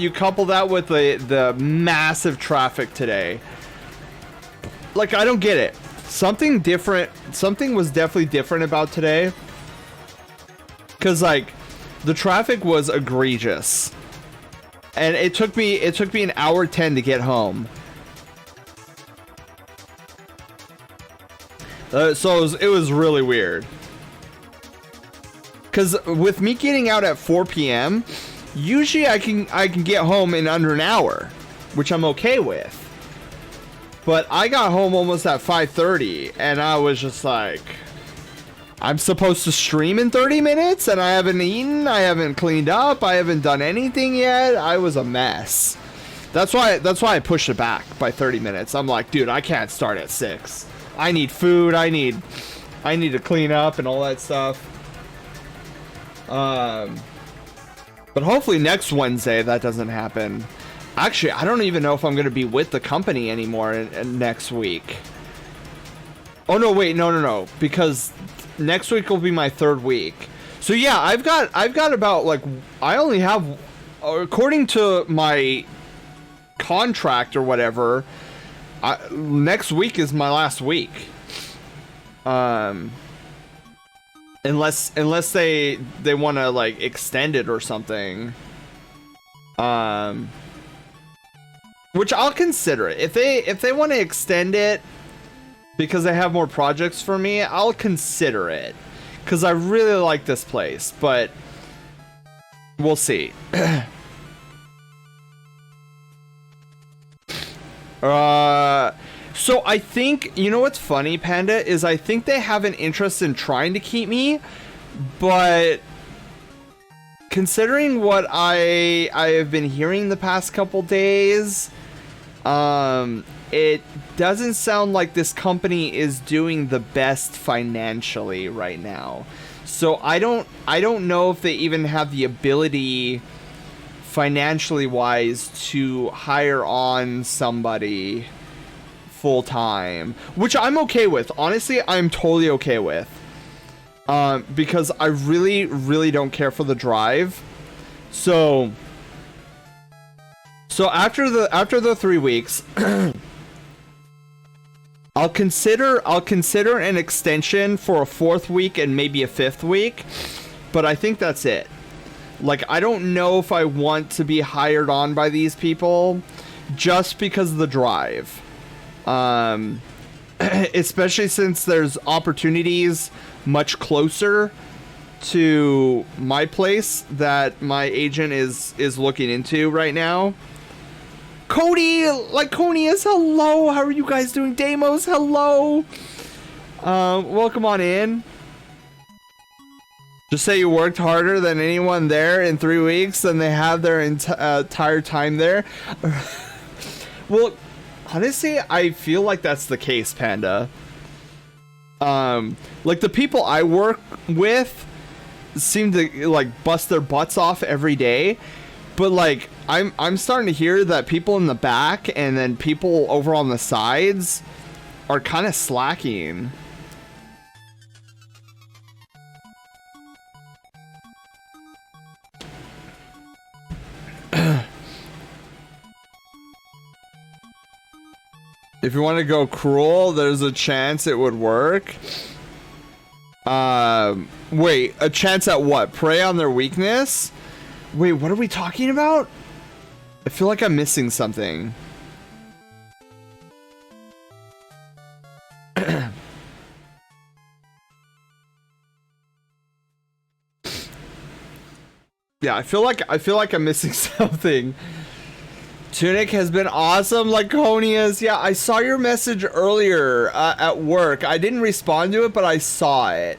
that with the massive traffic today. Like, I don't get it. Something was definitely different about today. Cause like the traffic was egregious. And it took me an hour 10 to get home. So it was really weird. Cause with me getting out at 4 p.m., usually I can get home in under an hour, which I'm okay with. But I got home almost at 5:30, and I was just like, I'm supposed to stream in 30 minutes, and I haven't eaten, I haven't cleaned up, I haven't done anything yet. I was a mess. That's why I pushed it back by 30 minutes. I'm like, dude, I can't start at 6. I need food. I need to clean up and all that stuff. But hopefully next Wednesday that doesn't happen. Actually, I don't even know if I'm going to be with the company anymore next week. Oh no, wait, no, because next week will be my 3rd week. So yeah, I've got about, like, I only have, according to my contract or whatever, next week is my last week. Unless they want to, like, extend it or something. Which I'll consider it. If they want to extend it because they have more projects for me, I'll consider it. Cuz I really like this place, but we'll see. So I think, you know what's funny, Panda, is I think they have an interest in trying to keep me, but considering what I have been hearing the past couple days, it doesn't sound like this company is doing the best financially right now. So I don't know if they even have the ability, financially wise, to hire on somebody full time, which I'm okay with. Honestly, I'm totally okay with. Because I really don't care for the drive. So after the 3 weeks, I'll consider an extension for a 4th week and maybe a 5th week, but I think that's it. Like, I don't know if I want to be hired on by these people just because of the drive. Especially since there's opportunities much closer to my place that my agent is looking into right now. Cody, Lyconius, hello. How are you guys doing? Deimos, hello. Welcome on in. Just say you worked harder than anyone there in 3 weeks than they have their entire time there. Well, honestly, I feel like that's the case, Panda. Like the people I work with seem to like bust their butts off every day, but like I'm starting to hear that people in the back and then people over on the sides are kind of slacking. If you want to go cruel, there's a chance it would work. Wait, a chance at what? Prey on their weakness? Wait, what are we talking about? I feel like I'm missing something. Yeah, I feel like I'm missing something. Tunic has been awesome, Laconias. Yeah, I saw your message earlier at work. I didn't respond to it, but I saw it.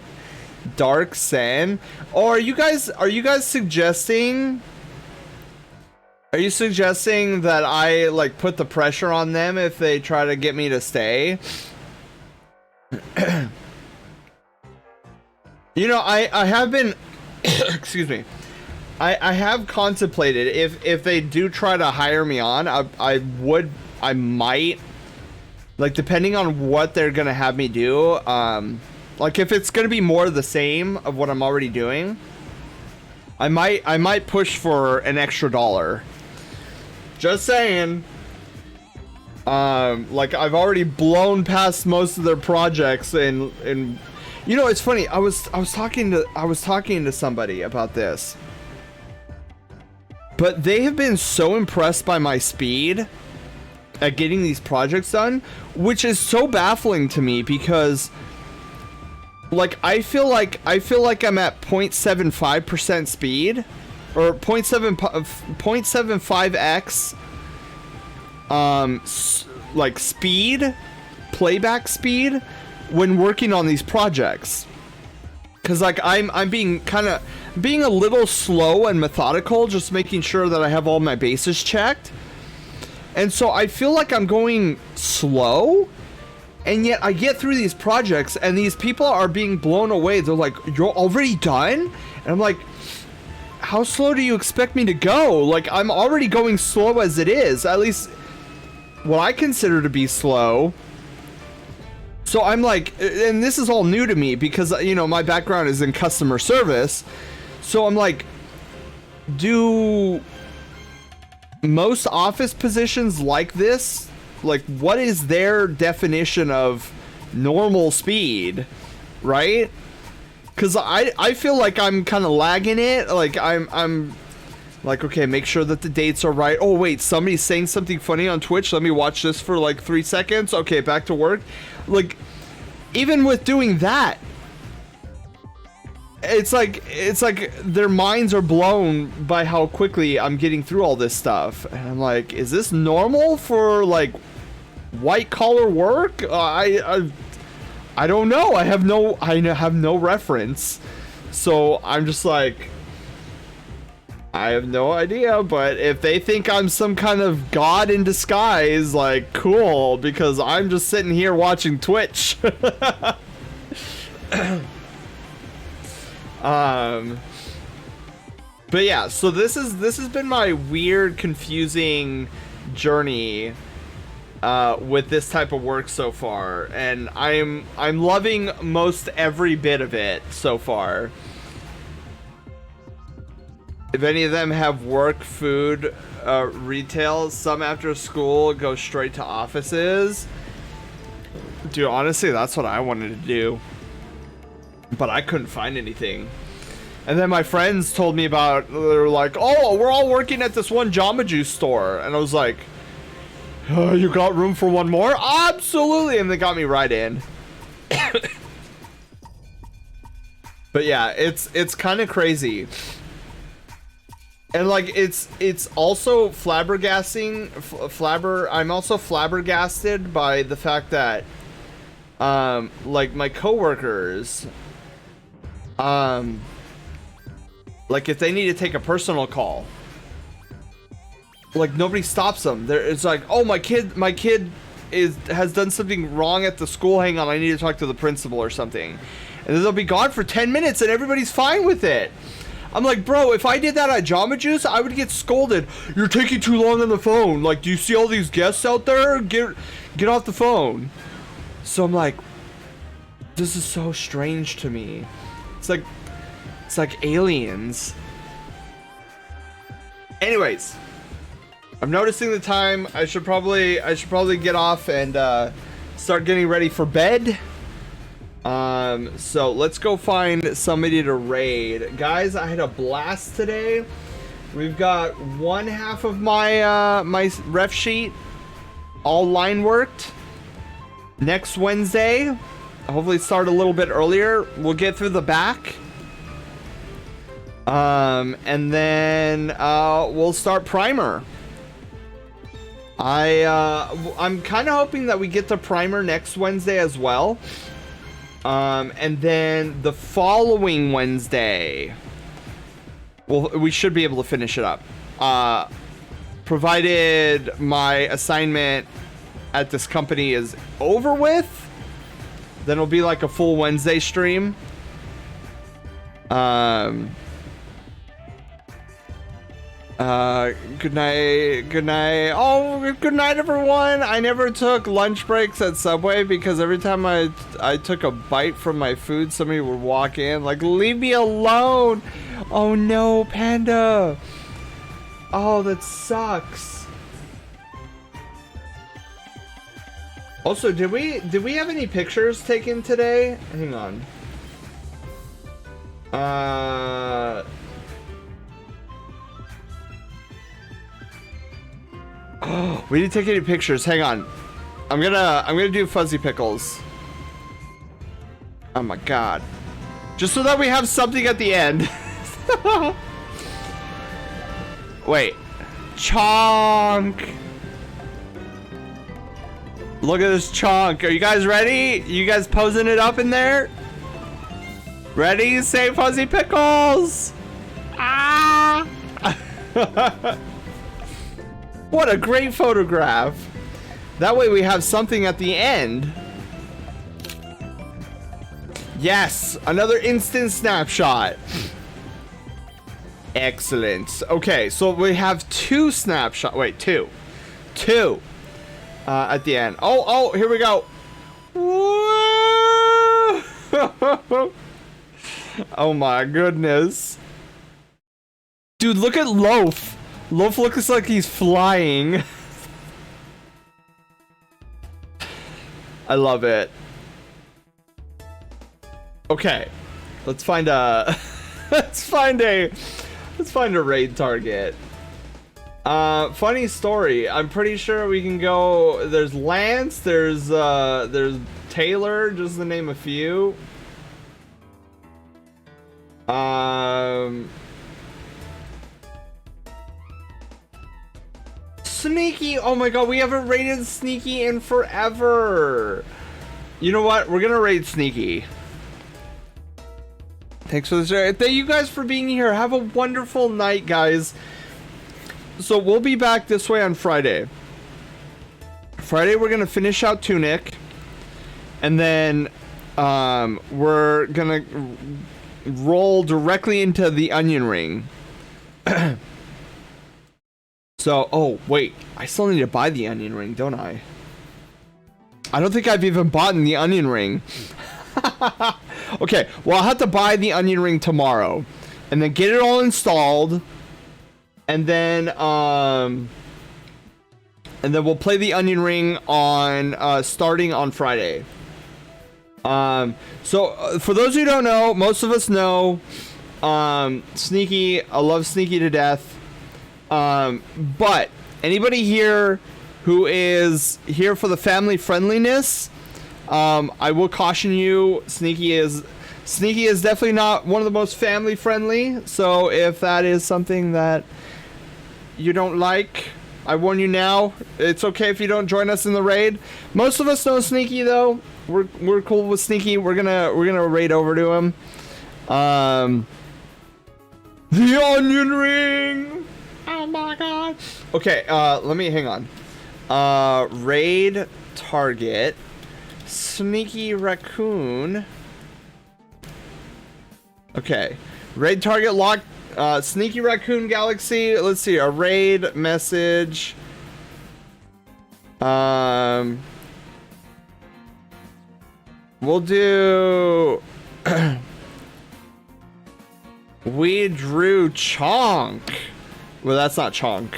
Dark Sen. Oh, are you guys suggesting? Are you suggesting that I like put the pressure on them if they try to get me to stay? You know, I have been excuse me. I have contemplated if they do try to hire me on, I might, like, depending on what they're gonna have me do, like if it's gonna be more of the same of what I'm already doing, I might push for an extra $1. Just saying. Like I've already blown past most of their projects and you know, it's funny, I was talking to somebody about this. But they have been so impressed by my speed at getting these projects done, which is so baffling to me because like I feel like I'm at 0.75% speed or 0.75x like speed, playback speed when working on these projects. Cause like I'm being a little slow and methodical, just making sure that I have all my bases checked. And so I feel like I'm going slow, and yet I get through these projects and these people are being blown away. They're like, "You're already done?" And I'm like, how slow do you expect me to go? Like, I'm already going slow as it is, at least what I consider to be slow. So I'm like, and this is all new to me because, you know, my background is in customer service. So I'm like, do most office positions like this, like what is their definition of normal speed, right? Because I feel like I'm kind of lagging it. Like I'm like, okay, make sure that the dates are right. Oh wait, somebody's saying something funny on Twitch. Let me watch this for like 3 seconds. Okay, back to work. Like, even with doing that, it's like their minds are blown by how quickly I'm getting through all this stuff. And I'm like, is this normal for like white collar work? I don't know. I have no reference. So I'm just like, I have no idea, but if they think I'm some kind of god in disguise, like, cool, because I'm just sitting here watching Twitch. But yeah, so this has been my weird, confusing journey with this type of work so far, and I'm loving most every bit of it so far. If any of them have work, food, retail, some after school go straight to offices. Dude, honestly, that's what I wanted to do. But I couldn't find anything. And then my friends told me about, they were like, oh, we're all working at this one Jamba Juice store. And I was like, oh, you got room for one more? Absolutely. And they got me right in. But yeah, it's kind of crazy. And like it's also flabbergasting. I'm also flabbergasted by the fact that like my coworkers, like if they need to take a personal call, like nobody stops them. It's like, oh, my kid has done something wrong at the school. Hang on, I need to talk to the principal or something. And then they'll be gone for 10 minutes and everybody's fine with it. I'm like, bro, if I did that at Jamba Juice, I would get scolded. You're taking too long on the phone. Like, do you see all these guests out there? Get off the phone. So I'm like, this is so strange to me. It's like aliens. Anyways, I'm noticing the time. I should probably get off and start getting ready for bed. So let's go find somebody to raid. Guys, I had a blast today. We've got one half of my my ref sheet all line worked. Next Wednesday, hopefully start a little bit earlier. We'll get through the back. And then we'll start primer. I'm kind of hoping that we get the primer next Wednesday as well. And then the following Wednesday, well, we should be able to finish it up. Provided my assignment at this company is over with, then it'll be like a full Wednesday stream. Good night. Oh, good night, everyone. I never took lunch breaks at Subway because every time I took a bite from my food, somebody would walk in like, leave me alone. Oh no, Panda. Oh, that sucks. Also, did we have any pictures taken today? Hang on. Oh, we didn't take any pictures. Hang on. I'm gonna do fuzzy pickles. Oh my god. Just so that we have something at the end. Wait. Chonk. Look at this Chonk. Are you guys ready? You guys posing it up in there? Ready? Say fuzzy pickles. Ah. What a great photograph. That way we have something at the end. Yes, another instant snapshot. Excellent. Okay, so we have two snapshots. Wait, two. At the end. Oh, here we go. Woo! Oh my goodness. Dude, look at Loaf. Loaf looks like he's flying. I love it. Okay, let's find a let's find a raid target. Funny story. I'm pretty sure we can go. There's Lance. There's Taylor. Just to name a few. Sneaky. Oh my god, we haven't raided Sneaky in forever. You know what? We're gonna raid Sneaky. Thanks for the share. Thank you guys for being here. Have a wonderful night, guys. So we'll be back this way on Friday. Friday we're gonna finish out Tunic, and then we're gonna roll directly into the Onion Ring. So, oh wait, I still need to buy the Onion Ring, don't I? I don't think I've even bought the Onion Ring. Okay, well I'll have to buy the Onion Ring tomorrow, and then get it all installed, and then we'll play the Onion Ring on starting on Friday. So for those who don't know, most of us know, Sneaky. I love Sneaky to death. But anybody here who is here for the family friendliness, I will caution you, Sneaky is definitely not one of the most family friendly. So if that is something that you don't like, I warn you now. It's okay if you don't join us in the raid. Most of us know Sneaky though. We're cool with Sneaky. We're gonna raid over to him. The Onion Ring. Oh my god. Okay, let me hang on. Raid target. Sneaky raccoon. Okay. Raid target lock. Sneaky raccoon galaxy. Let's see. A raid message. We'll do. We drew Chonk. Well, that's not Chonk.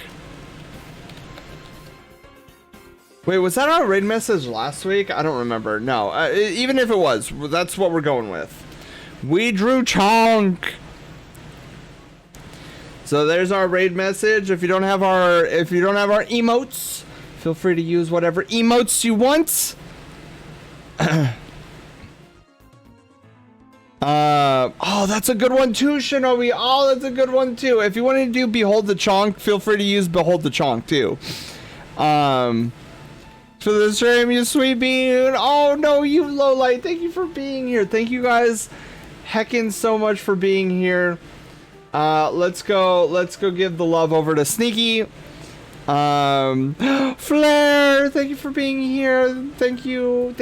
Wait, was that our raid message last week? I don't remember. No, even if it was, that's what we're going with. We drew Chonk. So there's our raid message. If you don't have our emotes, feel free to use whatever emotes you want. Oh, that's a good one too, Shinobi. Oh, that's a good one too. If you want to do Behold the Chonk, feel free to use Behold the Chonk too. For the stream, you sweet bean. Oh no, you lowlight. Thank you for being here. Thank you guys heckin' so much for being here. Let's go give the love over to Sneaky. Flare, thank you for being here. Thank you.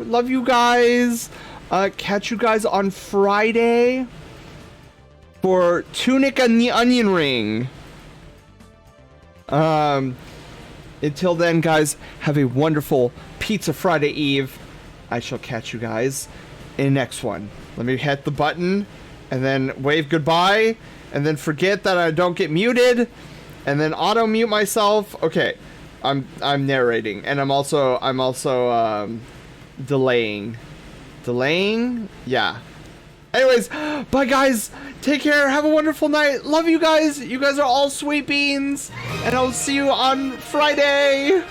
Love you guys. Catch you guys on Friday for Tunic and the Onion Ring. Until then, guys, have a wonderful Pizza Friday Eve. I shall catch you guys in the next one. Let me hit the button and then wave goodbye and then forget that I don't get muted and then auto mute myself. Okay, I'm narrating and I'm also delaying. Yeah. Anyways, bye guys. Take care. Have a wonderful night. Love you guys. You guys are all sweet beans. And I'll see you on Friday.